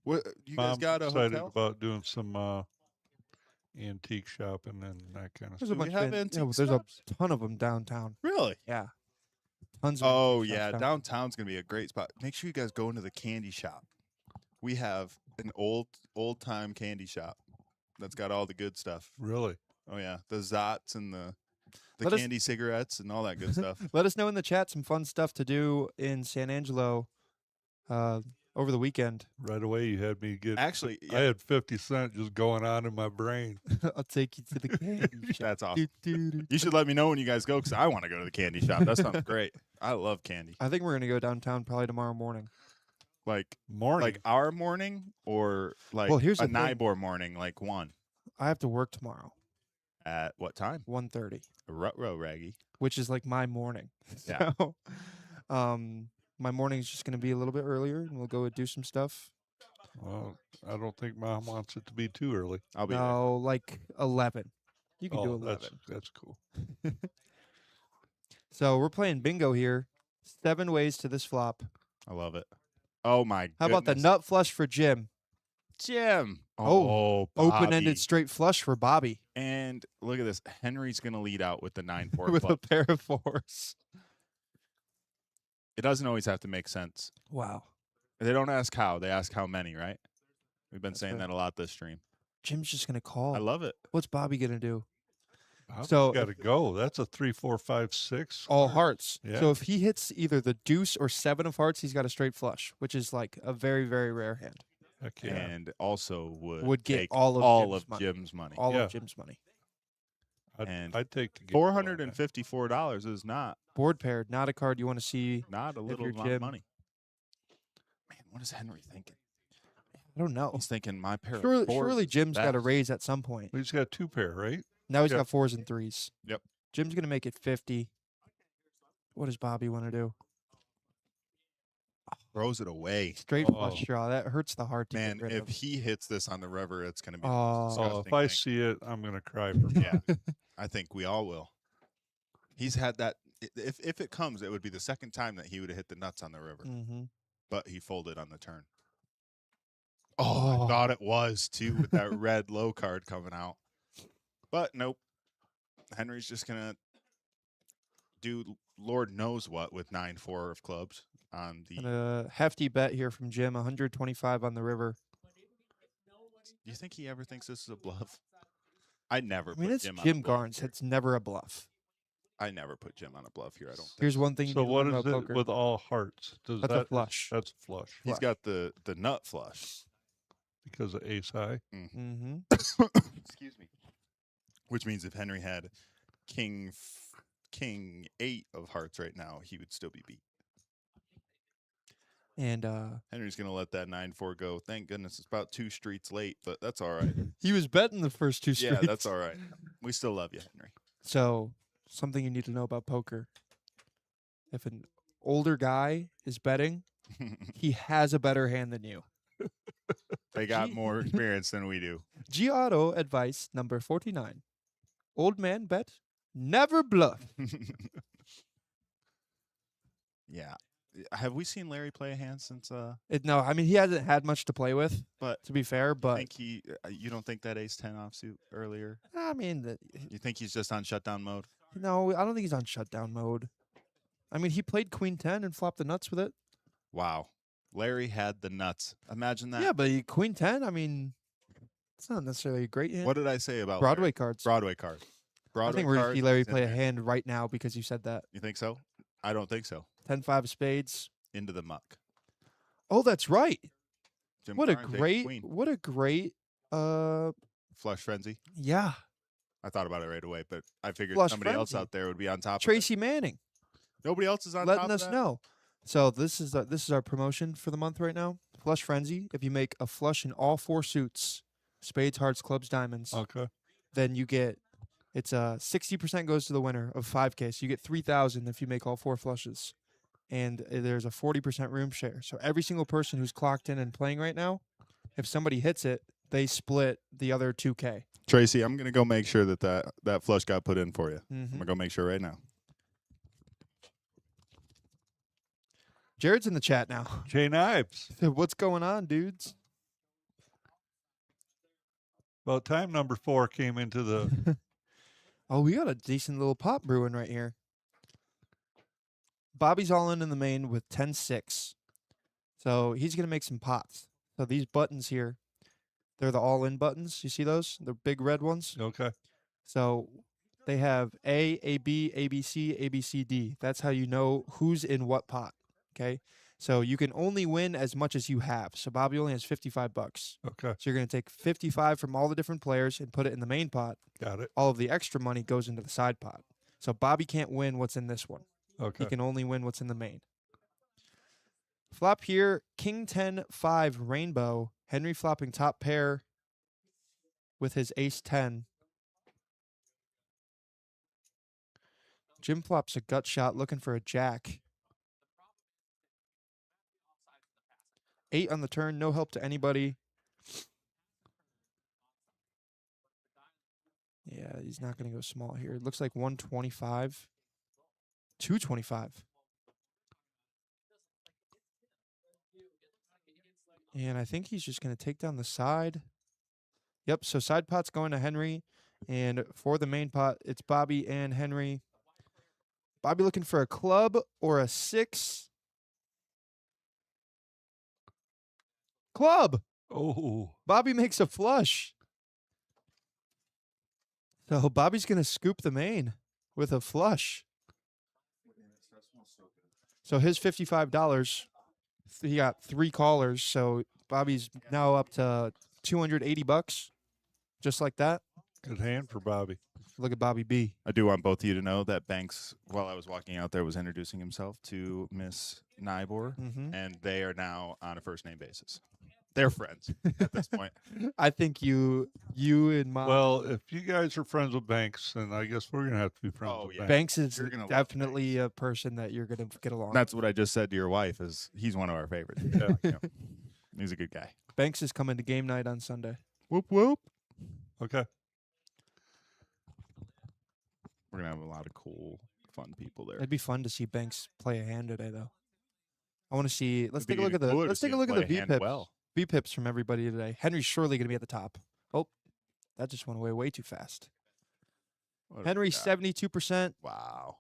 What you guys Mom's got a excited hotel? about doing some antique shopping and that kind of There's stuff. a we bunch have of antique there's a shops? ton of them downtown. Really? Yeah, tons. Of Oh antique shops yeah, downtown. downtown's gonna be a great spot. Make sure you guys go into the candy shop. We have an old time candy shop that's got all the good stuff. Really? Oh yeah, the Zots and the Let us- candy cigarettes and all that good stuff. Let us know in the chat some fun stuff to do in San Angelo over the weekend. Right away, you had me get. Actually, I yeah, had 50 Cent just going on in my brain. I'll take you to the candy shop. that's awesome. Do. You should let me know when you guys go because I want to go to the candy shop. That sounds great. I love candy. I think we're gonna go downtown probably tomorrow morning. Like Morning. our morning or like Well, here's a the thing. Nibor morning, like 1 I have to work tomorrow, at what time? 1:30, Rut-row raggy. which is like my morning. Yeah. So, my morning is just gonna be a little bit earlier, and we'll go do some stuff. Well, I don't think Mom wants it to be too early. I'll be there. No, like 11. You can do Oh, 11. that's cool. So we're playing bingo here. 7 ways to this flop. I love it. Oh my How about the goodness. nut flush for Jim? Jim? Oh, Open-ended Bobby. straight flush for Bobby And look at this. Henry's going to lead out with the 9-4 with a club. pair of 4s. It doesn't always have to make sense. Wow. They don't ask how. They ask how many, right? We've been That's saying right. that a lot this stream. Jim's just gonna call. I love it. What's Bobby gonna do? so So got to go. That's a 3, 4, 5, 6. all hearts. Yeah. So if he hits either the deuce or 7 of hearts, he's got a straight flush, which is like a very, very rare hand. Heck yeah. And also Would get take all of all Jim's of money. Jim's money. All Yeah. of Jim's money. and I'd take the game on that. $454 is not Board paired, not a card you want to see. a little you're amount of Jim. money. Man, what is Henry thinking? I don't know. He's thinking my pair Surely, of fours surely is Jim's got to best. raise at some point. Well, he's got 2 pair, right? Now he's Yeah. got 4s and 3s. Yep. Jim's gonna make it 50. What does Bobby want to do? Throws it away. Straight Oh. flush draw. That hurts the heart to Man, get rid if of. he hits this on the river, it's going to be the Oh. most Oh, disgusting if I thing. see it, I'm going to cry for Yeah, I think we all will. He's had that If it comes, it would be the second time that he would have hit the nuts on the river. Mm-hmm. But he folded on the turn. Oh, I thought it was too with that red low card coming out. But nope. Henry's just gonna do Lord knows what with 9-4 of clubs on the. And a hefty bet here from Jim, 125 on the river. Do you think he ever thinks this is a bluff? I never. I mean, put it's Jim on a Jim bluff Garnes. here. It's never a bluff. I never put Jim on a bluff here. I don't think. Here's one thing you So need to what learn is about it poker. with all hearts? Does That's a that flush. That's a flush He's flush. got the nut flush. because of ace high. Mm-hmm. Excuse me. Which means if Henry had king 8 of hearts right now, he would still be beat. And Henry's gonna let that 9-4 go. Thank goodness it's about 2 streets late, but that's all right. he was betting the first 2 streets. Yeah, that's all right. We still love you, Henry. So, something you need to know about poker. If an older guy is betting, he has a better hand than you. They got more experience than we do. G Auto advice number 49. Old man bet, never bluff. Yeah. Have we seen Larry play a hand since? No, I mean, he hasn't had much to play with, But to be fair, but think you don't think that ace 10 offsuit earlier? I mean, You think he's just on shutdown mode? no, I don't think he's on shutdown mode. I mean, he played queen 10 and flopped the nuts with it. Wow. Larry had the nuts. Imagine that. Yeah, but queen 10, I mean, it's not necessarily a great hand. What did I say about Broadway Larry? cards. Broadway card. I think we're going to see Larry play a hand right now because you said that. You think so? I don't think so. 10-5 of spades. Into the muck. Oh, that's right. Jim What a Barnes, ace great, queen. what a great, Flush frenzy. yeah. I thought about it right away, but I figured Flush somebody else frenzy. out there would be on top of Tracy Manning it. Nobody else is on letting top us of that? know. So this is our promotion for the month right now. Flush Frenzy. If you make a flush in all 4 suits, spades, hearts, clubs, diamonds, Okay. then you get, it's 60% goes to the winner of 5K. So you get 3,000 if you make all 4 flushes. And there's a 40% room share. So every single person who's clocked in and playing right now, if somebody hits it, they split the other 2K. Tracy, I'm going to go make sure that flush got put in for you. I'm Mm-hmm. going to go make sure right now. Jared's in the chat now. Jay Knives. What's going on, dudes? About time number 4 came into the. Oh, we got a decent little pot brewing right here. Bobby's all in the main with 10-6. So he's going to make some pots. So these buttons here, they're the all-in buttons. You see those? The big red ones? Okay. So they have A, AB, ABC, ABCD. That's how you know who's in what pot. Okay? So you can only win as much as you have. So Bobby only has $55. Okay. So you're going to take 55 from all the different players and put it in the main pot. Got it. All of the extra money goes into the side pot. So Bobby can't win what's in this one. Okay. He can only win what's in the main. Flop here, King 10-5 rainbow. Henry flopping top pair with his ace 10. Jim flops a gut shot looking for a jack. 8 on the turn, no help to anybody. Yeah, he's not going to go small here. It looks like 125. 225. And I think he's just going to take down the side. Yep, so side pot's going to Henry. And for the main pot, it's Bobby and Henry. Bobby looking for a club or a 6. Club! Oh. Bobby makes a flush. So Bobby's going to scoop the main with a flush. So his $55, he got 3 callers. So Bobby's now up to $280, just like that. Good hand for Bobby. Look at Bobby B. I do want both of you to know that Banks, while I was walking out there, was introducing himself to Miss Nybor, Mm-hmm. and they are now on a first name basis. They're friends at this point. I think you and Mom. Well, if you guys are friends with Banks, then I guess we're gonna have to be friends Oh, with yeah. Banks. Banks is You're gonna love definitely a person that you're going to get along. That's what I just said to your wife. Is he's one of our favorites. Yeah. You know, he's a good guy. Banks is coming to game night on Sunday. Whoop whoop. Okay. We're gonna have a lot of cool fun people there. It'd be fun to see Banks play a hand today, though. I want to see. Let's It'd be take a look at even the. cooler to Let's see take a him look at the play a hand VPIPs. well. VPIPs from everybody today. Henry's surely going to be at the top. Oh, that just went away way too fast. What do Henry we got? 72%. Wow.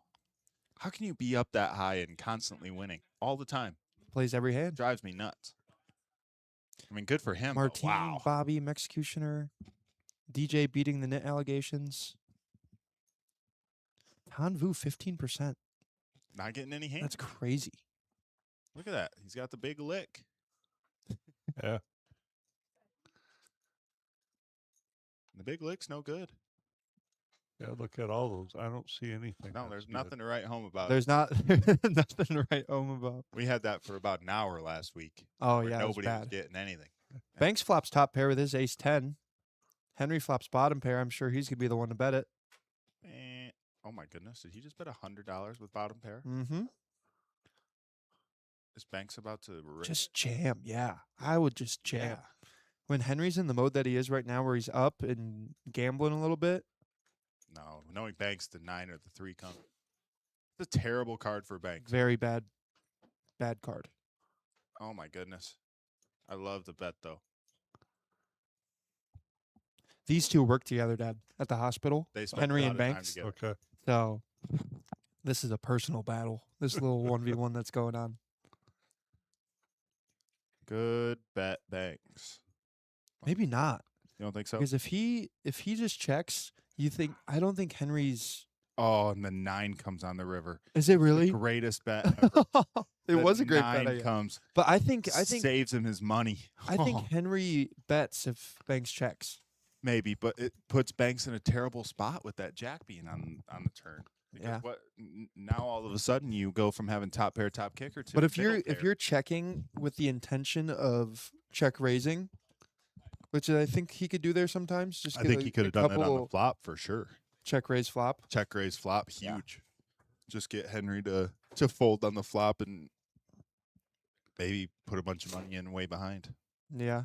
How can you be up that high and constantly winning all the time? Plays every hand. Drives me nuts. I mean, good for him. but Martine, wow. Bobby, Mexicutioner, DJ beating the net allegations. Hanvu 15%. Not getting any hands. That's crazy. Look at that. He's got the big lick. Yeah. The big lick's no good. Yeah, look at all those. I don't see anything. No, that's there's good. nothing to write home about. There's not nothing to write home about. We had that for about an hour last week. Oh where yeah, it was nobody was bad. getting anything. Banks flops top pair with his ace 10. Henry flops bottom pair. I'm sure he's gonna be the one to bet it. Oh my goodness! Did he just bet $100 with bottom pair? Mm-hmm. Is Banks about to rip? Just jam. Yeah, I would just jam. Yeah. When Henry's in the mode that he is right now, where he's up and gambling a little bit. No, knowing Banks the 9 or the 3 come. It's a terrible card for Banks. Very bad card. Oh my goodness! I love the bet though. These two work together, Dad, at the hospital. They spent Henry a and lot of time Banks. together. Okay. So this is a personal battle. This little 1v1 that's going on. Good bet, Banks. Maybe not. You don't think so? Because if he just checks, I don't think Henry's. Oh, and the 9 comes on the river. Is it The really? greatest bet ever. It was a great 9 bet. comes. But I think saves him his money. I think Henry bets if Banks checks. Maybe, but it puts Banks in a terrible spot with that jack being on the turn. Because Yeah. Now all of a sudden you go from having top pair, top kicker to But if middle you're pair. checking with the intention of check raising, which I think he could do there sometimes, just I get think a- he could a have done that on the couple flop for sure. check raise flop. Check raise flop, Yeah. huge. Just get Henry to fold on the flop and maybe put a bunch of money in way behind. Yeah.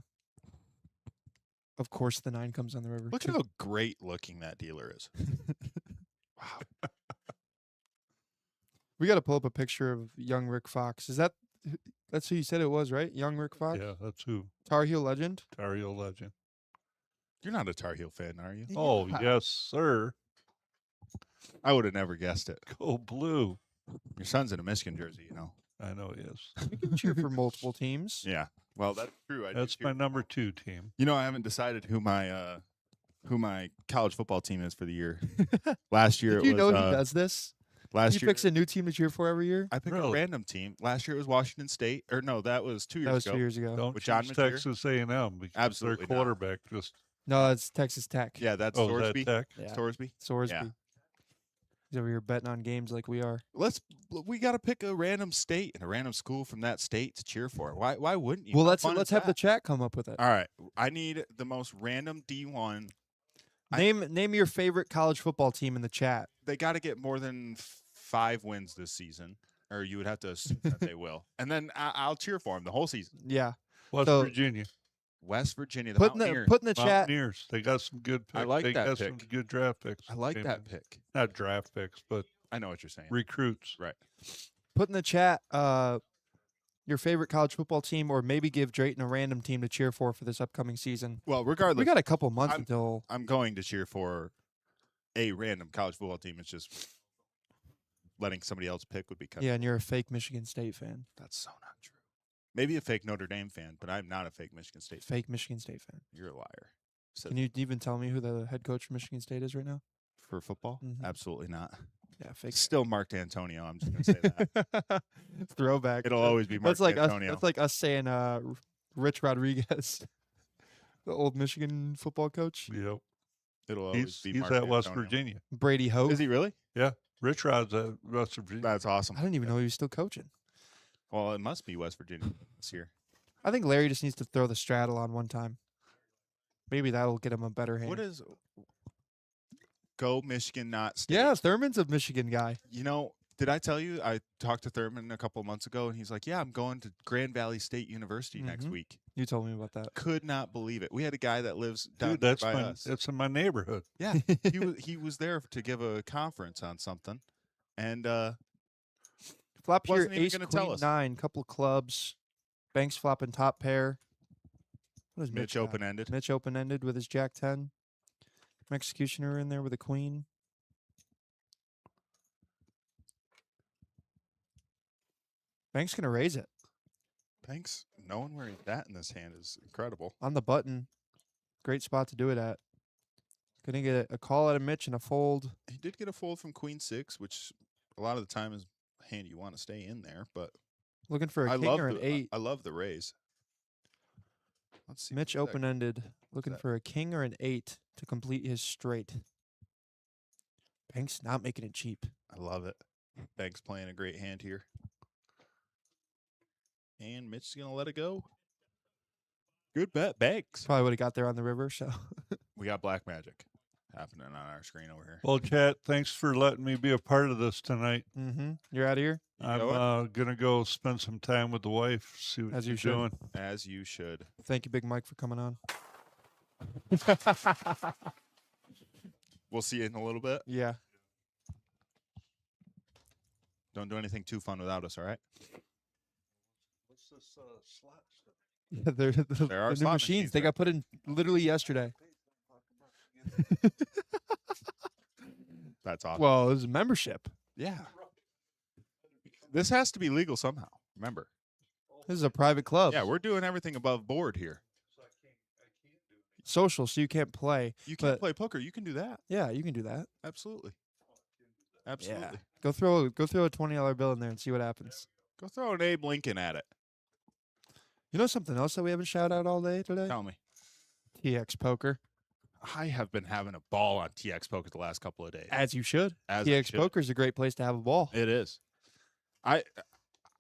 Of course, the 9 comes on the river. Look at how great looking that dealer is. Wow. We got to pull up a picture of young Rick Fox. That's who you said it was, right? Young Rick Fox, Yeah, that's who. Tar Heel legend. Tar Heel legend. You're not a Tar Heel fan, are you? Oh, Yeah. yes, sir. I would have never guessed it. Go blue. Your son's in a Michigan jersey, you know. I know he is. You can cheer for multiple teams. Yeah. Well, that's true. I do That's cheer my for number them. 2 team. You know, I haven't decided who my college football team is for the year. Last year Did you it know was he does this? last He year picks a new team to cheer for every year. I picked a Really? random team. Last year it was Washington State. Or no, that was 2 years That was ago. 2 years ago. Don't With John choose Mateer? Texas A&M because Absolutely their not. quarterback just No, it's Texas Tech. Yeah, that's oh, is that Sorsby. Tech? Yeah. Sorsby. Sorsby. He's over here betting on games like we are. We got to pick a random state and a random school from that state to cheer for. Why wouldn't you? Well, How let's fun is have the that? chat come up with it. All right. I need the most random D1. Name your favorite college football team in the chat. They got to get more than 5 wins this season, or you would have to assume that they will. And then I'll cheer for them the whole season. Yeah. West So- Virginia. West Virginia, the Put in Mountaineers. the chat. Mountaineers. They got some good picks. I like they that got some pick. good draft picks. I like came that in. pick. Not draft picks, but I know what you're saying. recruits. Right. Put in the chat your favorite college football team, or maybe give Drayton a random team to cheer for this upcoming season. Well, regardless, We got a couple months I'm- until. I'm going to cheer for a random college football team. It's just letting somebody else pick would be kind Yeah, and you're a fake Michigan State fan. That's so not true. Maybe a fake Notre Dame fan, but I'm not a fake Michigan State fan. Fake Michigan State fan. You're a liar. So Can you even tell me who the head coach for Michigan State is right now? for football? Mhm. Absolutely not. Yeah, fake. Still Mark D'Antonio. I'm just going to say that. Throwback. It'll always be Mark That's like us. D'Antonio. That's like us saying Rich Rodriguez, the old Michigan football coach. Yep. It'll always He's be he's Mark at West D'Antonio. Virginia. Brady Hope. Is he really? Rich Rod's at West Virginia. That's awesome. I didn't even know he was still coaching. Well, it must be West Virginia this year. I think Larry just needs to throw the straddle on one time. Maybe that'll get him a better hand. What is Go Michigan, not State? Yeah, Thurman's a Michigan guy. You know, did I tell you I talked to Thurman a couple months ago, and he's like, "Yeah, I'm going to Grand Valley State University next Mhm. week." You told me about that. Could not believe it. We had a guy that lives down Dude, that's by my us. it's in my neighborhood. Yeah, he was there to give a conference on something, And Flop here, Wasn't even ace, gonna tell queen, us. 9, couple clubs. Banks flopping top pair. What is Mitch got? open-ended. Mitch open-ended with his jack 10. Mexicutioner in there with a queen. Banks going to raise it. Banks knowing where he's at in this hand is incredible. On the button. Great spot to do it at. Going to get a call out of Mitch and a fold. He did get a fold from Queen 6, which a lot of the time is a hand you want to stay in there, but Looking for a I king love or an the 8. I love the raise. Let's see. Mitch what is that? open-ended. Looking that? for a king or an 8 to complete his straight. Banks not making it cheap. I love it. Banks playing a great hand here. And Mitch is going to let it go. Good bet, Banks. Probably would have got there on the river, so. We got black magic happening on our screen over here. Well, chat, thanks for letting me be a part of this tonight. You're out of here? You I'm going? gonna go spend some time with the wife, see what As you she's should. doing. As you should. Thank you, Big Mike, for coming on. We'll see you in a little bit. Yeah. Don't do anything too fun without us, all right? What's this slot stuff? Yeah, they're the There are new slot machines. machines They there. got put in literally yesterday. That's awesome. Well, it was a membership. Yeah. This has to be legal somehow. Remember. This is a private club. Yeah, we're doing everything above board here. Social, so you can't play. You can But- play poker. You can do that. Yeah, you can do that. Absolutely. Absolutely. Yeah. Go throw a $20 bill in there and see what happens. Go throw an Abe Lincoln at it. You know something else that we haven't shouted out all day today? Tell me. TX Poker. I have been having a ball on TX Poker the last couple of days. As you should. As I TX should. Poker is a great place to have a ball. It is. I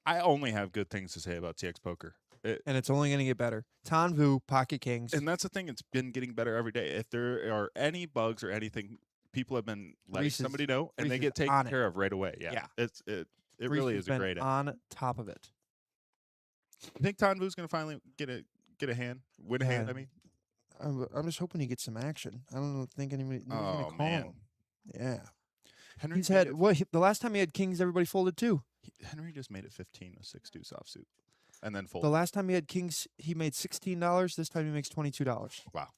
only have good things to say about TX Poker. And it's only going to get better. Tanvu, Pocket Kings. And that's the thing. It's been getting better every day. If there are any bugs or anything, people have been letting Reese is- somebody know, and Reese they is get taken on it. care of right away. Yeah. Yeah. It Reese really has is a been great app. on top of it. I think Tanvu's going to finally get a hand, win a hand. I Yeah. mean, I'm just hoping he gets some action. I don't think nobody's Oh, going to call man. him. Yeah. Henry He's made had it- the last time he had kings, everybody folded too. Henry just made it 15 with 6-2 offsuit, and then The folded. last time he had kings, he made $16. This time he makes $22. Wow.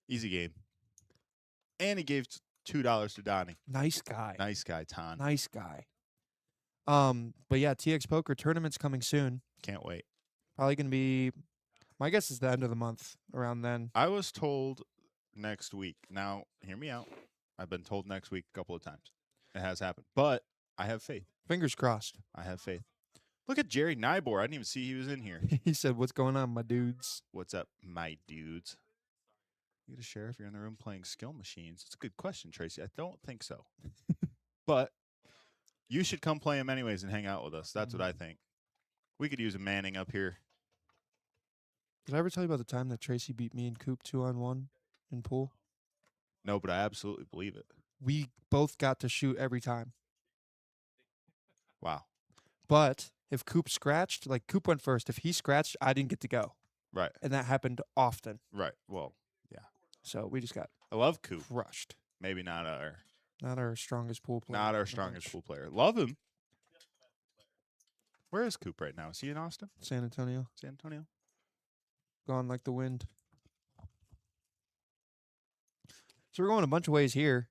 Easy game. And he gave $2 to Donnie. Nice guy. Nice guy, Ton. Nice guy. But yeah, TX Poker tournament's coming soon. Can't wait. Probably going to be, my guess is the end of the month around then. I was told next week. Now, hear me out. I've been told next week a couple of times. It has happened. But I have faith. Fingers crossed. I have faith. Look at Jerry Nybor. I didn't even see he was in here. He said, "What's going on, my dudes?" What's up, my dudes? You get a share if you're in the room playing skill machines. It's a good question, Tracy. I don't think so. But you should come play them anyways and hang out with us. That's what I think. We could use a Manning up here. Did I ever tell you about the time that Tracy beat me and Coop 2-on-1 in pool? No, but I absolutely believe it. We both got to shoot every time. Wow. But if Coop scratched, like Coop went first. If he scratched, I didn't get to go. Right. And that happened often. Right. Well, So we just got I love Coop. crushed. Maybe not our Not our strongest pool player. not our on the strongest bunch. pool player. Love him. Where is Coop right now? Is he in Austin? San Antonio. San Antonio? Gone like the wind. So we're going a bunch of ways here.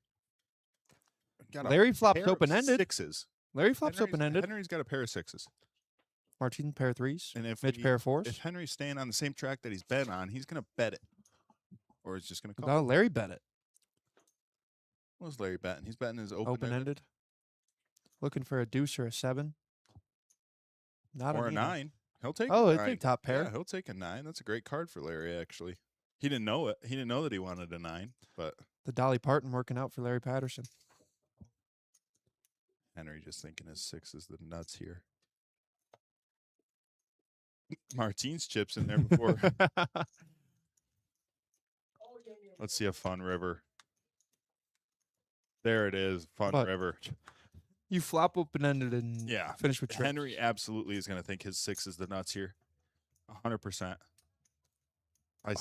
Got a Larry flops pair of open-ended. Sixes. Larry flops Henry's- open-ended. Henry's got a pair of sixes. Martin pair of threes. And if Mitch we- pair of fours. If Henry's staying on the same track that he's been on, he's going to bet it. Or he's just going to call. No, Larry bet it. What was Larry betting? He's betting his open-ended. Open-ended. Looking for a deuce or a 7. Not Or a Nina. 9. He'll take Oh, a it's 9. a top pair. Yeah, he'll take a 9. That's a great card for Larry, actually. He didn't know it. He didn't know that he wanted a 9, but The Dolly Parton working out for Larry Patterson. Henry just thinking his 6 is the nuts here. Martine's chips in there before. Let's see a fun river. There it is, fun But- river. You flop open-ended and Yeah. finish with trips. Henry absolutely is going to think his 6 is the nuts here. 100%.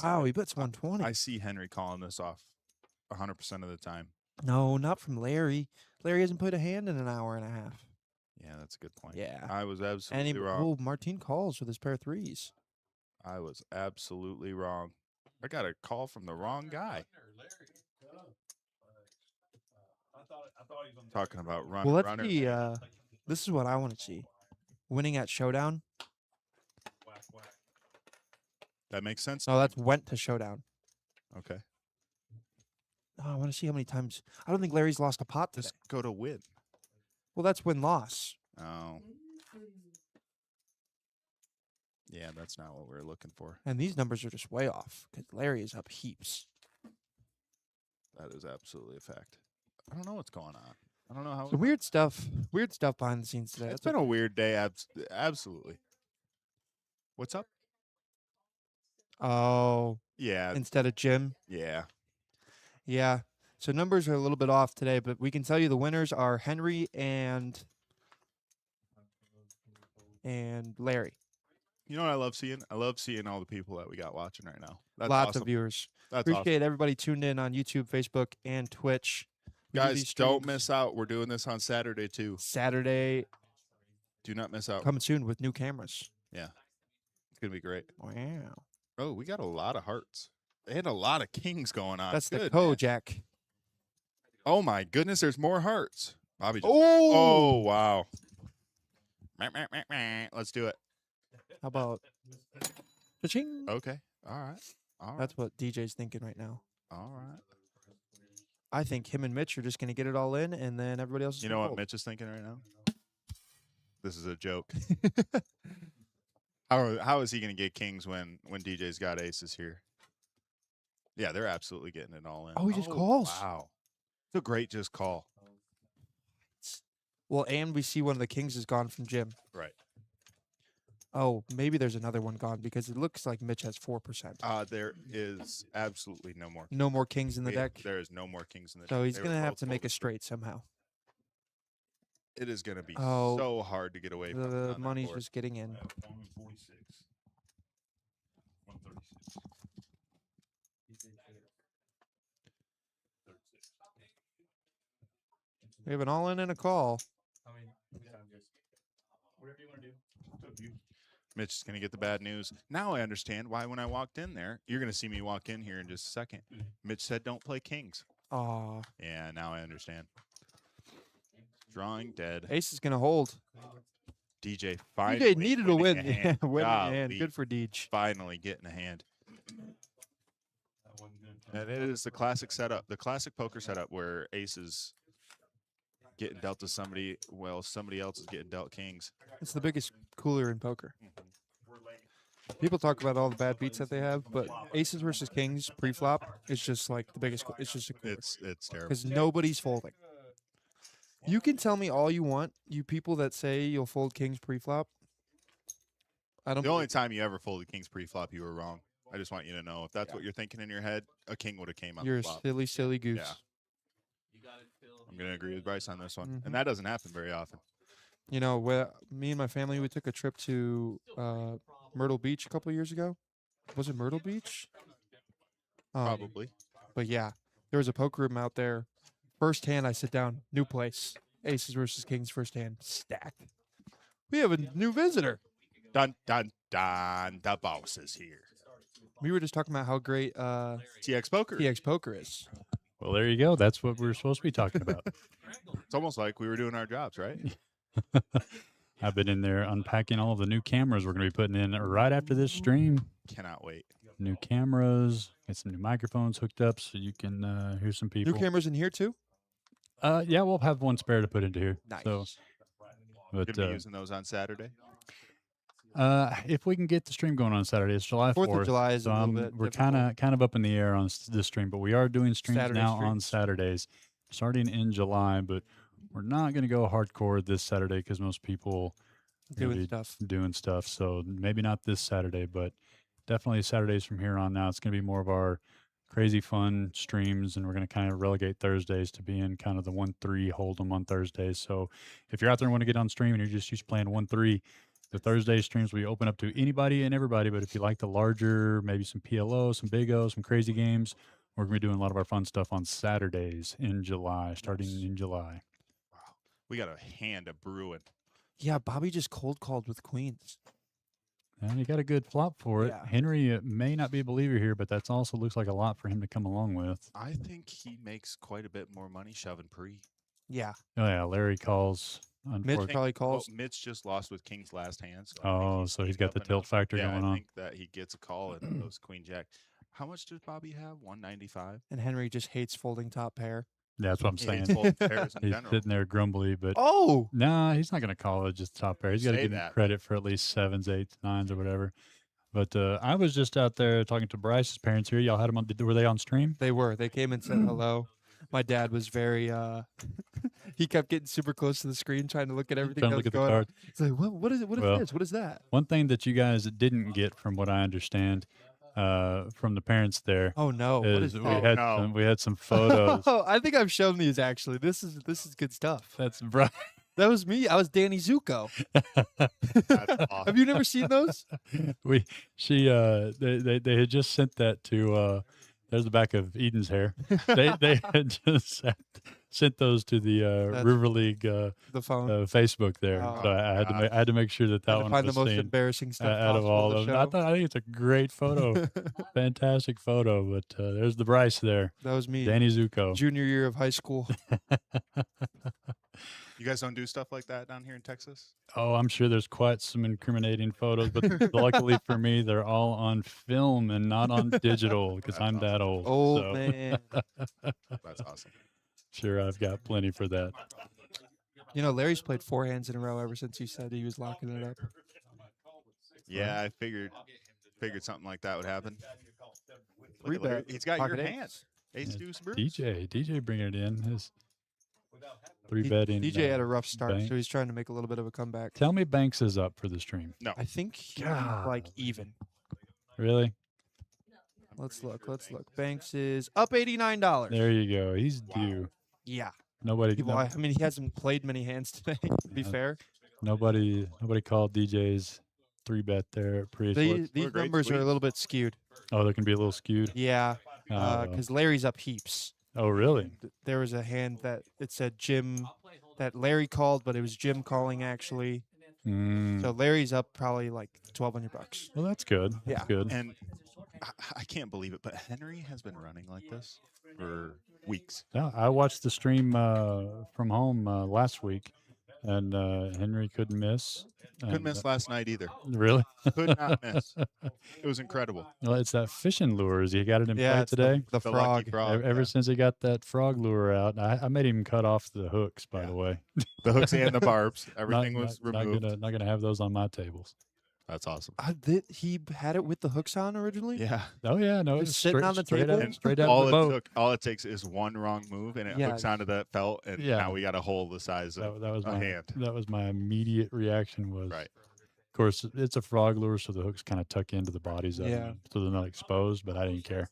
Wow, he bets 120. I see Henry calling this off 100% of the time. No, not from Larry. Larry hasn't played a hand in an hour and a half. Yeah, that's a good point. Yeah. I was And absolutely he, wrong. Martin calls with his pair of threes. I was absolutely wrong. I got a call from the wrong guy. Talking about Well, runner, let's runner. see. This is what I want to see. Winning at Showdown. That makes sense. No, that's went to Showdown. Okay. Oh, I want to see how many times. I don't think Larry's lost a pot today. Just go to win. Well, that's win-loss. Oh. Yeah, that's not what we're looking for. And these numbers are just way off because Larry is up heaps. That is absolutely a fact. I don't know what's going on. I don't know how. So weird stuff behind the scenes today. It's That's been a weird day. Absolutely. What's up? Oh, Yeah. instead of Jim. Yeah. Yeah. So numbers are a little bit off today, but we can tell you the winners are Henry and Larry. You know what I love seeing? I love seeing all the people that we got watching right now. That's Lots awesome. of viewers. That's Appreciate everybody tuned in on YouTube, Facebook, and Twitch. We do Guys, these don't streams miss out. We're doing this on Saturday too. Saturday, Do not miss out. coming soon with new cameras. Yeah. It's going to be great. Wow. Oh, we got a lot of hearts. They had a lot of kings going on. That's the Good, man. Kojak. Oh my goodness, there's more hearts. Bobby just, Oh, wow. Meh, meh, meh, meh. Let's do it. how about cha-ching? Okay. All right. All right. That's what DJ's thinking right now. All right. I think him and Mitch are just going to get it all in, and then everybody else is You gonna know what fold. Mitch is thinking right now? This is a joke. How is he going to get kings when DJ's got aces here? Yeah, they're absolutely getting it all in. Oh, he just calls. Wow. It's a great just call. Well, and we see one of the kings is gone from Jim. Right. Oh, maybe there's another one gone because it looks like Mitch has 4%. There is absolutely no more. No more kings in the deck. There is no more kings in the deck. So he's They going were to have both to make a folded. straight somehow. It is going to be Oh, so hard to get away from. The on that money's board. just getting in. 146. 136. We have an all in and a call. I mean, whatever you want to do. It's up to you. Mitch is going to get the bad news. Now I understand why when I walked in there, you're going to see me walk in here in just a second. Mitch said don't play kings. Aw. Yeah, now I understand. Drawing dead. Ace is going to hold. DJ finally DJ needed a winning win. a hand. Yeah, winning a hand. Golly, Good for Deej. finally getting a hand. That wasn't good. And it is the classic setup, the classic poker setup where ace is getting dealt to somebody while somebody else is getting dealt kings. It's the biggest cooler in poker. People talk about all the bad beats that they have, but aces versus kings pre-flop is just like the biggest. It's just a cooler It's terrible. because nobody's folding. You can tell me all you want, you people that say you'll fold kings pre-flop. I don't. The only time you ever folded kings pre-flop, you were wrong. I just want you to know if that's what you're thinking in your head, a king would have came on You're the a flop. silly, silly goose. Yeah. I'm going to agree with Bryce on this one. Mhm. And that doesn't happen very often. You know, me and my family, we took a trip to Myrtle Beach a couple of years ago. Was it Myrtle Beach? Probably. But yeah, there was a poker room out there. First hand, I sit down, new place. Aces versus kings, first hand, stacked. We have a new visitor. Dun, dun, dun. The boss is here. We were just talking about how great TX Poker. TX Poker is. Well, there you go. That's what we're supposed to be talking about. It's almost like we were doing our jobs, right? I've been in there unpacking all of the new cameras we're going to be putting in right after this stream. Cannot wait. New cameras, get some new microphones hooked up so you can hear some people. New cameras in here too? Yeah, we'll have one spare to put into here. Nice. So, Going but to be using those on Saturday. if we can get the stream going on Saturday, it's July 4th. 4th of July is so a little bit we're difficult. kind of up in the air on this stream, but we are doing streams Saturday now on streams. Saturdays, starting in July. But we're not going to go hardcore this Saturday because most people are gonna Doing be stuff. doing stuff. So maybe not this Saturday, but definitely Saturdays from here on now. It's going to be more of our crazy fun streams, and we're going to kind of relegate Thursdays to being kind of the 1-3 hold'em on Thursdays. So if you're out there and want to get on stream and you're just used to playing 1-3, the Thursday streams will be open up to anybody and everybody. But if you like the larger, maybe some PLO, some Big O, some crazy games, We're going to be doing a lot of our fun stuff on Saturdays in July, starting in July. Wow. We got a hand of brewing. Yeah, Bobby just cold called with queens. And he got a good flop for it. Yeah. Henry may not be a believer here, but that's also looks like a lot for him to come along with. I think he makes quite a bit more money shoving pre. Yeah. Oh, yeah, Larry calls. Mitch Unfortunately. probably calls. Well, Mitch just lost with King's last hand. So I think Oh, so he's got the up tilt enough. factor Yeah, going I on. think that he gets a call and goes Queen Jack. How much does Bobby have? 195. And Henry just hates folding top pair. Yeah, that's what I'm He saying. hates folding pairs in He's general. sitting there grumbly, but Oh, nah, he's not going to call it just top pair. He's got to Say give him that. credit for at least 7s, 8s, 9s, or whatever. But I was just out there talking to Bryce's parents here. Y'all had them on. Were they on stream? they were. They came and said hello. My dad was very. He kept getting super close to the screen, trying to look at everything Trying that to was look at the going on. cards. It's like, what is it? What is Well, this? What is that? One thing that you guys didn't get, from what I understand, from the parents there, Oh no! What is is that? we had some photos. Oh, I think I've shown these actually. This is good stuff. That's right. That was me. I was Danny Zuko. That's awesome. Have you never seen those? they had just sent that to there's the back of Eden's hair. They had just sent those to the That's- River League The phone. Facebook there. Oh, So I had to make sure that Had to one find was the most seen embarrassing stuff out of possible all to of them. show. I think it's a great photo, fantastic photo. But there's the Bryce there, That was me. Danny Zuko. Junior year of high school. You guys don't do stuff like that down here in Texas? Oh, I'm sure there's quite some incriminating photos, but luckily for me, they're all on film and not on digital because That's I'm awesome. that old. Old so man. That's awesome. sure, I've got plenty for that. You know, Larry's played 4 hands in a row ever since he said he was locking it up. Yeah, I figured something like that would happen. Look Three at Larry. bet. He's got Pocket your eights. hand. Ace Yeah, deuce brew. DJ bringing it in. His 3 D- betting. DJ had a rough start, bank. so he's trying to make a little bit of a comeback. Tell me Banks is up for the stream. No. I think he's God. like even. Really? Let's look. Banks is up $89. There you go. He's Wow. due. Yeah. Nobody, Well, I mean, he hasn't played many hands today, to be Yeah. fair. nobody called DJ's 3-bet there. These What a great numbers are a tweet. little bit skewed. Oh, they can be a little skewed. Yeah, Oh, because Larry's up heaps. oh, really? There was a hand that it said Jim, that Larry called, but it was Jim calling actually. Mm. So Larry's up probably like $1,200. Well, that's good. That's Yeah. good. And I can't believe it, but Henry has been running like this for weeks. Yeah, I watched the stream from home last week, and Henry couldn't miss. Couldn't and, miss last night either. Really? Could not miss. It was incredible. Well, it's that fishing lures. You got it in Yeah, play it's today? the The frog. lucky frog. Ever yeah. since he got that frog lure out, I made him cut off the hooks, by Yeah. the way. The hooks and the barbs, everything not, was not, removed. Not gonna have those on my tables. That's awesome. He had it with the hooks on originally? Yeah. Oh yeah, no, Just it's sitting on the table? And straight out all of the boat. all it takes is one wrong move, and it Yeah. hooks onto that felt, and Yeah. now we got a hole the size of That was a my hand. that was my immediate reaction. Was Right. Of course, it's a frog lure, so the hooks kind of tuck into the bodies of Yeah. them, so they're not exposed. But I didn't care.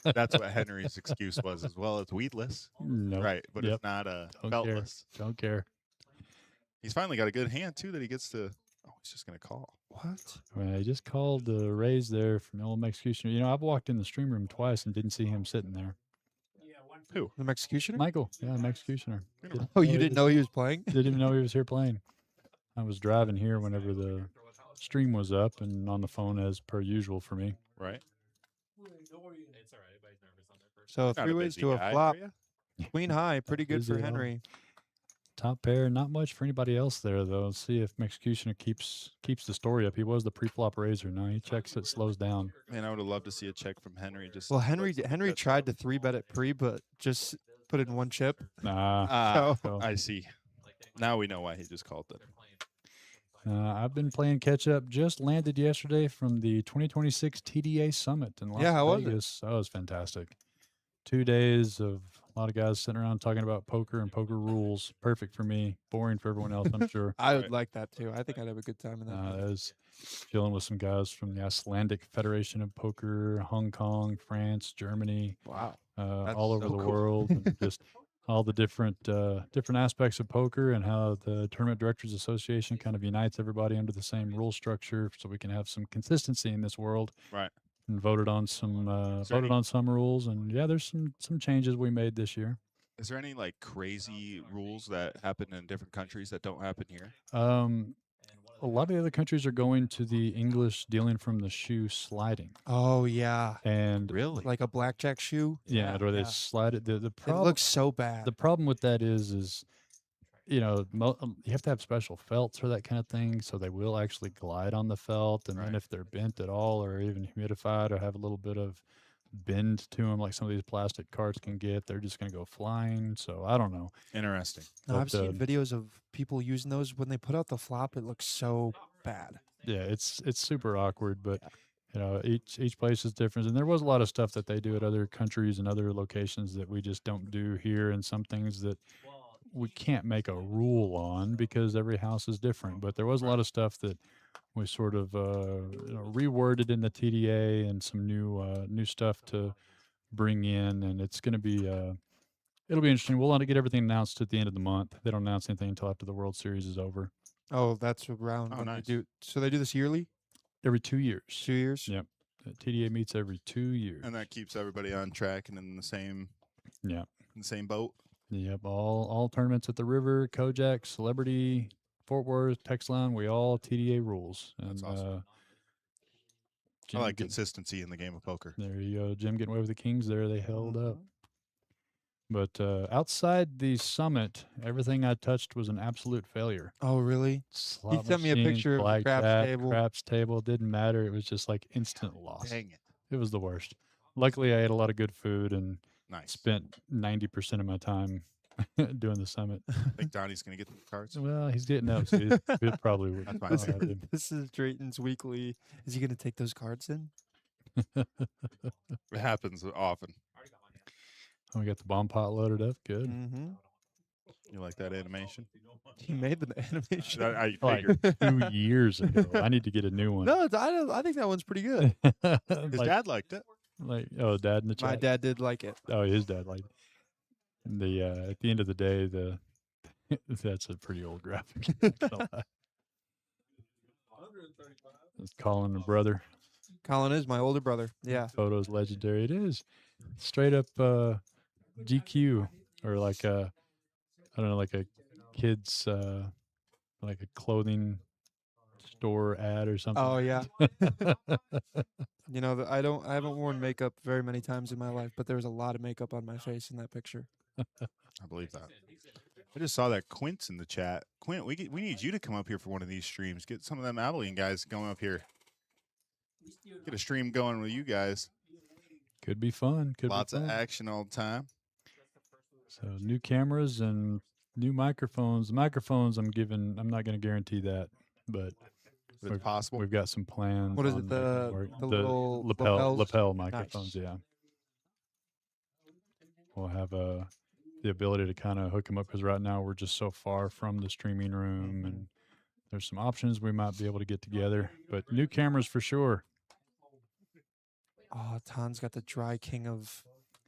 That's what Henry's excuse was as well. It's weedless, No, right? But Yep. it's not Don't care. feltless. don't care. He's finally got a good hand too that he gets to. Oh, he's just gonna call. What? Well, I just called the raise there from the old Mexicutioner. You know, I've walked in the stream room twice and didn't see him sitting there. Who? The Mexicutioner? Michael, yeah, Mexicutioner. Oh, you didn't know he was playing? Didn't even know he was here playing. I was driving here whenever the stream was up and on the phone as per usual for me. Right. So Not a 3 ways busy to a guy, are flop. ya? Queen high, pretty good for Busy, huh? Henry. Top pair, not much for anybody else there though. Let's see if Mexicutioner keeps the story up. He was the pre-flop raiser. Now he checks it, slows down. Man, I would have loved to see a check from Henry. Just Well, to Henry put some Henry bets tried on. to 3-bet it pre, but just put in one chip. Nah. Ah, So- I see. Now we know why he just called it. I've been playing catch up. Just landed yesterday from the 2026 TDA Summit in Las Yeah, how was it? Vegas. Oh, it was fantastic. 2 days of a lot of guys sitting around talking about poker and poker rules. Perfect for me. Boring for everyone else, I'm sure. I would Right. like that too. I think I'd have a good time in that. I was chilling with some guys from the Icelandic Federation of Poker, Hong Kong, France, Germany, Wow. all over so the cool. world, and just all the different aspects of poker and how the Tournament Directors Association kind of unites everybody under the same rule structure, so we can have some consistency in this world. Right. and voted on some Is there rules, and yeah, there's some changes we made this year. Is there any like crazy rules that happen in different countries that don't happen here? A lot of the other countries are going to the English dealing from the shoe sliding, Oh yeah, and Really? like a blackjack shoe. yeah, where they yeah. slide it. The It problem looks so bad. the problem with that is you have to have special felts for that kind of thing, so they will actually glide on the felt, and then Right. if they're bent at all or even humidified or have a little bit of bend to them, like some of these plastic carts can get, they're just going to go flying. So I don't know. Interesting. No, I've but, seen videos of people using those when they put out the flop. It looks so bad. Yeah, it's super awkward, but each place is different, and there was a lot of stuff that they do at other countries and other locations that we just don't do here, and some things that we can't make a rule on because every house is different. But there was a lot of stuff that we sort of reworded in the TDA and some new stuff to bring in, and it's going to be it'll be interesting. We'll want to get everything announced at the end of the month. They don't announce anything until after the World Series is over. Oh, that's around Oh, when nice. they do. So they do this yearly, Every 2 years. 2 years. Yep. The TDA meets every 2 years. And that keeps everybody on track and in the same boat. Yep. All tournaments at the River, Kojak, Celebrity, Fort Worth, Texline, we all TDA rules. And That's awesome. I Jim like get- consistency in the game of poker. There you go. Jim getting away with the Kings there. They held up. Mhm. But outside the summit, everything I touched was an absolute failure. Oh, really? Slot sent me a machine, picture of the craps blackjack, table. craps table. Didn't matter. It was just like instant loss. Dang it. It was the worst. Luckily, I ate a lot of good food and Nice. spent 90% of my time doing the summit. I think Donnie's going to get the cards. Well, he's getting up, so he probably would. That's fine. This, I'll have him. this is Drayton's weekly. Is he going to take those cards in? It happens often. We got the bomb pot loaded up. Good. Mm-hmm. You like that animation? He made the animation. I Like figured. 2 years ago. I need to get a new one. No, I think that one's pretty good. His dad liked it. Dad in the chat. My dad did like it. Oh, his dad liked it. At the end of the day, that's a pretty old graphic. It's Colin, a brother. Colin is my older brother. Yeah. Photo's legendary. It is straight up GQ or like I don't know, like a kid's like a clothing store ad or something. Oh yeah. You know, I haven't worn makeup very many times in my life, but there was a lot of makeup on my face in that picture. I believe that. I just saw that Quint's in the chat. Quint, we need you to come up here for one of these streams. Get some of them Abilene guys going up here. Get a stream going with you guys. Could be fun. Lots of action all the time. So new cameras and new microphones. The microphones I'm not going to guarantee that, but If it's possible. we've got some plans. What is on it, making the work. little lapel lapels? microphones? Nice. Yeah. We'll have the ability to kind of hook them up because right now we're just so far from the streaming room, and there's some options we might be able to get together. But new cameras for sure. Oh, Tan's got the dry king of.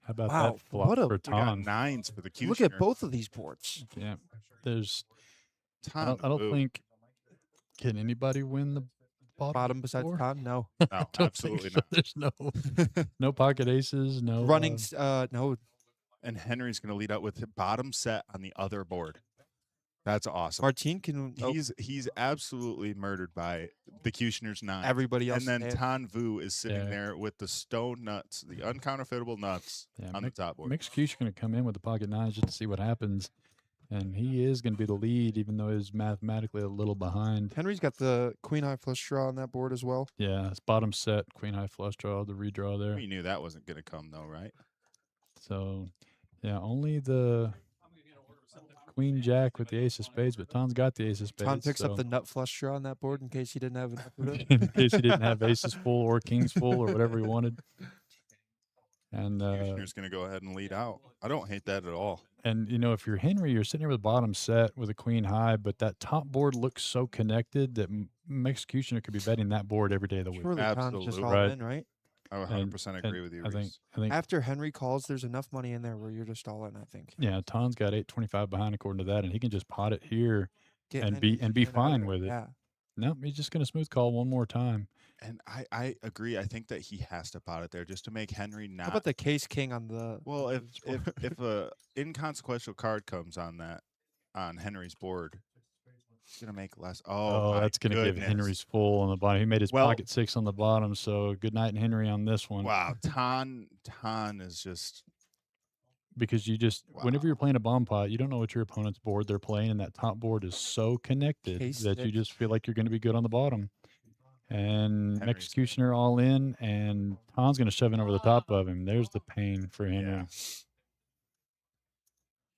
How about Wow, that flop what a- for We got Ton? nines for the Cutioner. Look at both of these boards. Yeah, there's. I Ton. don't Ooh. think. Can anybody win the Bottom besides four? Tan? No. No, Don't think absolutely so. not. There's no pocket aces. No Running. No. And Henry's going to lead out with the bottom set on the other board. That's awesome. Martine can. Oh, He's absolutely murdered by the Cutioner's nine. everybody else. And then had- Tan Vu is sitting Yeah. there with the stone nuts, the uncounterfeitable nuts Yeah, on the top board. Mexicutioner going to come in with the pocket nines just to see what happens, and he is going to be the lead, even though he's mathematically a little behind. Henry's got the queen high flush draw on that board as well. Yeah, it's bottom set, queen high flush draw, the redraw there. We knew that wasn't going to come, though, right? So, yeah, only the queen jack with the ace of spades, but Ton's got the ace of spades. Tan picks so up the nut flush draw on that board in case he didn't have enough of it. in case he didn't have aces full or kings full or whatever he wanted. And Cutioner's going to go ahead and lead out. I don't hate that at all. And if you're Henry, you're sitting here with bottom set with a queen high, but that top board looks so connected that Mexicutioner could be betting that board every day of the week. Surely Tan's just Absolutely. all Right. in, right? I 100% agree with you, I think Reese. After Henry calls, there's enough money in there where you're just all in. I think. yeah, Ton's got 825 behind according to that, and he can just pot it here. Get And Henry be in and out of fine there, with it. Yeah. No, he's just going to smooth call one more time. And I agree. I think that he has to pot it there just to make Henry not. How about the case king on the? Well, on his board? if a inconsequential card comes on Henry's board, it's gonna make less. Oh, my that's going to give goodness. Henry's full on the bottom. He made his Well- pocket 6 on the bottom, so good night, Henry, on this one. Wow, Tan is just Because you just, whenever you're playing a bomb pot, you don't know what your opponent's board they're playing, and that top board is so connected Case that you six. just feel like you're going to be good on the bottom. And Henry's- Mexicutioner all in, and Tan's going to shove in over the top of him. There's the pain for Henry. yeah.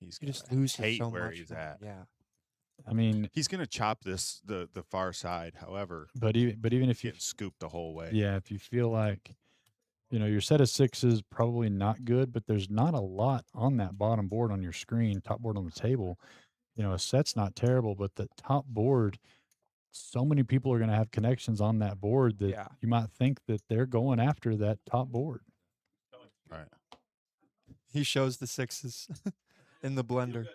He's You just gonna lose hate so where much. he's man. at. Yeah. I mean, He's gonna chop this the far side. However, but even if you, getting scooped the whole way. yeah, if you feel like, your set of 6s probably not good, but there's not a lot on that bottom board on your screen, top board on the table. A set's not terrible, but the top board, so many people are going to have connections on that board that Yeah. you might think that they're going after that top board. Right. He shows the 6s in the blender.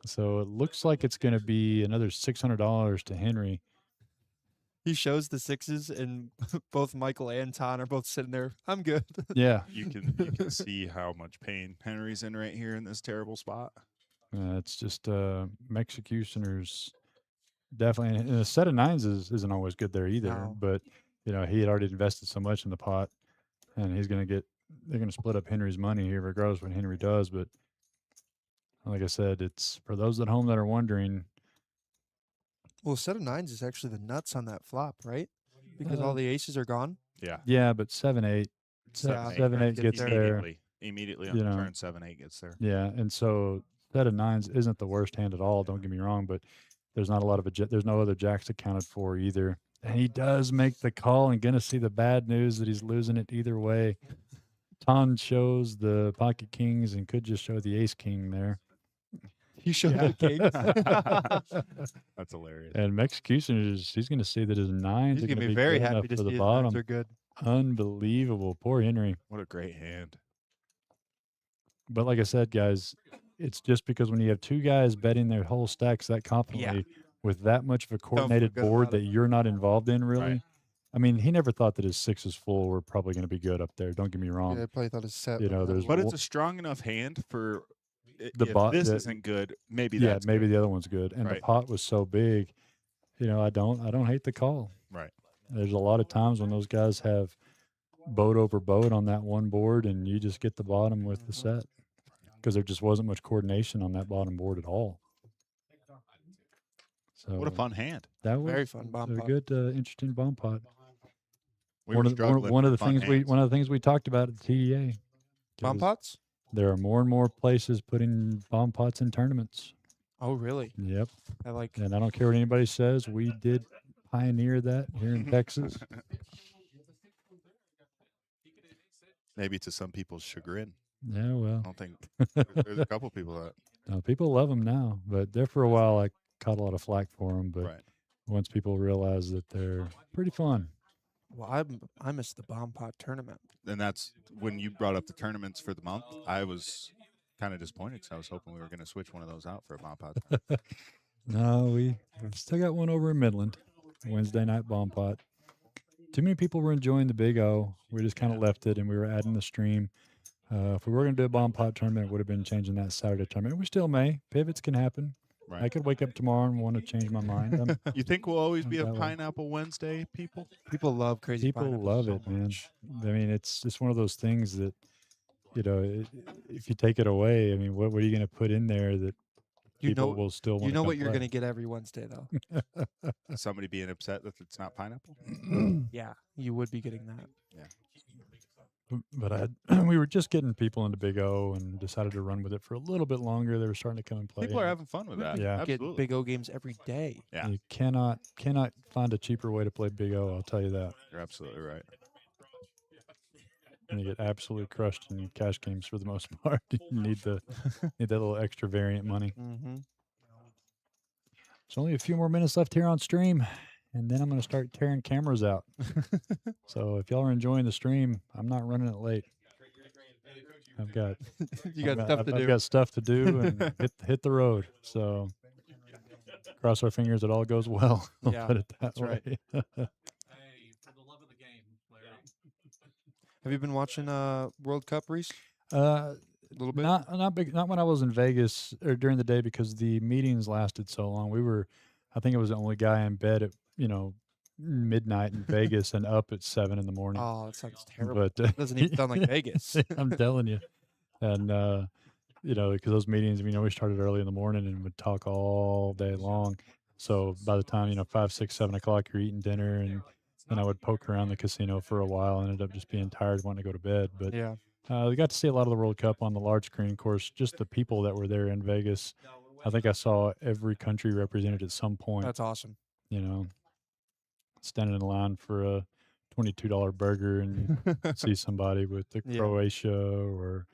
So it looks like it's going to be another $600 to Henry. He shows the 6s, and both Michael and Ton are both sitting there. I'm good. Yeah, You can see how much pain Henry's in right here in this terrible spot. it's just Mexicutioner's definitely, and a set of 9s isn't always good there either. No. But he had already invested so much in the pot, and they're going to split up Henry's money here, regardless of what Henry does. But like I said, it's for those at home that are wondering. Well, set of 9s is actually the nuts on that flop, right? Because all the aces are gone. Yeah. Yeah, but 7-8, Yeah, 7-8 get gets there. there. Immediately on You the know. turn, 7-8 gets there. Yeah, and so set of 9s isn't the worst hand at all. Don't get me wrong, but there's not a lot of there's no other jacks accounted for either. And he does make the call, and gonna see the bad news that he's losing it either way. Ton shows the pocket kings and could just show the ace king there. He showed Yeah. the kings. That's hilarious. And Mexicutioner he's gonna see that his 9s He's are gonna gonna be be very good enough happy to for see the his bottom. nuts are good. Unbelievable, poor Henry. What a great hand. But like I said, guys, it's just because when you have two guys betting their whole stacks that confidently with that much of a coordinated good board about that it. you're not involved in, really. Right. I mean, he never thought that his 6s full were probably going to be good up there. Don't get me wrong. Yeah, I probably thought his set. You know, was there's But Well- it's a strong enough hand for The if bot- this the- isn't good, maybe Yeah, that's maybe good. the other one's good. And Right. the pot was so big. I don't hate the call. Right. There's a lot of times when those guys have boat over boat on that one board, and you just get the bottom with the set because there just wasn't much coordination on that bottom board at all. So What a fun hand. that was very fun bomb a pot. good, interesting bomb pot. We one were of the, struggling one of with the fun things hands. one of the things we talked about at the TDA. Bomb 'cause pots? There are more and more places putting bomb pots in tournaments. Oh, really? Yep. I like. And I don't care what anybody says, we did pioneer that here in Texas. Maybe to some people's chagrin. Yeah, well, I don't think there's a couple people that no, people love them now, but there for a while I caught a lot of flack for them. But right. once people realize that they're pretty fun, Well, I missed the bomb pot tournament. And that's when you brought up the tournaments for the month. I was kind of disappointed because I was hoping we were going to switch one of those out for a bomb pot. no, we've still got one over in Midland, Wednesday night bomb pot. Too many people were enjoying the Big O. We just kind of left it, and we were adding the stream. If we were going to do a bomb pot tournament, it would have been changing that Saturday tournament. We still may. Pivots can happen. I Right. could wake up tomorrow and want to change my mind. You think we'll always be a That way. Pineapple Wednesday, people? People love crazy. People pineapple love so it, man. much. I mean, it's just one of those things that, if you take it away, I mean, what are you going to put in there that You people know, will still want you to know come what you're play? going to get every Wednesday, though. Somebody being upset that it's not pineapple? Yeah, you would be getting that. But we were just getting people into Big O and decided to run with it for a little bit longer. They were starting to come and play. People are and having fun with that. Yeah. Get Absolutely. Big O games every day. Yeah. You cannot find a cheaper way to play Big O. I'll tell you that. You're absolutely right. And you get absolutely crushed in cash games for the most part. You need that little extra variant money. Mm-hmm. There's only a few more minutes left here on stream, and then I'm going to start tearing cameras out. So if y'all are enjoying the stream, I'm not running it late. I've got You got stuff to I've do. got stuff to do and hit the road. So cross our fingers it all goes well. I'll Yeah, put it that that's right. way. Have you been watching World Cup, Reese? Uh, A little bit. not big. Not when I was in Vegas or during the day because the meetings lasted so long. I think I was the only guy in bed at midnight in Vegas and up at 7 in the morning. Oh, that sounds terrible. But Doesn't even sound like Vegas. I'm telling you, and because those meetings, we started early in the morning and would talk all day long. So by the time 5, 6, 7 o'clock, you're eating dinner, and then I would poke around the casino for a while. And ended up just being tired, wanting to go to bed. But Yeah. we got to see a lot of the World Cup on the large screen. Of course, just the people that were there in Vegas. I think I saw every country represented at some point. That's awesome. Standing in line for a $22 burger and see somebody with the Yeah. Croatia or,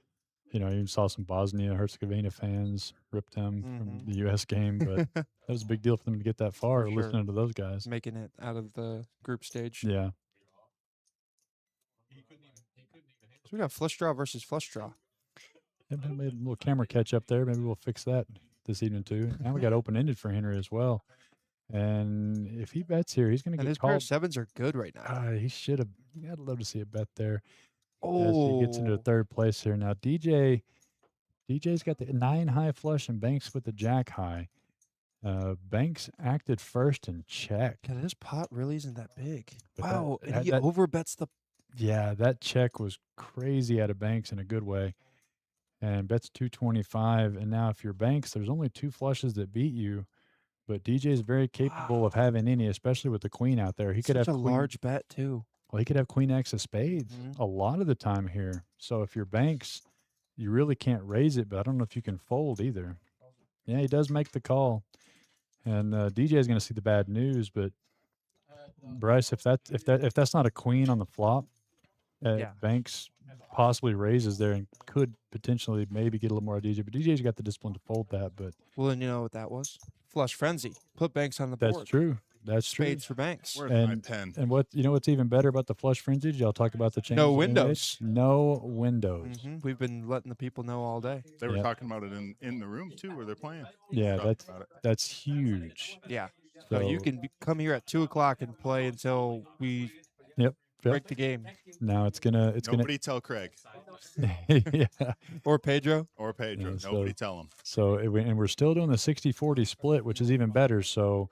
even saw some Bosnia Herzegovina fans rip them from Mhm. the U.S. game. But that was a big deal for them to get that far For sure. listening to those guys. Making it out of the group stage. Yeah. So we got flush draw versus flush draw. Yeah, we made a little camera catch up there. Maybe we'll fix that this evening too. Now we got open ended for Henry as well. And if he bets here, he's going to And get his pair called. of sevens are good right now. He should have. I'd love to see a bet there as Oh, he gets into third place here. Now DJ's got the 9 high flush and Banks with the jack high. Banks acted first and check. God, his pot really isn't that big. But Wow, that- and he that- overbets the. Yeah, that check was crazy out of Banks in a good way. And bets 225. And now if you're Banks, there's only 2 flushes that beat you. But DJ is very capable of having any, especially with the queen out there. He could Such have a queen, large bet too. Well, he could have queen X of spades Mhm. a lot of the time here. So if you're Banks, you really can't raise it, but I don't know if you can fold either. Yeah, he does make the call. And DJ is going to see the bad news, but Bryce, if that's not a queen on the flop, Yeah. Banks possibly raises there and could potentially maybe get a little more out of DJ. But DJ's got the discipline to fold that. But Well, and you know what that was? Flush frenzy. Put Banks on the that's board. true. That's Spades true. for Banks. Where's my And- pen? And what's even better about the flush frenzy? Y'all talk about the change. No that we made? windows. No windows. We've been letting the people know all day. They were Yep. talking about it in the room too, where they're playing. Yeah, Talked that's about it. that's huge. Yeah. So you can come here at 2:00 and play until we Yep. break the game. Now it's gonna Nobody tell Craig yeah. Or Pedro. or Pedro. Yeah, so- Nobody tell him. So and we're still doing the 60-40 split, which is even better. So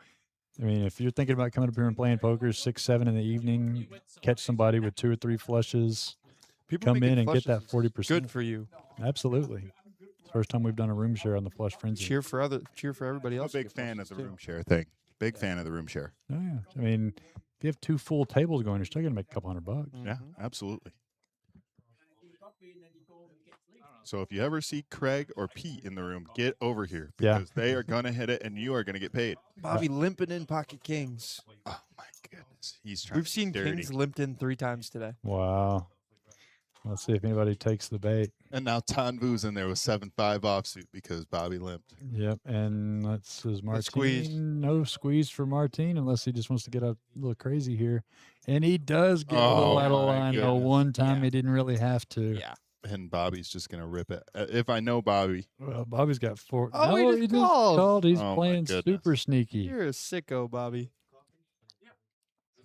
I mean, if you're thinking about coming up here and playing poker 6, 7 in the evening, catch somebody with 2 or 3 flushes, People come making in and get flushes that is 40%. Good for you. Absolutely. First time we've done a room share on the flush frenzy. Cheer for everybody I'm a else. to big get fan of flushes, the too. room share thing. Big fan of the room share. Oh, yeah. I mean, if you have 2 full tables going, you're still going to make a couple $100. Yeah, Mhm. absolutely. So if you ever see Craig or Pete in the room, get over here Yeah. because they are gonna hit it and you are gonna get paid. Bobby limping in pocket kings. Oh my goodness, he's trying. We've seen dirty. kings limped in 3 times today. Wow. Let's see if anybody takes the bait. And now Tanvu's in there with 7-5 offsuit because Bobby limped. Yep. And that's his Martin. squeeze. No squeeze for Martin unless he just wants to get a little crazy here. And he does get a Oh, little out of my line. Though goodness. one time Yeah. he didn't really have to. Yeah. And Bobby's just gonna rip it. If I know Bobby, Well, Bobby's got 4. Oh, he no, just he called. called. He's Oh, my playing goodness. super sneaky. You're a sicko, Bobby.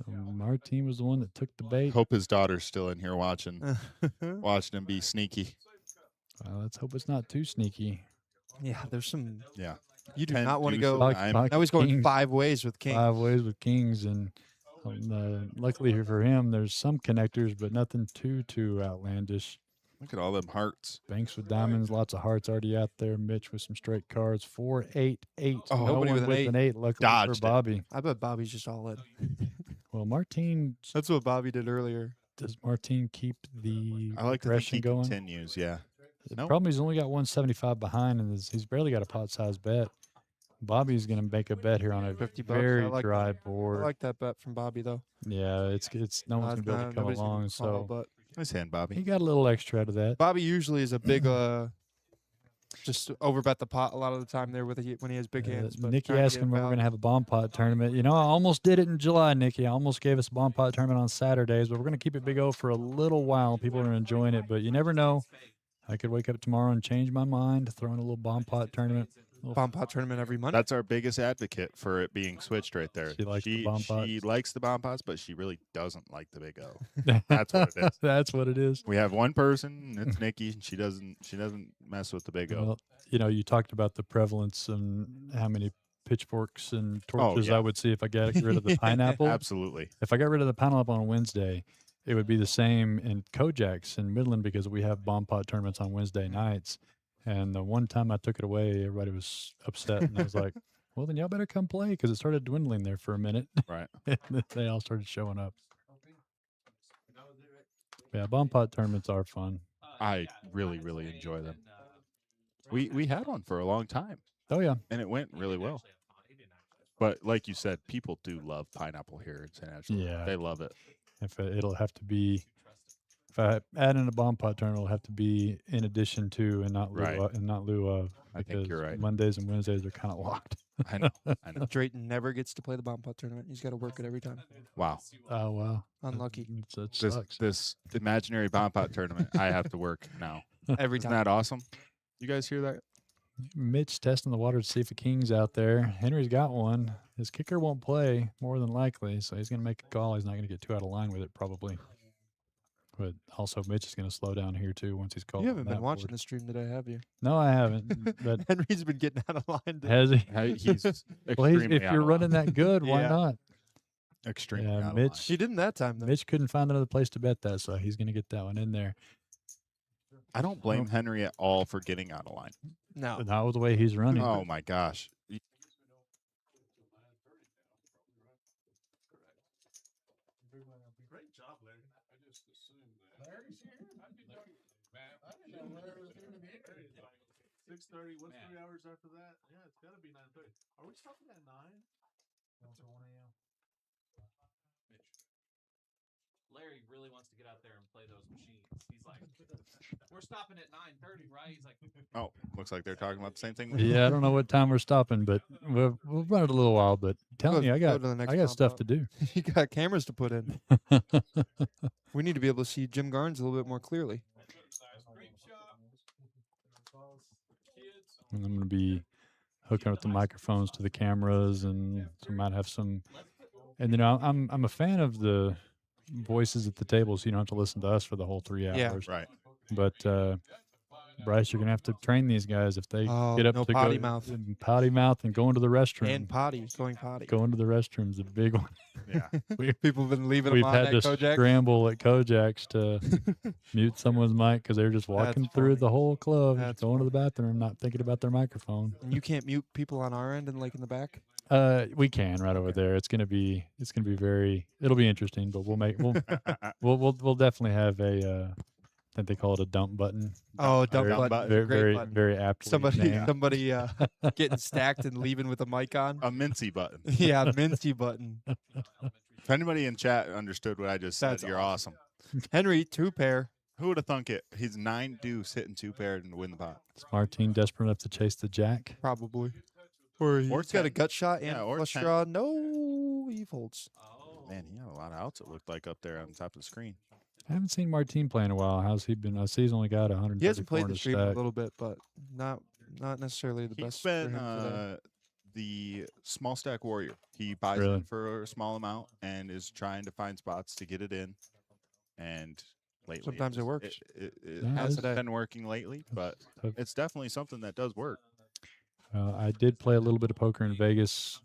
So Martin was the one that took the bait. hope his daughter's still in here watching him be sneaky. Let's hope it's not too sneaky. Yeah, there's some. Yeah. You do 10 not want to deuces go. of nine. Now he's going Kings, 5 ways with king. 5 ways with kings, and luckily for him, there's some connectors, but nothing too outlandish. Look at all them hearts. Banks with diamonds, lots of hearts already out there. Mitch with some straight cards. 4, 8, 8. Oh, no nobody one with an with eight. an 8. Luckily Dodged for it. Bobby. I bet Bobby's just all in. Well, Martin, That's what Bobby did earlier. does Martin keep the I like to think aggression he going? continues. Yeah. The Nope. problem is he's only got 175 behind, and he's barely got a pot size bet. Bobby's going to make a bet here on a $50. very I like dry that. board. I like that bet from Bobby though. Yeah, it's no one's gonna be able to come nobody's gonna along. call, So but Nice hand, he Bobby. got a little extra out of that. Bobby usually is a big just overbet the pot a lot of the time there when he has big hands. But Nikki trying to asked get him when we're value. gonna have a bomb pot tournament. I almost did it in July, Nikki. I almost gave us a bomb pot tournament on Saturdays, but we're gonna keep it big O for a little while. People are enjoying it, but you never know. I could wake up tomorrow and change my mind, throw in a little bomb pot tournament. bomb pot tournament every month. That's our biggest advocate for it being switched right there. She likes the bomb pots. She likes the bomb pots, but she really doesn't like the big O. That's what it is. That's what it is. We have one person, it's Nikki, and she doesn't mess with the big O. Well, you talked about the prevalence and how many pitchforks and torches yeah. I would see if I got rid of the pineapple. Absolutely. If I got rid of the pineapple on Wednesday, it would be the same in Kojak's in Midland because we have bomb pot tournaments on Wednesday nights. And the one time I took it away, everybody was upset, and I was like, "Well, then y'all better come play," because it started dwindling there for a minute. Right. And then they all started showing up. Yeah, bomb pot tournaments are fun. I really, really enjoy them. We had one for a long time, Oh yeah, and it went really well. But like you said, people do love pineapple here in San Angelo. Yeah. They love it. it'll have to be. If I add in a bomb pot tournament, it'll have to be in addition to and not Right. lieu of. I think you're because right. Mondays and Wednesdays are kind of locked. I know. I know. Drayton never gets to play the bomb pot tournament. He's got to work it every time. Wow. Oh wow, Unlucky. That This sucks. this imaginary bomb pot tournament, I have to work now. Every Isn't time. that awesome? You guys hear that? Mitch testing the water to see if a king's out there. Henry's got one. His kicker won't play more than likely, so he's going to make a call. He's not going to get too out of line with it probably. But also, Mitch is going to slow down here too once he's called. You on haven't been that watching board. the stream today, have you? No, I haven't. But Henry's been getting out of line. today. has he? He's Well, extremely if out you're of running line. that good, why Yeah. not? Extremely Yeah, out of Mitch- line. He didn't that time, though. Mitch couldn't find another place to bet that, so he's going to get that one in there. I don't blame Henry at all for getting out of line. No. But not with the way he's running. Oh my gosh. Great job, Larry. I just assumed that. Larry's here? I didn't know Larry was going to be here. 6:30. What's 3 hours after that? Yeah, it's got to be 9:30. Are we stopping at 9? Up to 1 a.m. Larry really wants to get out there and play those machines. He's like, "We're stopping at 9:30, right?" He's like, Oh, looks like they're talking about the same thing. Yeah, I don't know what time we're stopping, but we'll run it a little while. But I'm telling you, I go got to the next I got pop stuff up. to do. You got cameras to put in. We need to be able to see Jim Garnes a little bit more clearly. And I'm going to be hooking up the microphones to the cameras, and so I might have some. And I'm a fan of the voices at the table, so you don't have to listen to us for the whole 3 hours. Yeah. Right. But Bryce, you're gonna have to train these guys if they Oh, get up no to potty go mouth. potty mouth and go into the restroom. And potty. Going potty. Going to the restroom's a big one. Yeah. People have been leaving We've them on had at to Kojak. scramble at Kojak's to mute someone's mic because they're just walking through funny. the whole club, That's going to the bathroom, not thinking about their microphone. And you can't mute people on our end and like in the back. We can right over there. It's gonna be it'll be interesting, but we'll definitely have a I think they call it a dump button. Oh, dump Very- button. Very Great very button. very aptly Somebody, named. somebody getting stacked and leaving with a mic on. A mincy button. Yeah, minty button. If anybody in chat understood what I just said, That's you're awesome. Henry, 2 pair. Who would have thunk it? He's 9 deuce hitting 2 paired and win the pot. Is Martin desperate enough to chase the jack? Probably. Or he's got a 10. gut shot and Yeah, or flush 10. draw. No, he folds. Man, he had a lot of outs, it looked like, up there on the top of the screen. I haven't seen Martin play in a while. How's he been? I see he's only got 100. He hasn't played the stream a little bit, but not necessarily the He's best for been him today. the small stack warrior. He buys Really? in for a small amount and is trying to find spots to get it in. And lately, Sometimes it just- works. It Yeah, it hasn't is. been working lately, but tough. it's definitely something that does work. I did play a little bit of poker in Vegas.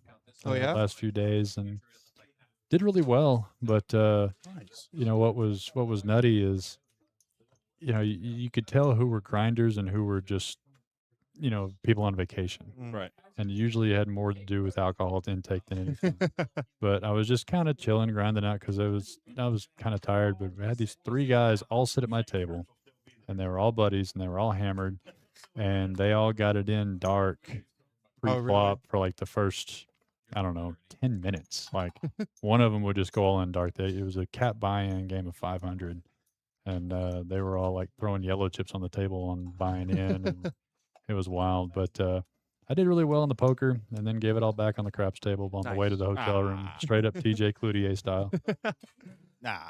Oh, yeah? The last few days and did really well. But Nice. what was nutty is, you could tell who were grinders and who were just, people on vacation. Mm. Right. And usually it had more to do with alcohol intake than anything. But I was just kind of chilling, grinding out because I was kind of tired. But we had these 3 guys all sit at my table, and they were all buddies, and they were all hammered, and they all got it in dark really? pre-flop for like the first, I don't know, 10 minutes. Like one of them would just go all in dark. It was a cap buy-in game of 500, and they were all like throwing yellow chips on the table on buying in, and it was wild. But I did really well in the poker, and then gave it all back on the craps table on the way to the hotel room, straight up TJ Cloutier style. Nah.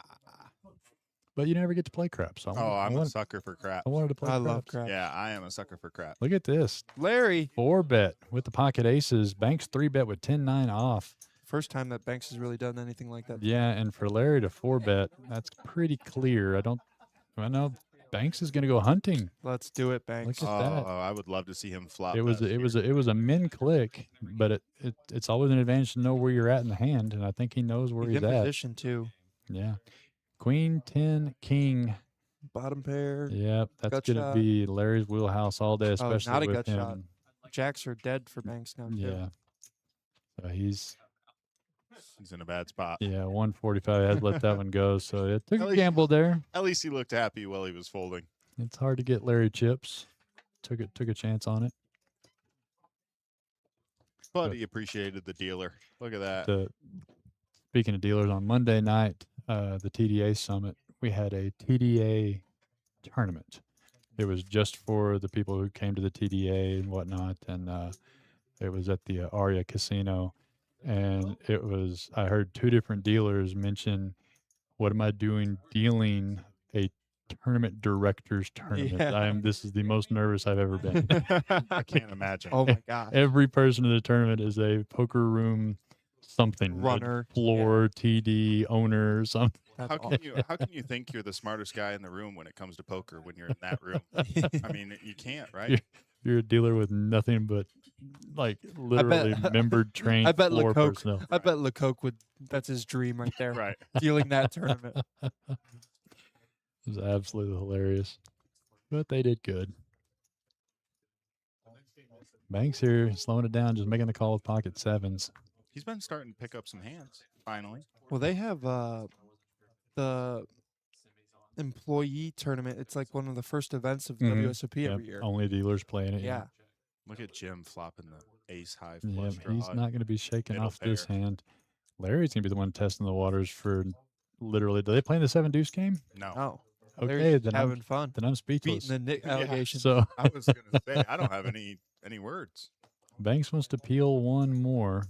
but you never get to play crap. So Oh, I'm a sucker for crap. I wanted to play I craps. love crap. Yeah, I am a sucker for crap. Look at this. Larry, 4-bet with the pocket aces. Banks 3-bet with 10-9 off. first time that Banks has really done anything like that. Yeah, and for Larry to 4-bet, that's pretty clear. I know Banks is going to go hunting. Let's do it, Banks. Look at that. I would love to see him flop. It was a min click, but it's always an advantage to know where you're at in the hand, and I think he knows where He's he's in at. position too. Yeah. Queen 10 king. Bottom pair. Yep, that's Gut going to shot. be Larry's wheelhouse all day, especially not a with gut him. shot. Jacks are dead for Banks now too. Yeah. So he's in a bad spot. 145 has let that one go. So it took At a least- gamble there. At least he looked happy while he was folding. It's hard to get Larry chips. Took a chance on it. But he appreciated the dealer. Look at that. Speaking of dealers, on Monday night, the TDA summit, we had a TDA tournament. It was just for the people who came to the TDA and whatnot, and it was at the Aria Casino. And I heard two different dealers mention, "What am I doing dealing a tournament director's tournament? Yeah. This is the most nervous I've ever been." I can't imagine. Oh my gosh. Every person in the tournament is a poker room something, a Runner, floor, TD owner, something. That's How awesome. can you think you're the smartest guy in the room when it comes to poker when you're in that room? I mean, you can't, right? You're- You're a dealer with nothing but like literally membered trained I bet floor Lecoq. personnel. I bet Lecoq would. That's his dream right there. Right. Dealing that tournament. It was absolutely hilarious. But they did good. Banks here slowing it down, just making the call with pocket sevens. He's been starting to pick up some hands finally. Well, they have the employee tournament. It's like one of the first events of Mhm. WSOP Yep, every year. only dealers playing it. Yeah. Look at Jim flopping the ace high Yeah, flush draw. he's not going to be shaking middle off this pair. hand. Larry's going to be the one testing the waters for literally. Do they play in the 7 deuce game? No, Oh, Okay, Larry's then having fun. Then I'm Beating speechless. the Nick Yeah. allegation. So I was gonna say I don't have any words. Banks wants to peel one more.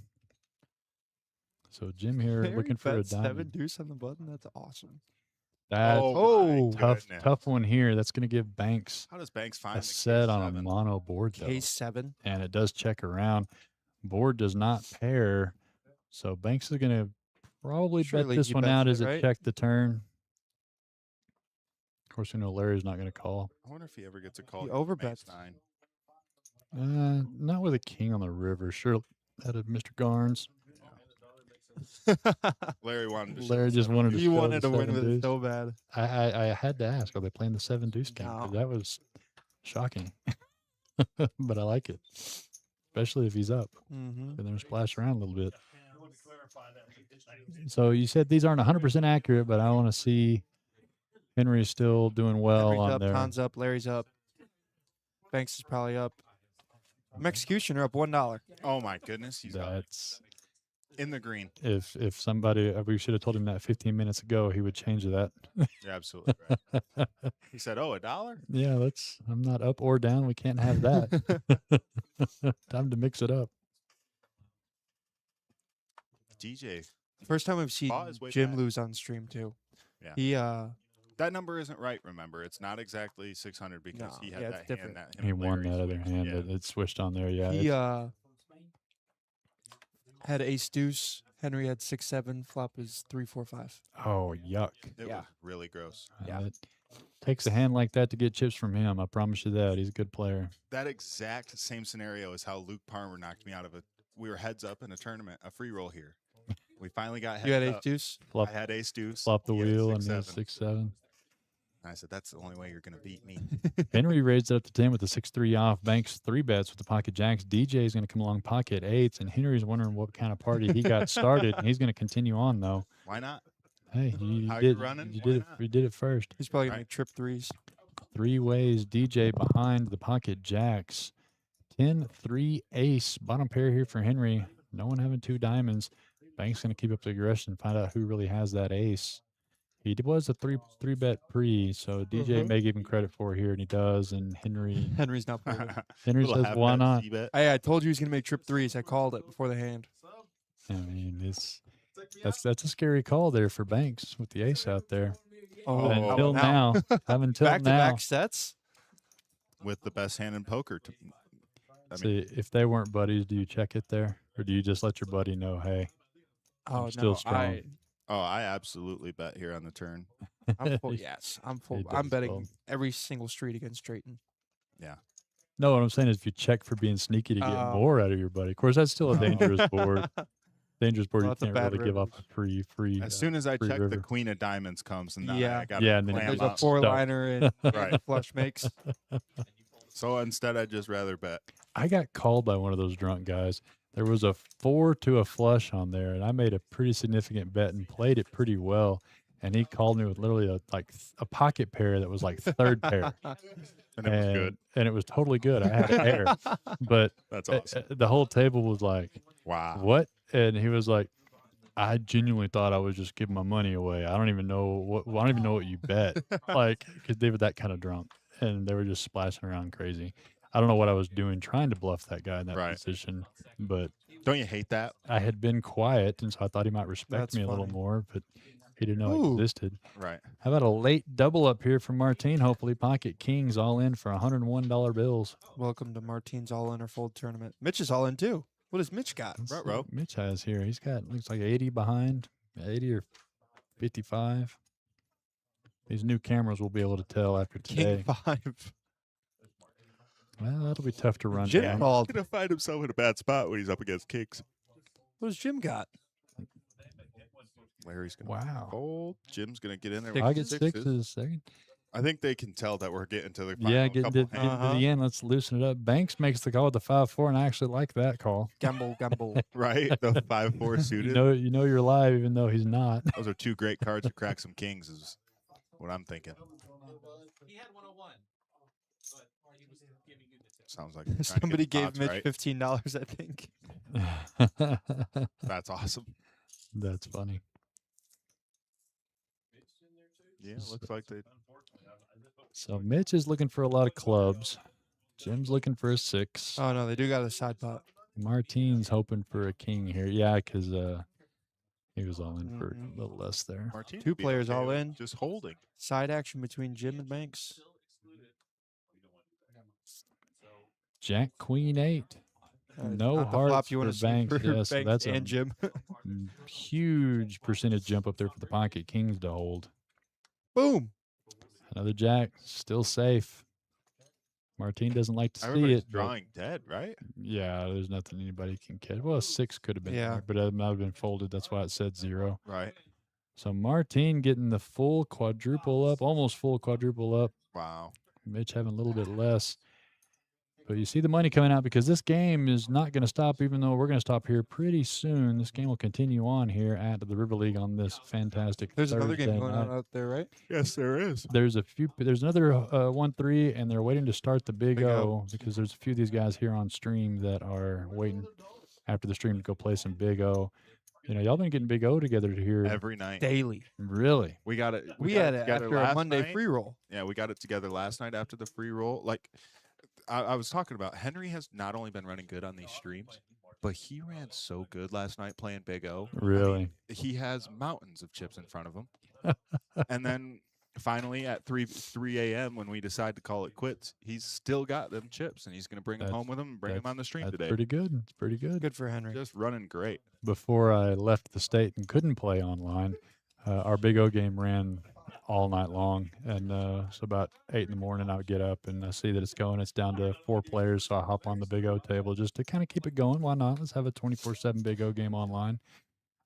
So Jim here Larry looking for a bet 7 diamond. deuce on the button. That's awesome. That's Oh, my tough, goodness. tough one here. That's going to give Banks How does Banks find a the set on a K7? mono board though, Case 7. and it does check around. Board does not pair, so Banks is going to probably Surely bet this he one bets out it, as it right? checked the turn. Of course, we know Larry's not going to call. I wonder if he ever gets a call. He against overbets. Banks 9. Not with a king on the river. Sure, that is Mr. Garnes. Larry wanted to. show Larry the just seven wanted deuce. to You show wanted the to win 7 with it deuce. so bad. I had to ask, are they playing the 7 deuce game? 'Cause No. that was shocking. But I like it, especially if he's up. Mm-hmm. And then splash around a little bit. So you said these aren't 100% accurate, but I want to see Henry still doing well Henry's on up, there. Con's up, Larry's up. Banks is probably up. Mexicutioner up $1. Oh my goodness, he's up That's in the green. if somebody we should have told him that 15 minutes ago, he would change that. You're absolutely right. He said, "Oh, $1." Yeah, I'm not up or down. We can't have that. Time to mix it up. DJ, First time we've seen Paw is way Jim back. lose on stream too. Yeah. He that number isn't right. Remember, it's not exactly 600 because No, he had yeah, that it's different. hand that him He and won Larry that other switched. hand. Yeah. It switched on there. Yeah. he it's- had ace deuce. Henry had 6-7. Flop is 3-4-5. oh, yuck. It Yeah. was really gross. Yeah. It takes a hand like that to get chips from him. I promise you that. He's a good player. That exact same scenario is how Luke Palmer knocked me out of a. We were heads up in a tournament, a free roll here. We finally got heads You had ace up. deuce. Flop, I had ace deuce. flop the he had wheel and 6-7. his 6-7. And I said, "That's the only way you're going to beat me." Henry raised it up to 10 with the 6-3 off. Banks 3 bets with the pocket jacks. DJ is going to come along pocket 8s, and Henry's wondering what kind of party he got started. And he's going to continue on though. Why not? Hey, you How did you running? you Why did it. not? You did it first. He's probably gonna Right. trip threes. 3 ways. DJ behind the pocket jacks. 10-3 ace. Bottom pair here for Henry. No one having 2 diamonds. Banks going to keep up the aggression. Find out who really has that ace. He was a three bet pre, so DJ Mhm. may give him credit for it here, and he does. And Henry Henry's not playing. Henry Little says, half "Why bet, not?" C-bet. I told you he's gonna make trip threes. I called it before the hand. I mean, that's a scary call there for Banks with the ace out there. Oh, Until now. now. Up until Back to now. back sets. with the best hand in poker. I mean, See, if they weren't buddies, do you check it there? Or do you just let your buddy know, hey, Oh I'm still no, strong? I absolutely bet here on the turn. I'm full. Yes, I'm full. He I'm does betting fold. every single street against Drayton. Yeah. No, what I'm saying is if you check for being sneaky to get Oh. more out of your buddy. Of course, that's still a dangerous board. Dangerous board. Well, You that's a can't bad really give up river. a free. As soon as I free check, the river. queen of diamonds comes, and then Yeah. I got Yeah, and then clam There's you're a up. four stuck. liner and Right. the flush makes. So instead, I'd just rather bet. I got called by one of those drunk guys. There was a 4 to a flush on there, and I made a pretty significant bet and played it pretty well. And he called me with literally a pocket pair that was like third pair, And it was good. and it was totally good. I had a pair, but That's awesome. the whole table was like, Wow. "What?" And he was like, "I genuinely thought I was just giving my money away. I don't even know what you bet." Like, because they were that kind of drunk, and they were just splashing around crazy. I don't know what I was doing trying to bluff that guy in that Right. position, but Don't you hate that? I had been quiet, and so I thought he might respect That's me a little funny. more, but he didn't know I Ooh. existed. Right. How about a late double up here from Martine? Hopefully, pocket kings all in for $101 bills. Welcome to Martine's All In or Fold tournament. Mitch is all in too. What does Mitch got? Let's see Ruh-roh. what Mitch has here. He's got looks like 80 behind, 80 or 55. These new cameras will be able to tell after King today. 5. Well, that'll be tough to run Jim down. He's called. gonna find himself in a bad spot when he's up against kings. What does Jim got? Larry's gonna Wow. fold. Jim's gonna get in there. Six- with I get sixes. sixes second. I think they can tell that we're getting to the final Yeah, getting to, couple getting hands, to the end. Let's loosen it up. Banks makes the call with the 5-4, and I actually like that call. Gamble, gamble. right? The 5-4 suited. You know you're live, even though he's not. Those are two great cards to crack some kings. Is what I'm thinking. He had 101, but he was giving you the tip. Sounds like you're trying to get Somebody the gave odds Mitch right. $15, I think. That's awesome. That's funny. Yeah, looks like they. So Mitch is looking for a lot of clubs. Jim's looking for a 6. Oh no, they do got a side pot. Martine's hoping for a king here. Yeah, because he was all in for Mhm. a little less there. Martine Two would be players okay all with in. just holding. Side action between Jim and Banks. Jack, Queen, 8. No Not the flop hearts you wanna for see Banks. for Yeah, so Banks that's and a Jim. huge percentage jump up there for the pocket kings to hold. Boom. Another Jack, still safe. Martine doesn't like to see Everybody's it. but drawing dead, right? yeah, there's nothing anybody can catch. Well, a 6 could have been Yeah. there, but it might have been folded. That's why it said 0. Right. So Martine getting the full quadruple up, almost full quadruple up. Wow. Mitch having a little bit less. But you see the money coming out because this game is not going to stop, even though we're going to stop here pretty soon. This game will continue on here at the River League on this fantastic There's another game Thursday going night. on out there, right? Yes, there is. There's another 1-3, and they're waiting to start the Big Big O. O because there's a few of these guys here on stream that are waiting after the stream to go play some Big O. You know, y'all been getting Big O together here. Every night. Daily. Really? We got it. We got had it it together after a last Monday night. free roll. Yeah, we got it together last night after the free roll. Like I was talking about, Henry has not only been running good on these streams, but he ran so good last night playing Big O. I mean, Really? he has mountains of chips in front of him. And then finally at 3 a.m. when we decide to call it quits, he's still got them chips, and he's going to bring them That's- home with him and bring them on the stream That's today. pretty good. It's pretty good. Good for Henry. Just running great. Before I left the state and couldn't play online, our Big O game ran all night long. And so about 8 in the morning, I would get up and I see that it's going. It's down to 4 players, so I hop on the Big O table just to kind of keep it going. Why not? Let's have a 24/7 Big O game online.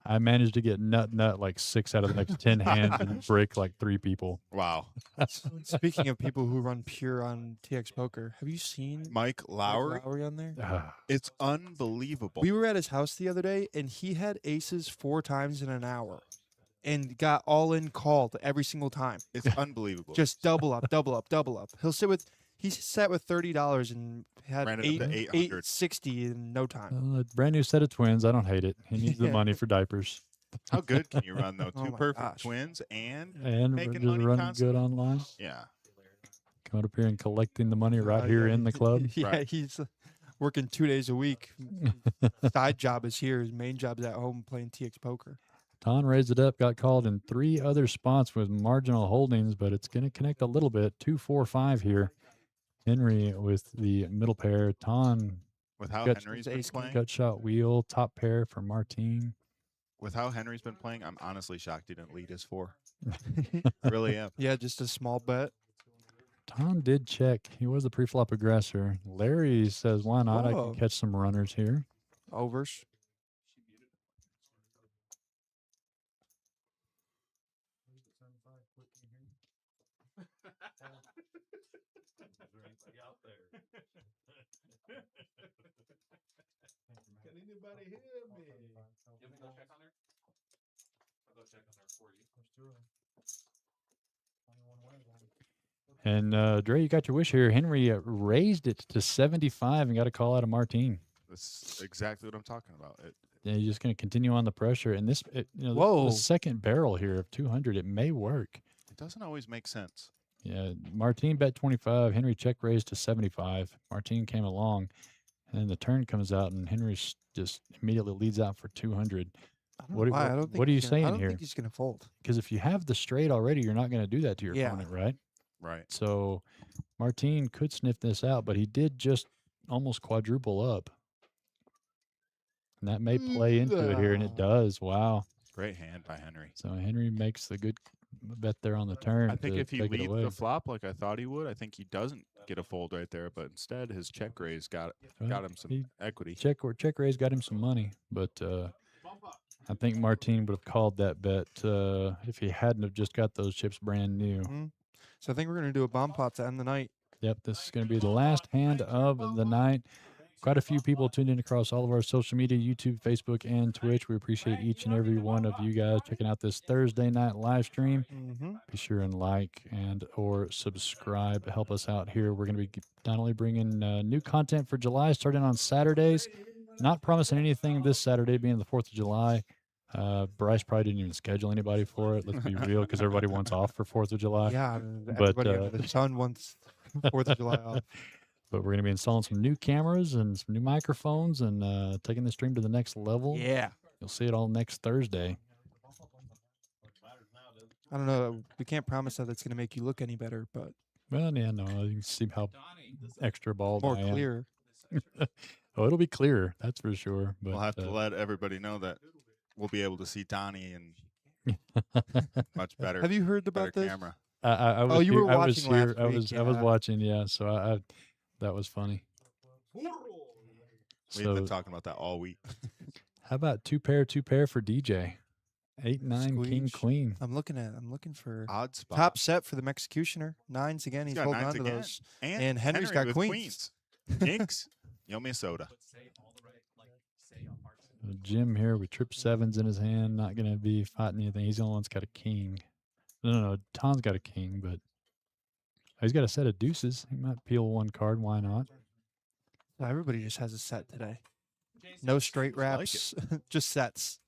I managed to get nut like 6 out of the next 10 hands and break like 3 people. Wow. Speaking of people who run pure on TX Poker, have you seen Mike Lowry, Lowry on there? Ah, it's unbelievable. We were at his house the other day, and he had aces 4 times in an hour, and got all in called every single time. It's unbelievable. Just double up, double up, double up. He sat with $30 and had Ran it up to 800. 860 in no time. a brand new set of twins. I don't hate it. He needs the Yeah. money for diapers How good can you run though? Oh Two my perfect gosh. twins and and Making just money running constantly. good online. yeah. Coming up here and collecting the money right here Yeah, in the club. Yeah, Right. he's working 2 days a week. Side job is here. His main job is at home playing TX Poker. Ton raised it up, got called in 3 other spots with marginal holdings, but it's going to connect a little bit. 2, 4, 5 here. Henry with the middle pair. Ton With how gut, Henry's been ace king. playing, gut shot wheel. Top pair for Martine. I'm honestly shocked he didn't lead his 4. I really am. Yeah, just a small bet. Ton did check. He was the pre-flop aggressor. Larry says, why not? I Whoa. can catch some runners here. Overs. Can anybody hear me? You want me to go check on her? I'll go check on her for you. And Dre, you got your wish here. Henry raised it to 75 and got a call out of Martine. That's exactly what I'm talking about. Yeah, you're just going to continue on the pressure. And this, Whoa. the second barrel here of 200, it may work. It doesn't always make sense. Yeah, Martine bet 25. Henry check raised to 75. Martine came along, and then the turn comes out, and Henry just immediately leads out for 200. I don't know What, why. I what, don't think what are you he's gonna- I saying don't here? think he's going to fold. Because if you have the straight already, you're not going to do that to your Yeah. opponent, right? Right. So Martine could sniff this out, but he did just almost quadruple up. And that may play into it here, and it does. Wow. Great hand by Henry. So Henry makes the good bet there on the turn. I think to if he take it leads away. the flop like I thought he would, I think he doesn't get a fold right there. But instead, his check raise got Well, him some he equity. check raise got him some money, but I think Martine would have called that bet if he hadn't have just got those chips brand new. So I think we're going to do a bomb pot to end the night. Yep, this is going to be the last hand of the night. Quite a few people tuned in across all of our social media, YouTube, Facebook, and Twitch. We appreciate each and every one of you guys checking out this Thursday night live stream. Be sure and like and or subscribe. Help us out here. We're going to be not only bringing new content for July, starting on Saturdays. Not promising anything this Saturday, being the 4th of July. Bryce probably didn't even schedule anybody for it. Let's be real, because everybody wants off for 4th of July. Yeah, but, everybody under the sun wants 4th of July off. But we're going to be installing some new cameras and some new microphones and taking the stream to the next level. Yeah. You'll see it all next Thursday. I don't know. We can't promise that it's going to make you look any better, but Well, yeah, no, you can see how extra bald more I am. clear. Oh, it'll be clearer, that's for sure. But We'll have to let everybody know that we'll be able to see Donnie and much better. Have you heard better about this? camera. I was Oh, you here, were I was watching here. last I was week, I was yeah. watching. Yeah, so I that was funny. We've So been talking about that all week. how about two pair for DJ? 8, 9, king, Squeeze. queen. I'm looking for Odd spot. top set for the Mexicutioner. 9s again. He's got holding 9s on to again. those. And, And Henry's got with queens. Jinx, yell me a soda. Jim here with trip 7s in his hand, not going to be fighting anything. He's the only one that's got a king. No. Tom's got a king, but he's got a set of deuces. He might peel one card. Why not? Everybody just has a set today. No straight like wraps, just sets.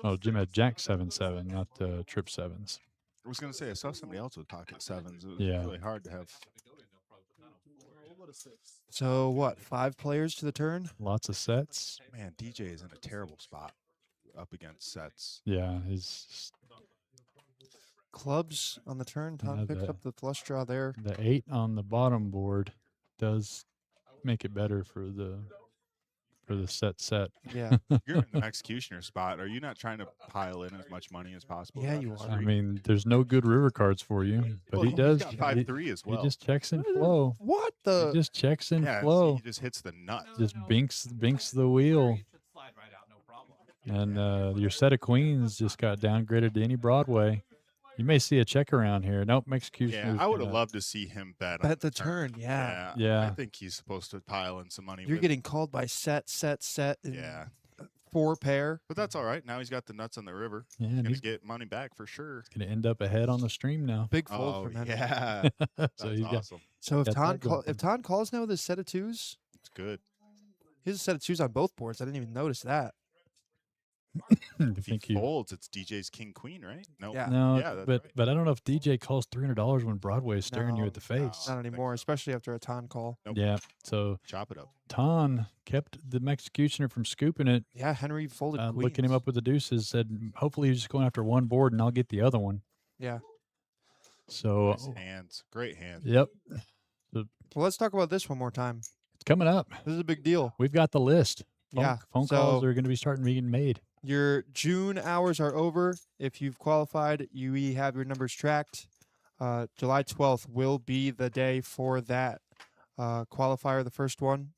Oh, Jim had Jack 7-7, not trip 7s. I was going to say, I saw somebody else with pocket 7s. It was Yeah. really hard to have. So what? 5 players to the turn? Lots of sets. Man, DJ is in a terrible spot up against sets. Yeah, his Clubs on the turn. Tom Yeah, picks the- up the flush draw there. the 8 on the bottom board does make it better for the set. Yeah. You're in the Mexicutioner spot. Are you not trying to pile in as much money as possible? Yeah, off you the are. I street? mean, there's no good river cards for you, but Well, he he's does. got 5-3 as well. He just checks in flow. What He the? just checks in yeah, flow. he just hits the nut. Just binks the wheel. And your set of queens just got downgraded to any Broadway. You may see a check around here. Nope, Mexicutioner. Yeah, I would have loved to see him bet on Bet the turn. Yeah. Yeah. I think he's supposed to pile in some money. You're with, getting called by set. And yeah, 4 pair. but that's all right. Now he's got the nuts on the river. Yeah, He's and gonna he's get money back for sure. going to end up ahead on the stream now. Big fold Oh from Henry. yeah, that's So he's got awesome. So if Got that going for if Ton calls now with his set of 2s, It's good. he has a set of 2s on both boards. I didn't even notice that. If he Thank you. folds, it's DJ's King Queen, right? No. Yeah. No, Yeah, that's but right. but I don't know if DJ calls $300 when Broadway is staring you No, at the face. Not anymore, especially after a ton call. Nope. Yeah. So Chop it up. Ton kept the Mexicutioner from scooping it. Yeah, Henry folded queens. Looking him up with the deuces, said hopefully he's just going after one board and I'll get the other one. Yeah. So Nice hands. Great hands. yep, Well, let's talk about this one more time. it's coming up. This is a big deal. We've got the list. Yeah, Phone calls so- are going to be starting being made. Your June hours are over. If you've qualified, you have your numbers tracked. July 12th will be the day for that qualifier, the first one.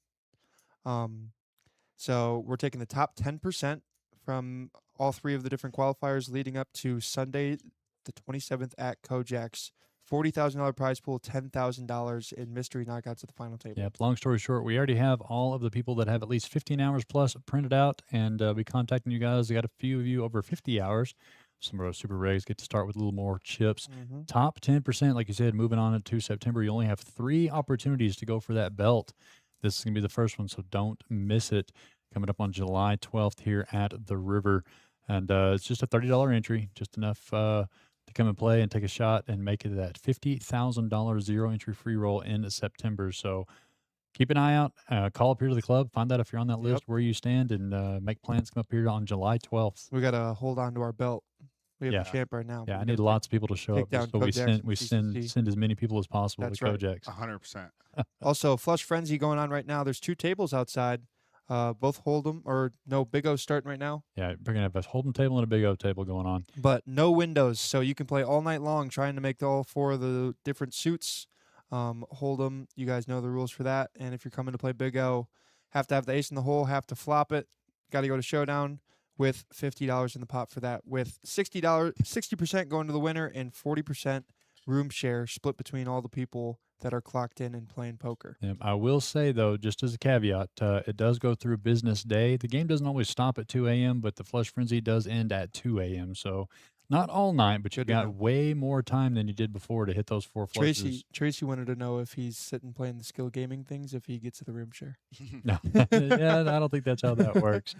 So we're taking the top 10% from all three of the different qualifiers leading up to Sunday, the 27th at Kojak's. $40,000 prize pool, $10,000 in mystery knockouts at the final table. Yep. Long story short, we already have all of the people that have at least 15 hours plus printed out, and be contacting you guys. We got a few of you over 50 hours. Some of our super regs get to start with a little more chips. Mm-hmm. Top 10%, like you said, moving on into September. You only have 3 opportunities to go for that belt. This is going to be the first one, so don't miss it. Coming up on July 12th here at the River. And it's just a $30 entry, just enough to come and play and take a shot and make it that $50,000 zero entry free roll in September. So keep an eye out. Call up here to the club. Find out if you're on that list, where you stand, and make plans. Come up here on July 12th. We got to hold on to our belt. We have Yeah. a champ right now. Yeah, I We need gotta lots of people to show take up. down So we Kojak's send CCC. send as many people as possible That's to right. Kojak's. 100%. Also, Flush Frenzy going on right now. There's 2 tables outside. Both Hold'em, or no, Big O's starting right now. Yeah, we're gonna have a hold'em table and a big O table going on. But no windows, so you can play all night long trying to make all 4 of the different suits. Hold'em, you guys know the rules for that. And if you're coming to play Big O, have to have the ace in the hole, have to flop it. Got to go to Showdown with $50 in the pot for that, with $60% going to the winner and 40% room share split between all the people that are clocked in and playing poker. I will say, though, just as a caveat, it does go through business day. The game doesn't always stop at 2 a.m., but the Flush Frenzy does end at 2 a.m. So not all night, but you Good to got know. way more time than you did before to hit those 4 flushes. Tracy wanted to know if he's sitting playing the skill gaming things, if he gets to the room share. No, yeah, I don't think that's how that works.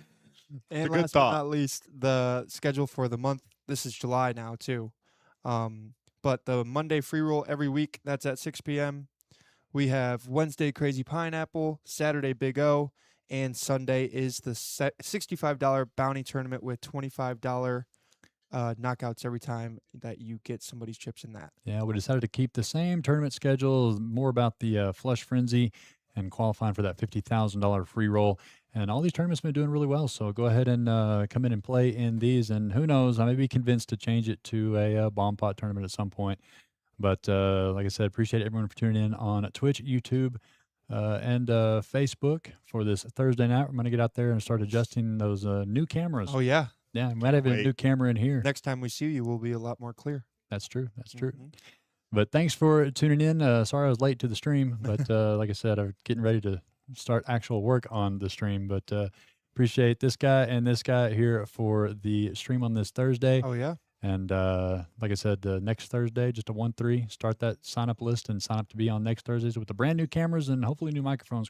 And a good last but thought. not least, the schedule for the month. This is July now, too. But the Monday free roll every week, that's at 6 p.m. We have Wednesday Crazy Pineapple, Saturday Big O, and Sunday is the $65 bounty tournament with $25 knockouts every time that you get somebody's chips in that. Yeah, we decided to keep the same tournament schedule, more about the Flush Frenzy and qualifying for that $50,000 free roll. And all these tournaments have been doing really well. So go ahead and come in and play in these. And who knows, I may be convinced to change it to a bomb pot tournament at some point. But like I said, appreciate everyone for tuning in on Twitch, YouTube, and Facebook for this Thursday night. We're going to get out there and start adjusting those new cameras. Oh, yeah. Yeah, we might have a Wait. new camera in here. Next time we see you, we'll be a lot more clear. That's true. That's true. Mhm. But thanks for tuning in. Sorry I was late to the stream, but like I said, I'm getting ready to start actual work on the stream. But appreciate this guy and this guy here for the stream on this Thursday. Oh, yeah. And like I said, next Thursday, just a 1-3, start that sign up list and sign up to be on next Thursdays with the brand new cameras and hopefully new microphones.